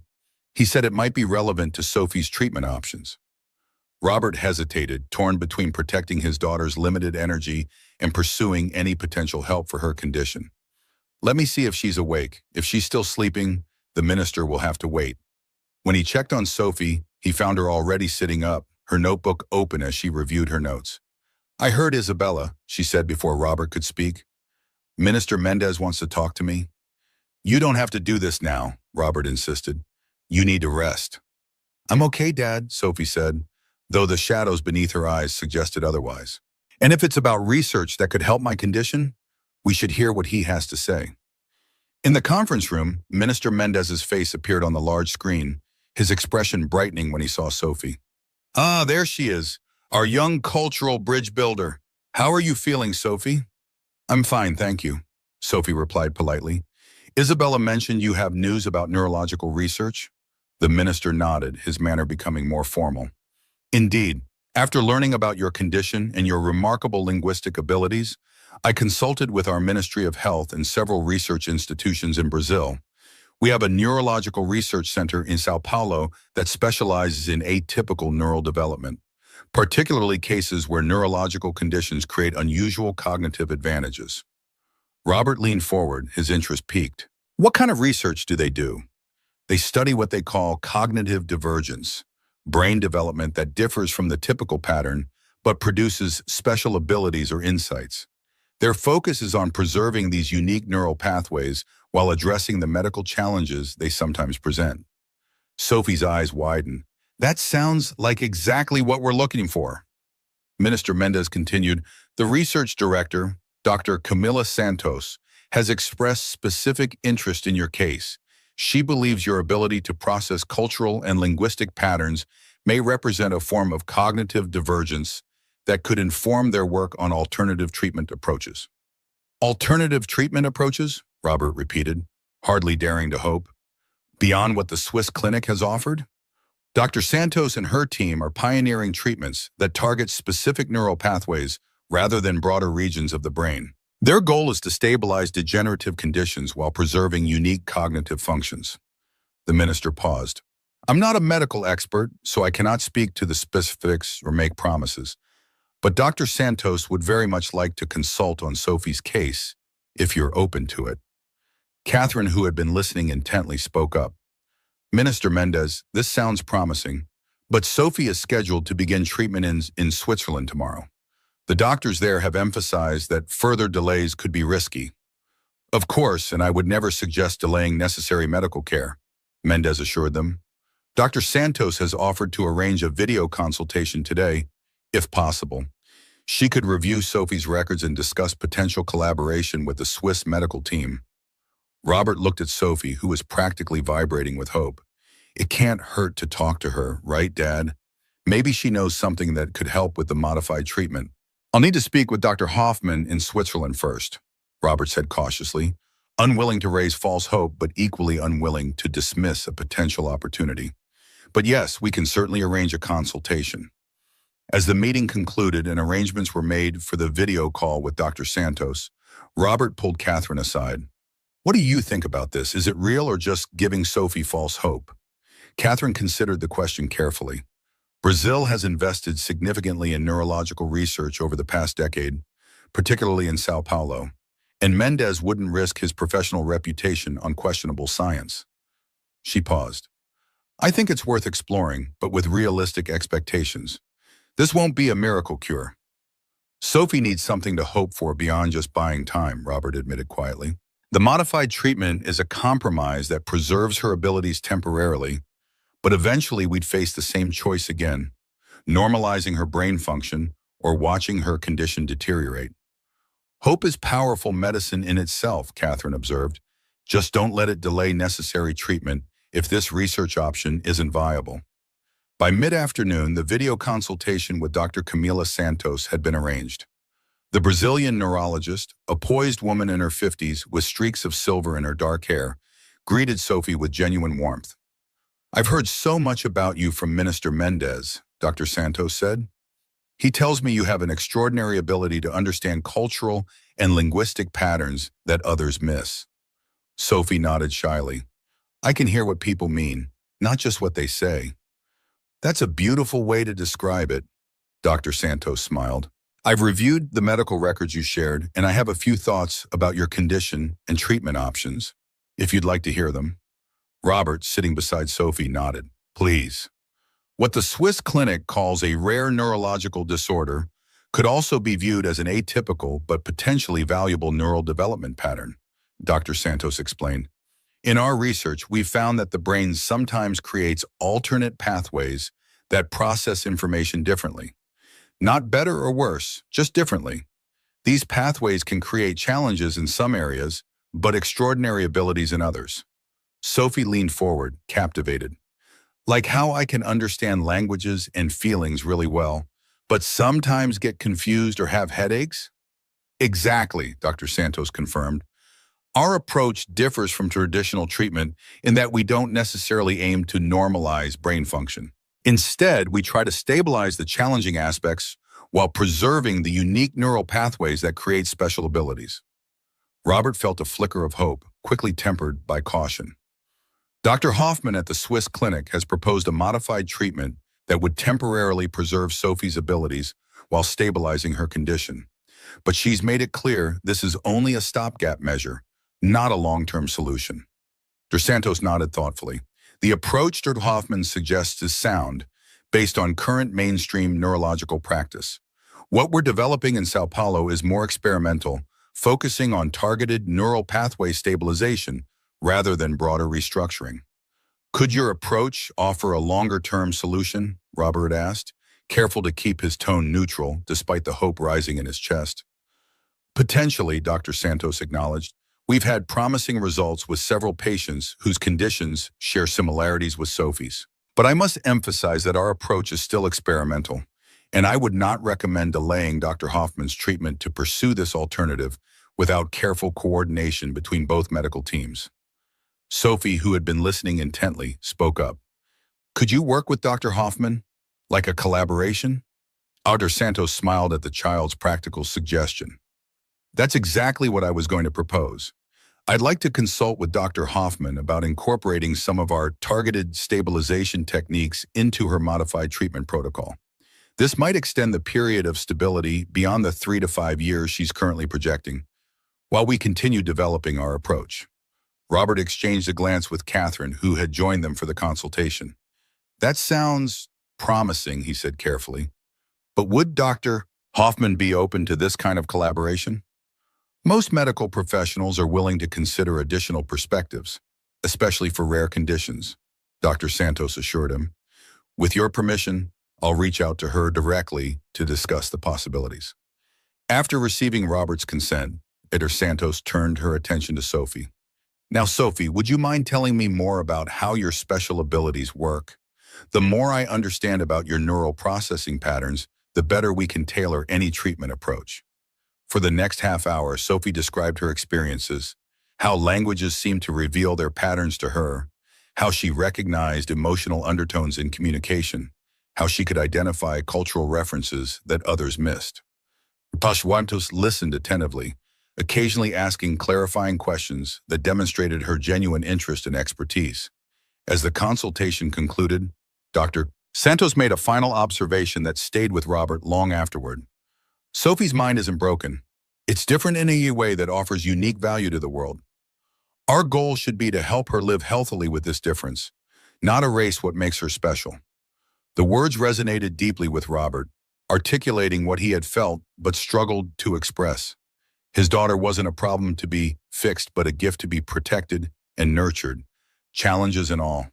He said it might be relevant to Sophie's treatment options. Robert hesitated, torn between protecting his daughter's limited energy and pursuing any potential help for her condition. Let me see if she's awake. If she's still sleeping, the minister will have to wait. When he checked on Sophie, he found her already sitting up, her notebook open as she reviewed her notes. I heard Isabella, she said before Robert could speak. Minister Mendez wants to talk to me. You don't have to do this now, Robert insisted. You need to rest. I'm okay, Dad, Sophie said, though the shadows beneath her eyes suggested otherwise. And if it's about research that could help my condition, we should hear what he has to say. In the conference room, Minister Mendez's face appeared on the large screen, his expression brightening when he saw Sophie. Ah, there she is, our young cultural bridge builder. How are you feeling, Sophie? I'm fine, thank you, Sophie replied politely. Isabella mentioned you have news about neurological research. The minister nodded, his manner becoming more formal. Indeed, after learning about your condition and your remarkable linguistic abilities, I consulted with our Ministry of Health and several research institutions in Brazil. We have a neurological research center in Sao Paulo that specializes in atypical neural development, particularly cases where neurological conditions create unusual cognitive advantages. Robert leaned forward, his interest piqued. What kind of research do they do? They study what they call cognitive divergence, brain development that differs from the typical pattern but produces special abilities or insights. Their focus is on preserving these unique neural pathways while addressing the medical challenges they sometimes present. Sophie's eyes widened. That sounds like exactly what we're looking for. Minister Mendez continued, the research director, Dr. Camila Santos, has expressed specific interest in your case. She believes your ability to process cultural and linguistic patterns may represent a form of cognitive divergence that could inform their work on alternative treatment approaches. Alternative treatment approaches? Robert repeated, hardly daring to hope. Beyond what the Swiss clinic has offered? Dr. Santos and her team are pioneering treatments that target specific neural pathways rather than broader regions of the brain. Their goal is to stabilize degenerative conditions while preserving unique cognitive functions. The minister paused. I'm not a medical expert, so I cannot speak to the specifics or make promises. But Dr. Santos would very much like to consult on Sophie's case, if you're open to it. Catherine, who had been listening intently, spoke up. Minister Mendez, this sounds promising, but Sophie is scheduled to begin treatment in Switzerland tomorrow. The doctors there have emphasized that further delays could be risky. Of course, and I would never suggest delaying necessary medical care, Mendez assured them. Dr. Santos has offered to arrange a video consultation today, if possible. She could review Sophie's records and discuss potential collaboration with the Swiss medical team. Robert looked at Sophie, who was practically vibrating with hope. It can't hurt to talk to her, right, Dad? Maybe she knows something that could help with the modified treatment. I'll need to speak with Dr. Hoffman in Switzerland first, Robert said cautiously, unwilling to raise false hope but equally unwilling to dismiss a potential opportunity. But yes, we can certainly arrange a consultation. As the meeting concluded and arrangements were made for the video call with Dr. Santos, Robert pulled Catherine aside. What do you think about this? Is it real or just giving Sophie false hope? Catherine considered the question carefully. Brazil has invested significantly in neurological research over the past decade, particularly in Sao Paulo. and Mendez wouldn't risk his professional reputation on questionable science. She paused. I think it's worth exploring, but with realistic expectations. This won't be a miracle cure. Sophie needs something to hope for beyond just buying time, Robert admitted quietly. The modified treatment is a compromise that preserves her abilities temporarily, but eventually we'd face the same choice again, normalizing her brain function or watching her condition deteriorate. Hope is powerful medicine in itself, Catherine observed. Just don't let it delay necessary treatment if this research option isn't viable. By mid-afternoon, the video consultation with Dr. Camila Santos had been arranged. The Brazilian neurologist, a poised woman in her 50s with streaks of silver in her dark hair, greeted Sophie with genuine warmth. I've heard so much about you from Minister Mendez, Dr. Santos said. He tells me you have an extraordinary ability to understand cultural and linguistic patterns that others miss. Sophie nodded shyly. I can hear what people mean, not just what they say. That's a beautiful way to describe it, Dr. Santos smiled. I've reviewed the medical records you shared, and I have a few thoughts about your condition and treatment options, if you'd like to hear them. Robert, sitting beside Sophie, nodded. Please. What the Swiss clinic calls a rare neurological disorder could also be viewed as an atypical but potentially valuable neural development pattern, Dr. Santos explained. In our research, we found that the brain sometimes creates alternate pathways that process information differently. Not better or worse, just differently. These pathways can create challenges in some areas, but extraordinary abilities in others. Sophie leaned forward, captivated. Like how I can understand languages and feelings really well, but sometimes get confused or have headaches? Exactly, Dr. Santos confirmed. Our approach differs from traditional treatment in that we don't necessarily aim to normalize brain function. Instead, we try to stabilize the challenging aspects while preserving the unique neural pathways that create special abilities. Robert felt a flicker of hope, quickly tempered by caution. Dr. Hoffman at the Swiss clinic has proposed a modified treatment that would temporarily preserve Sophie's abilities while stabilizing her condition. But she's made it clear this is only a stopgap measure, not a long-term solution. Dr. Santos nodded thoughtfully. The approach Dr. Hoffman suggests is sound, based on current mainstream neurological practice. What we're developing in Sao Paulo is more experimental, focusing on targeted neural pathway stabilization rather than broader restructuring. Could your approach offer a longer-term solution? Robert asked, careful to keep his tone neutral despite the hope rising in his chest. Potentially, Dr. Santos acknowledged. We've had promising results with several patients whose conditions share similarities with Sophie's. But I must emphasize that our approach is still experimental, and I would not recommend delaying Dr. Hoffman's treatment to pursue this alternative without careful coordination between both medical teams. Sophie, who had been listening intently, spoke up. Could you work with Dr. Hoffman? Like a collaboration? Dr. Santos smiled at the child's practical suggestion. That's exactly what I was going to propose. I'd like to consult with Dr. Hoffman about incorporating some of our targeted stabilization techniques into her modified treatment protocol. This might extend the period of stability beyond the 3 to 5 years she's currently projecting, while we continue developing our approach. Robert exchanged a glance with Catherine, who had joined them for the consultation. That sounds promising, he said carefully. But would Dr. Hoffman be open to this kind of collaboration? Most medical professionals are willing to consider additional perspectives, especially for rare conditions, Dr. Santos assured him. With your permission, I'll reach out to her directly to discuss the possibilities. After receiving Robert's consent, Dr. Santos turned her attention to Sophie. Now, Sophie, would you mind telling me more about how your special abilities work? The more I understand about your neural processing patterns, the better we can tailor any treatment approach. For the next half hour, Sophie described her experiences, how languages seemed to reveal their patterns to her, how she recognized emotional undertones in communication, how she could identify cultural references that others missed. Pashuantos listened attentively, occasionally asking clarifying questions that demonstrated her genuine interest and expertise. As the consultation concluded, Dr. Santos made a final observation that stayed with Robert long afterward. Sophie's mind isn't broken. It's different in a way that offers unique value to the world. Our goal should be to help her live healthily with this difference, not erase what makes her special. The words resonated deeply with Robert, articulating what he had felt but struggled to express. His daughter wasn't a problem to be fixed, but a gift to be protected and nurtured, challenges and all.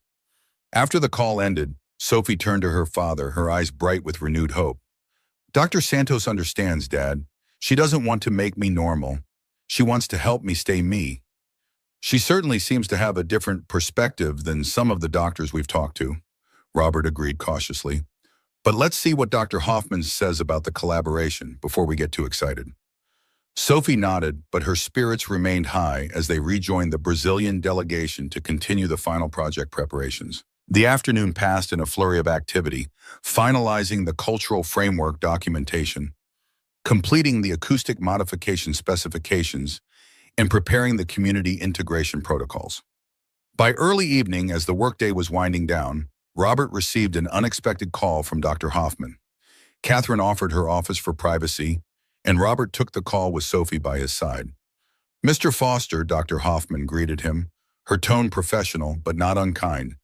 After the call ended, Sophie turned to her father, her eyes bright with renewed hope. Dr. Santos understands, Dad. She doesn't want to make me normal. She wants to help me stay me. She certainly seems to have a different perspective than some of the doctors we've talked to, Robert agreed cautiously. But let's see what Dr. Hoffman says about the collaboration before we get too excited. Sophie nodded, but her spirits remained high as they rejoined the Brazilian delegation to continue the final project preparations. The afternoon passed in a flurry of activity, finalizing the cultural framework documentation, completing the acoustic modification specifications, and preparing the community integration protocols. By early evening, as the workday was winding down, Robert received an unexpected call from Dr. Hoffman. Catherine offered her office for privacy, and Robert took the call with Sophie by his side. Mr. Foster, Dr. Hoffman greeted him, her tone professional but not unkind.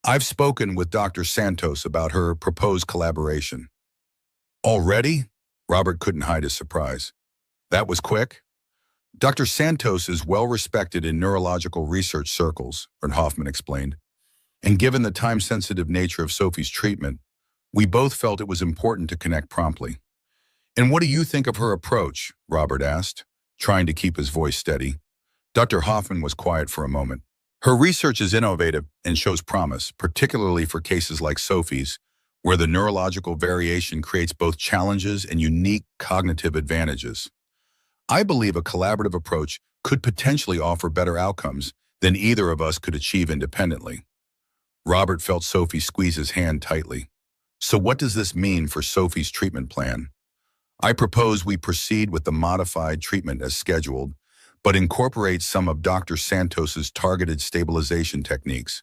I've spoken with Dr. Santos about her proposed collaboration. Already? Robert couldn't hide his surprise. That was quick? Dr. Santos is well respected in neurological research circles, Hoffman explained. And given the time-sensitive nature of Sophie's treatment, we both felt it was important to connect promptly. And what do you think of her approach? Robert asked, trying to keep his voice steady. Dr. Hoffman was quiet for a moment. Her research is innovative and shows promise, particularly for cases like Sophie's, where the neurological variation creates both challenges and unique cognitive advantages. I believe a collaborative approach could potentially offer better outcomes than either of us could achieve independently. Robert felt Sophie squeeze his hand tightly. So what does this mean for Sophie's treatment plan? I propose we proceed with the modified treatment as scheduled, but incorporate some of Dr. Santos's targeted stabilization techniques.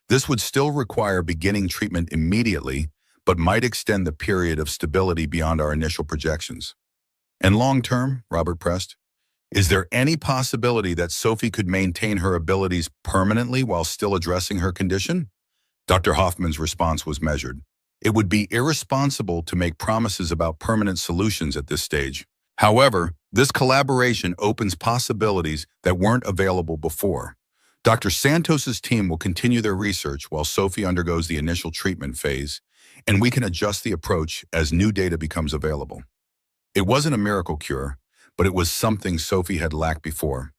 This would still require beginning treatment immediately, but might extend the period of stability beyond our initial projections. And long-term, Robert pressed, is there any possibility that Sophie could maintain her abilities permanently while still addressing her condition? Dr. Hoffman's response was measured. It would be irresponsible to make promises about permanent solutions at this stage. However, this collaboration opens possibilities that weren't available before. Dr. Santos's team will continue their research while Sophie undergoes the initial treatment phase, and we can adjust the approach as new data becomes available. It wasn't a miracle cure, but it was something Sophie had lacked before,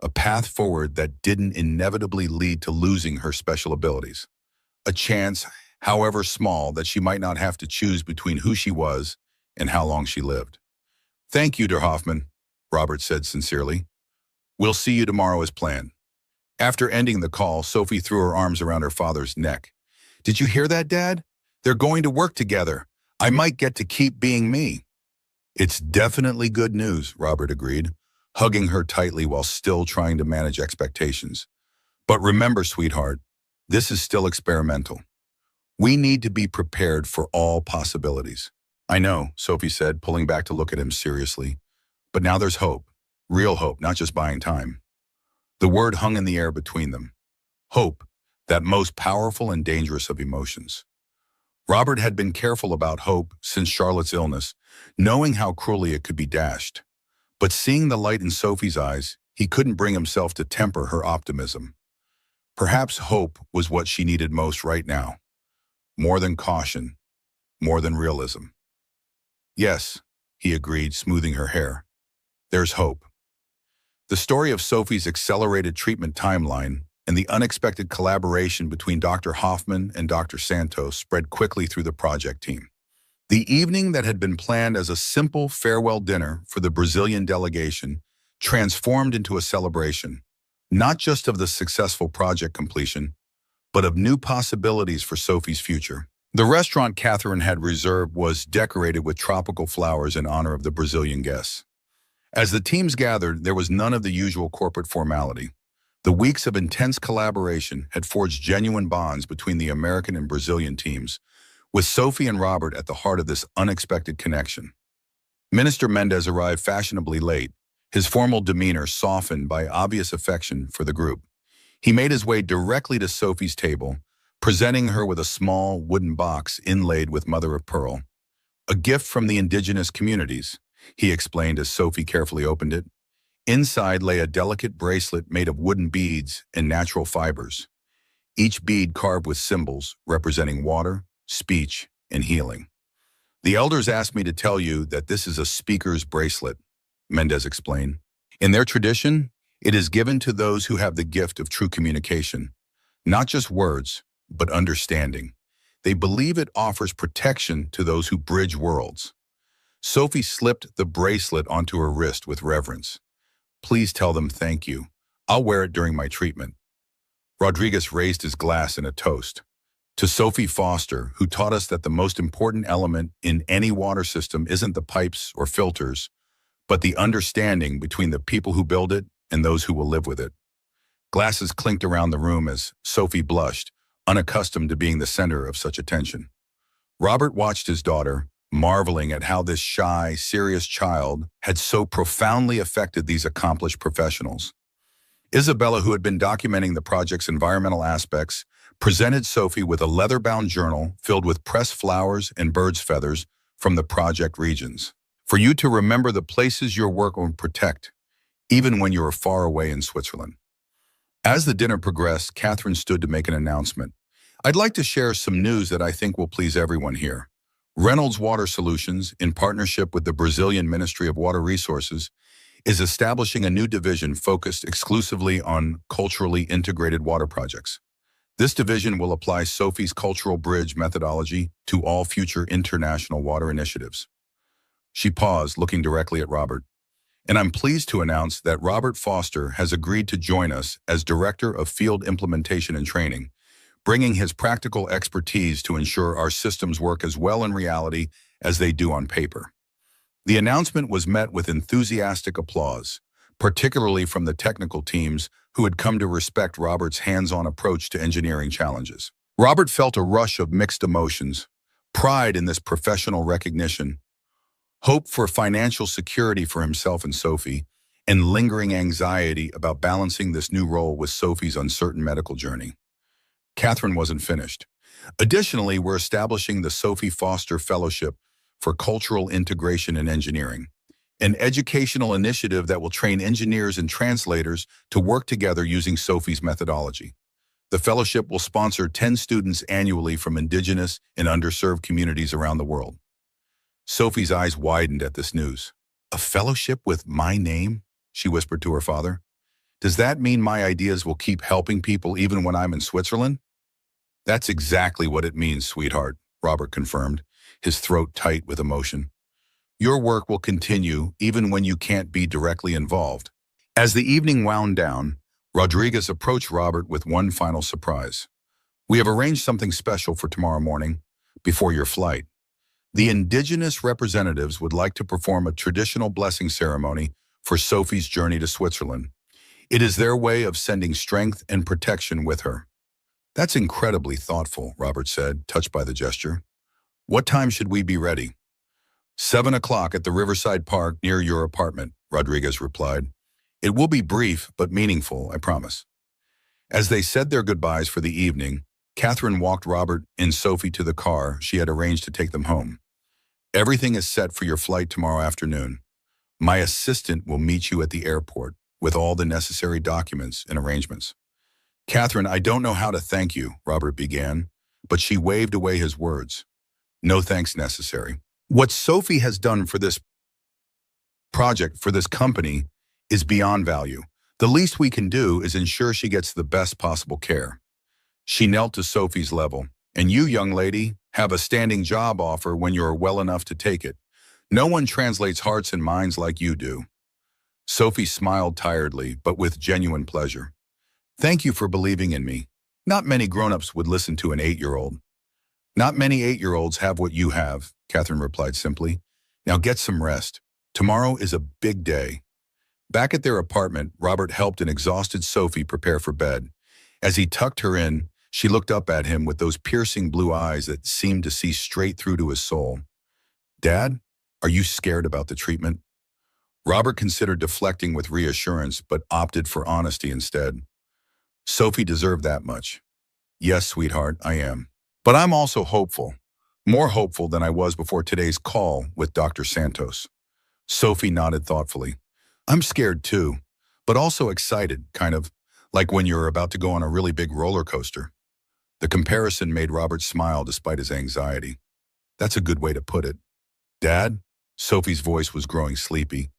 a path forward that didn't inevitably lead to losing her special abilities. A chance, however small, that she might not have to choose between who she was and how long she lived. Thank you, Dr. Hoffman, Robert said sincerely. We'll see you tomorrow as planned. After ending the call, Sophie threw her arms around her father's neck. Did you hear that, Dad? They're going to work together. I might get to keep being me. It's definitely good news, Robert agreed, hugging her tightly while still trying to manage expectations. But remember, sweetheart, this is still experimental. We need to be prepared for all possibilities. I know, Sophie said, pulling back to look at him seriously. But now there's hope. Real hope, not just buying time. The word hung in the air between them. Hope, that most powerful and dangerous of emotions. Robert had been careful about hope since Charlotte's illness, knowing how cruelly it could be dashed. But seeing the light in Sophie's eyes, he couldn't bring himself to temper her optimism. Perhaps hope was what she needed most right now. More than caution, more than realism. Yes, he agreed, smoothing her hair. There's hope. The story of Sophie's accelerated treatment timeline and the unexpected collaboration between Dr. Hoffman and Dr. Santos spread quickly through the project team. The evening that had been planned as a simple farewell dinner for the Brazilian delegation transformed into a celebration, not just of the successful project completion, but of new possibilities for Sophie's future. The restaurant Catherine had reserved was decorated with tropical flowers in honor of the Brazilian guests. As the teams gathered, there was none of the usual corporate formality. The weeks of intense collaboration had forged genuine bonds between the American and Brazilian teams, with Sophie and Robert at the heart of this unexpected connection. Minister Mendez arrived fashionably late, his formal demeanor softened by obvious affection for the group. He made his way directly to Sophie's table, presenting her with a small wooden box inlaid with mother of pearl. A gift from the indigenous communities, he explained as Sophie carefully opened it. Inside lay a delicate bracelet made of wooden beads and natural fibers, each bead carved with symbols representing water, speech, and healing. The elders asked me to tell you that this is a speaker's bracelet, Mendez explained. In their tradition, it is given to those who have the gift of true communication, not just words, but understanding. They believe it offers protection to those who bridge worlds. Sophie slipped the bracelet onto her wrist with reverence. Please tell them thank you. I'll wear it during my treatment. Rodriguez raised his glass in a toast. To Sophie Foster, who taught us that the most important element in any water system isn't the pipes or filters, but the understanding between the people who build it and those who will live with it. Glasses clinked around the room as Sophie blushed, unaccustomed to being the center of such attention. Robert watched his daughter, marveling at how this shy, serious child had so profoundly affected these accomplished professionals. Isabella, who had been documenting the project's environmental aspects, presented Sophie with a leather-bound journal filled with pressed flowers and birds' feathers from the project regions, for you to remember the places your work will protect, even when you are far away in Switzerland. As the dinner progressed, Catherine stood to make an announcement. I'd like to share some news that I think will please everyone here. Reynolds Water Solutions, in partnership with the Brazilian Ministry of Water Resources, is establishing a new division focused exclusively on culturally integrated water projects. This division will apply Sophie's cultural bridge methodology to all future international water initiatives. She paused, looking directly at Robert. And I'm pleased to announce that Robert Foster has agreed to join us as Director of Field Implementation and Training, bringing his practical expertise to ensure our systems work as well in reality as they do on paper. The announcement was met with enthusiastic applause, particularly from the technical teams who had come to respect Robert's hands-on approach to engineering challenges. Robert felt a rush of mixed emotions, pride in this professional recognition, hope for financial security for himself and Sophie, and lingering anxiety about balancing this new role with Sophie's uncertain medical journey. Catherine wasn't finished. Additionally, we're establishing the Sophie Foster Fellowship for Cultural Integration in Engineering, an educational initiative that will train engineers and translators to work together using Sophie's methodology. The fellowship will sponsor 10 students annually from indigenous and underserved communities around the world. Sophie's eyes widened at this news. A fellowship with my name? She whispered to her father. Does that mean my ideas will keep helping people even when I'm in Switzerland? That's exactly what it means, sweetheart, Robert confirmed, his throat tight with emotion. Your work will continue even when you can't be directly involved. As the evening wound down, Rodriguez approached Robert with one final surprise. We have arranged something special for tomorrow morning, before your flight. The indigenous representatives would like to perform a traditional blessing ceremony for Sophie's journey to Switzerland. It is their way of sending strength and protection with her. That's incredibly thoughtful, Robert said, touched by the gesture. What time should we be ready? 7 o'clock at the Riverside Park near your apartment, Rodriguez replied. It will be brief but meaningful, I promise. As they said their goodbyes for the evening, Catherine walked Robert and Sophie to the car she had arranged to take them home. Everything is set for your flight tomorrow afternoon. My assistant will meet you at the airport with all the necessary documents and arrangements. Catherine, I don't know how to thank you, Robert began, but she waved away his words. No thanks necessary. What Sophie has done for this project, for this company, is beyond value. The least we can do is ensure she gets the best possible care. She knelt to Sophie's level. And you, young lady, have a standing job offer when you are well enough to take it. No one translates hearts and minds like you do. Sophie smiled tiredly, but with genuine pleasure. Thank you for believing in me. Not many grown-ups would listen to an 8-year-old. Not many 8-year-olds have what you have, Catherine replied simply. Now get some rest. Tomorrow is a big day. Back at their apartment, Robert helped an exhausted Sophie prepare for bed. As he tucked her in, she looked up at him with those piercing blue eyes that seemed to see straight through to his soul. Dad? Are you scared about the treatment? Robert considered deflecting with reassurance, but opted for honesty instead. Sophie deserved that much. Yes, sweetheart, I am. But I'm also hopeful. More hopeful than I was before today's call with Dr. Santos. Sophie nodded thoughtfully. I'm scared too, but also excited, kind of like when you're about to go on a really big roller coaster. The comparison made Robert smile despite his anxiety. That's a good way to put it. Dad? Sophie's voice was growing sleepy.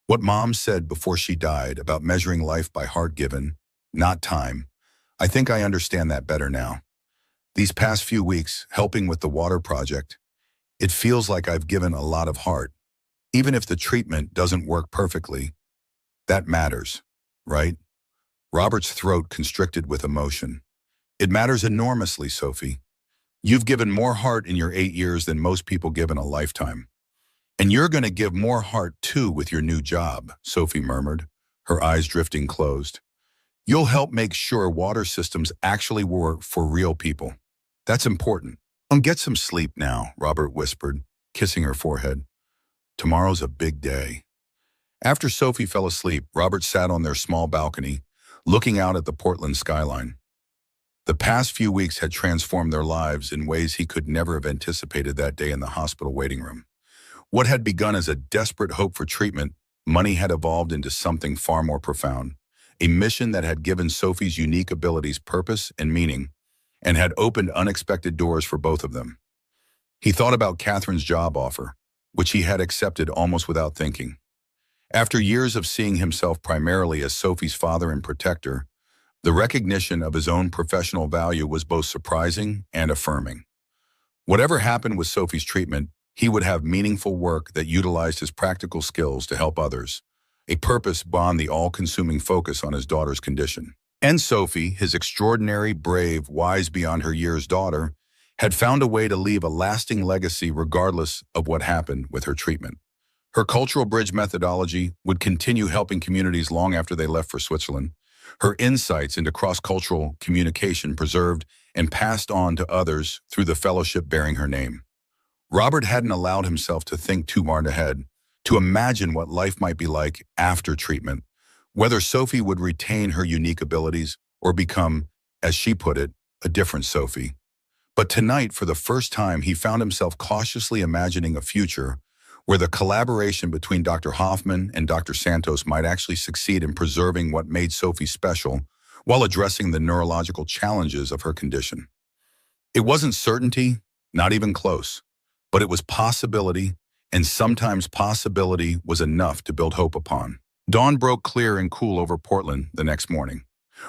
What Mom said before she died about measuring life by heart given, not time. I think I understand that better now. These past few weeks, helping with the water project, it feels like I've given a lot of heart. Even if the treatment doesn't work perfectly, that matters, right? Robert's throat constricted with emotion. It matters enormously, Sophie. You've given more heart in your 8 years than most people give in a lifetime. And you're going to give more heart too with your new job, Sophie murmured, her eyes drifting closed. You'll help make sure water systems actually work for real people. That's important. Get some sleep now, Robert whispered, kissing her forehead. Tomorrow's a big day. After Sophie fell asleep, Robert sat on their small balcony, looking out at the Portland skyline. The past few weeks had transformed their lives in ways he could never have anticipated that day in the hospital waiting room. What had begun as a desperate hope for treatment, money had evolved into something far more profound, a mission that had given Sophie's unique abilities purpose and meaning, and had opened unexpected doors for both of them. He thought about Catherine's job offer, which he had accepted almost without thinking. After years of seeing himself primarily as Sophie's father and protector, the recognition of his own professional value was both surprising and affirming. Whatever happened with Sophie's treatment, he would have meaningful work that utilized his practical skills to help others, a purpose beyond the all-consuming focus on his daughter's condition. And Sophie, his extraordinary, brave, wise beyond her years daughter, had found a way to leave a lasting legacy regardless of what happened with her treatment. Her cultural bridge methodology would continue helping communities long after they left for Switzerland. Her insights into cross-cultural communication preserved and passed on to others through the fellowship bearing her name. Robert hadn't allowed himself to think too far ahead, to imagine what life might be like after treatment, whether Sophie would retain her unique abilities or become, as she put it, a different Sophie. But tonight, for the first time, he found himself cautiously imagining a future where the collaboration between Dr. Hoffman and Dr. Santos might actually succeed in preserving what made Sophie special while addressing the neurological challenges of her condition. It wasn't certainty, not even close, but it was possibility, and sometimes possibility was enough to build hope upon. Dawn broke clear and cool over Portland the next morning.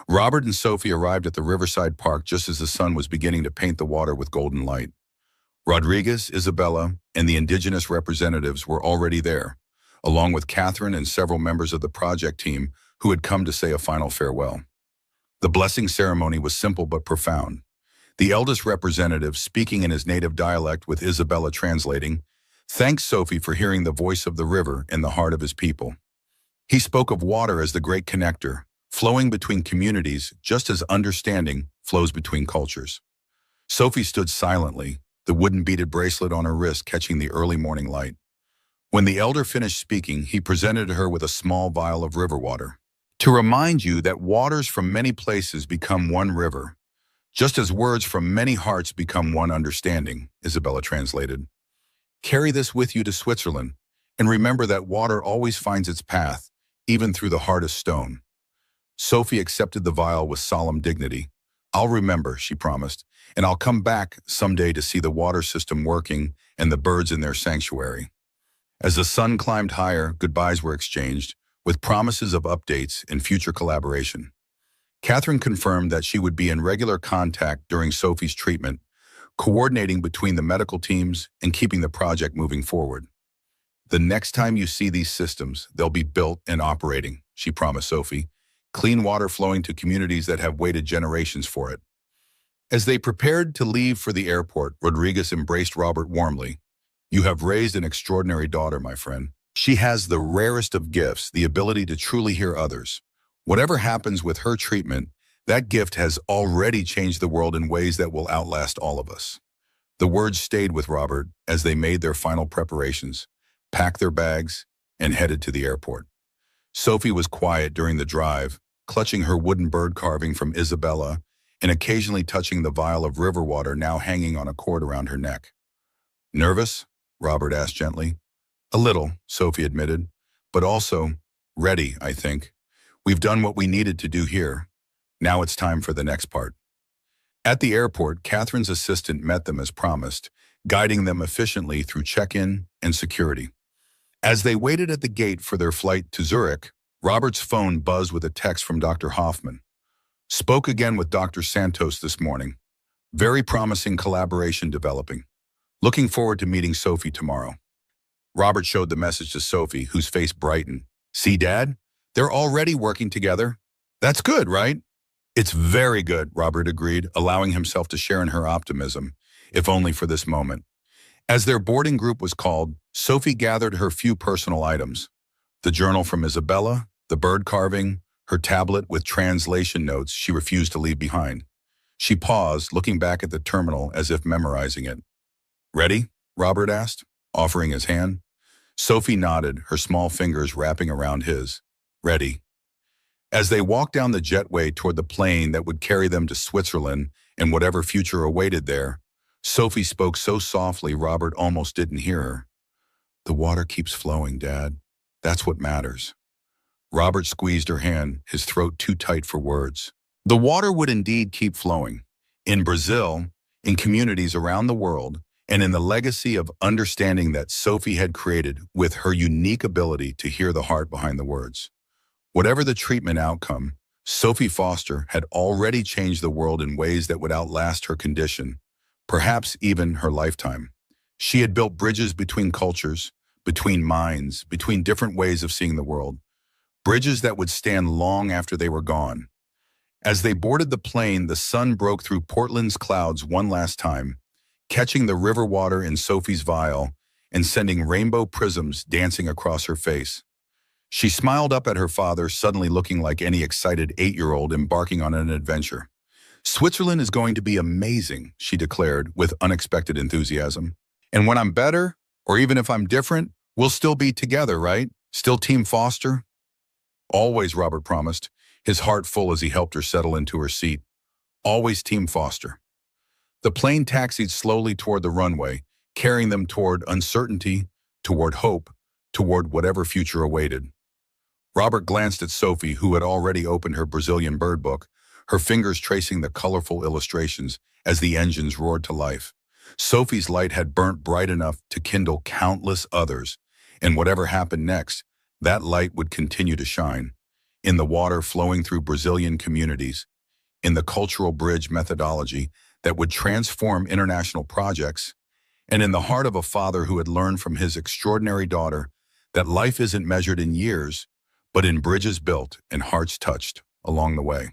Robert and Sophie arrived at the Riverside Park just as the sun was beginning to paint the water with golden light. Rodriguez, Isabella, and the indigenous representatives were already there, along with Catherine and several members of the project team who had come to say a final farewell. The blessing ceremony was simple but profound. The eldest representative, speaking in his native dialect with Isabella translating, thanked Sophie for hearing the voice of the river in the heart of his people. He spoke of water as the great connector, flowing between communities just as understanding flows between cultures. Sophie stood silently, the wooden beaded bracelet on her wrist catching the early morning light. When the elder finished speaking, he presented her with a small vial of river water. To remind you that waters from many places become one river, just as words from many hearts become one understanding, Isabella translated. Carry this with you to Switzerland, and remember that water always finds its path, even through the hardest stone. Sophie accepted the vial with solemn dignity. I'll remember, she promised, and I'll come back someday to see the water system working and the birds in their sanctuary. As the sun climbed higher, goodbyes were exchanged, with promises of updates and future collaboration. Catherine confirmed that she would be in regular contact during Sophie's treatment, coordinating between the medical teams and keeping the project moving forward. The next time you see these systems, they'll be built and operating, she promised Sophie, clean water flowing to communities that have waited generations for it. As they prepared to leave for the airport, Rodriguez embraced Robert warmly. You have raised an extraordinary daughter, my friend. She has the rarest of gifts, the ability to truly hear others. Whatever happens with her treatment, that gift has already changed the world in ways that will outlast all of us. The words stayed with Robert as they made their final preparations, packed their bags, and headed to the airport. Sophie was quiet during the drive, clutching her wooden bird carving from Isabella and occasionally touching the vial of river water now hanging on a cord around her neck. Nervous? Robert asked gently. A little, Sophie admitted, but also ready, I think. We've done what we needed to do here. Now it's time for the next part. At the airport, Catherine's assistant met them as promised, guiding them efficiently through check-in and security. As they waited at the gate for their flight to Zurich, Robert's phone buzzed with a text from Dr. Hoffman. Spoke again with Dr. Santos this morning. Very promising collaboration developing. Looking forward to meeting Sophie tomorrow. Robert showed the message to Sophie, whose face brightened. See, Dad? They're already working together. That's good, right? It's very good, Robert agreed, allowing himself to share in her optimism, if only for this moment. As their boarding group was called, Sophie gathered her few personal items. The journal from Isabella, the bird carving, her tablet with translation notes she refused to leave behind. She paused, looking back at the terminal as if memorizing it. Ready? Robert asked, offering his hand. Sophie nodded, her small fingers wrapping around his. Ready. As they walked down the jetway toward the plane that would carry them to Switzerland and whatever future awaited there, Sophie spoke so softly Robert almost didn't hear her. The water keeps flowing, Dad. That's what matters. Robert squeezed her hand, his throat too tight for words. The water would indeed keep flowing. In Brazil, in communities around the world, and in the legacy of understanding that Sophie had created with her unique ability to hear the heart behind the words. Whatever the treatment outcome, Sophie Foster had already changed the world in ways that would outlast her condition, perhaps even her lifetime. She had built bridges between cultures, between minds, between different ways of seeing the world, bridges that would stand long after they were gone. As they boarded the plane, the sun broke through Portland's clouds one last time, catching the river water in Sophie's vial and sending rainbow prisms dancing across her face. She smiled up at her father, suddenly looking like any excited 8-year-old embarking on an adventure. Switzerland is going to be amazing, she declared with unexpected enthusiasm. And when I'm better, or even if I'm different, we'll still be together, right? Still Team Foster? Always, Robert promised, his heart full as he helped her settle into her seat. Always Team Foster. The plane taxied slowly toward the runway, carrying them toward uncertainty, toward hope, toward whatever future awaited. Robert glanced at Sophie, who had already opened her Brazilian bird book, her fingers tracing the colorful illustrations as the engines roared to life. Sophie's light had burnt bright enough to kindle countless others, and whatever happened next, that light would continue to shine. In the water flowing through Brazilian communities, in the cultural bridge methodology that would transform international projects, and in the heart of a father who had learned from his extraordinary daughter that life isn't measured in years, but in bridges built and hearts touched along the way.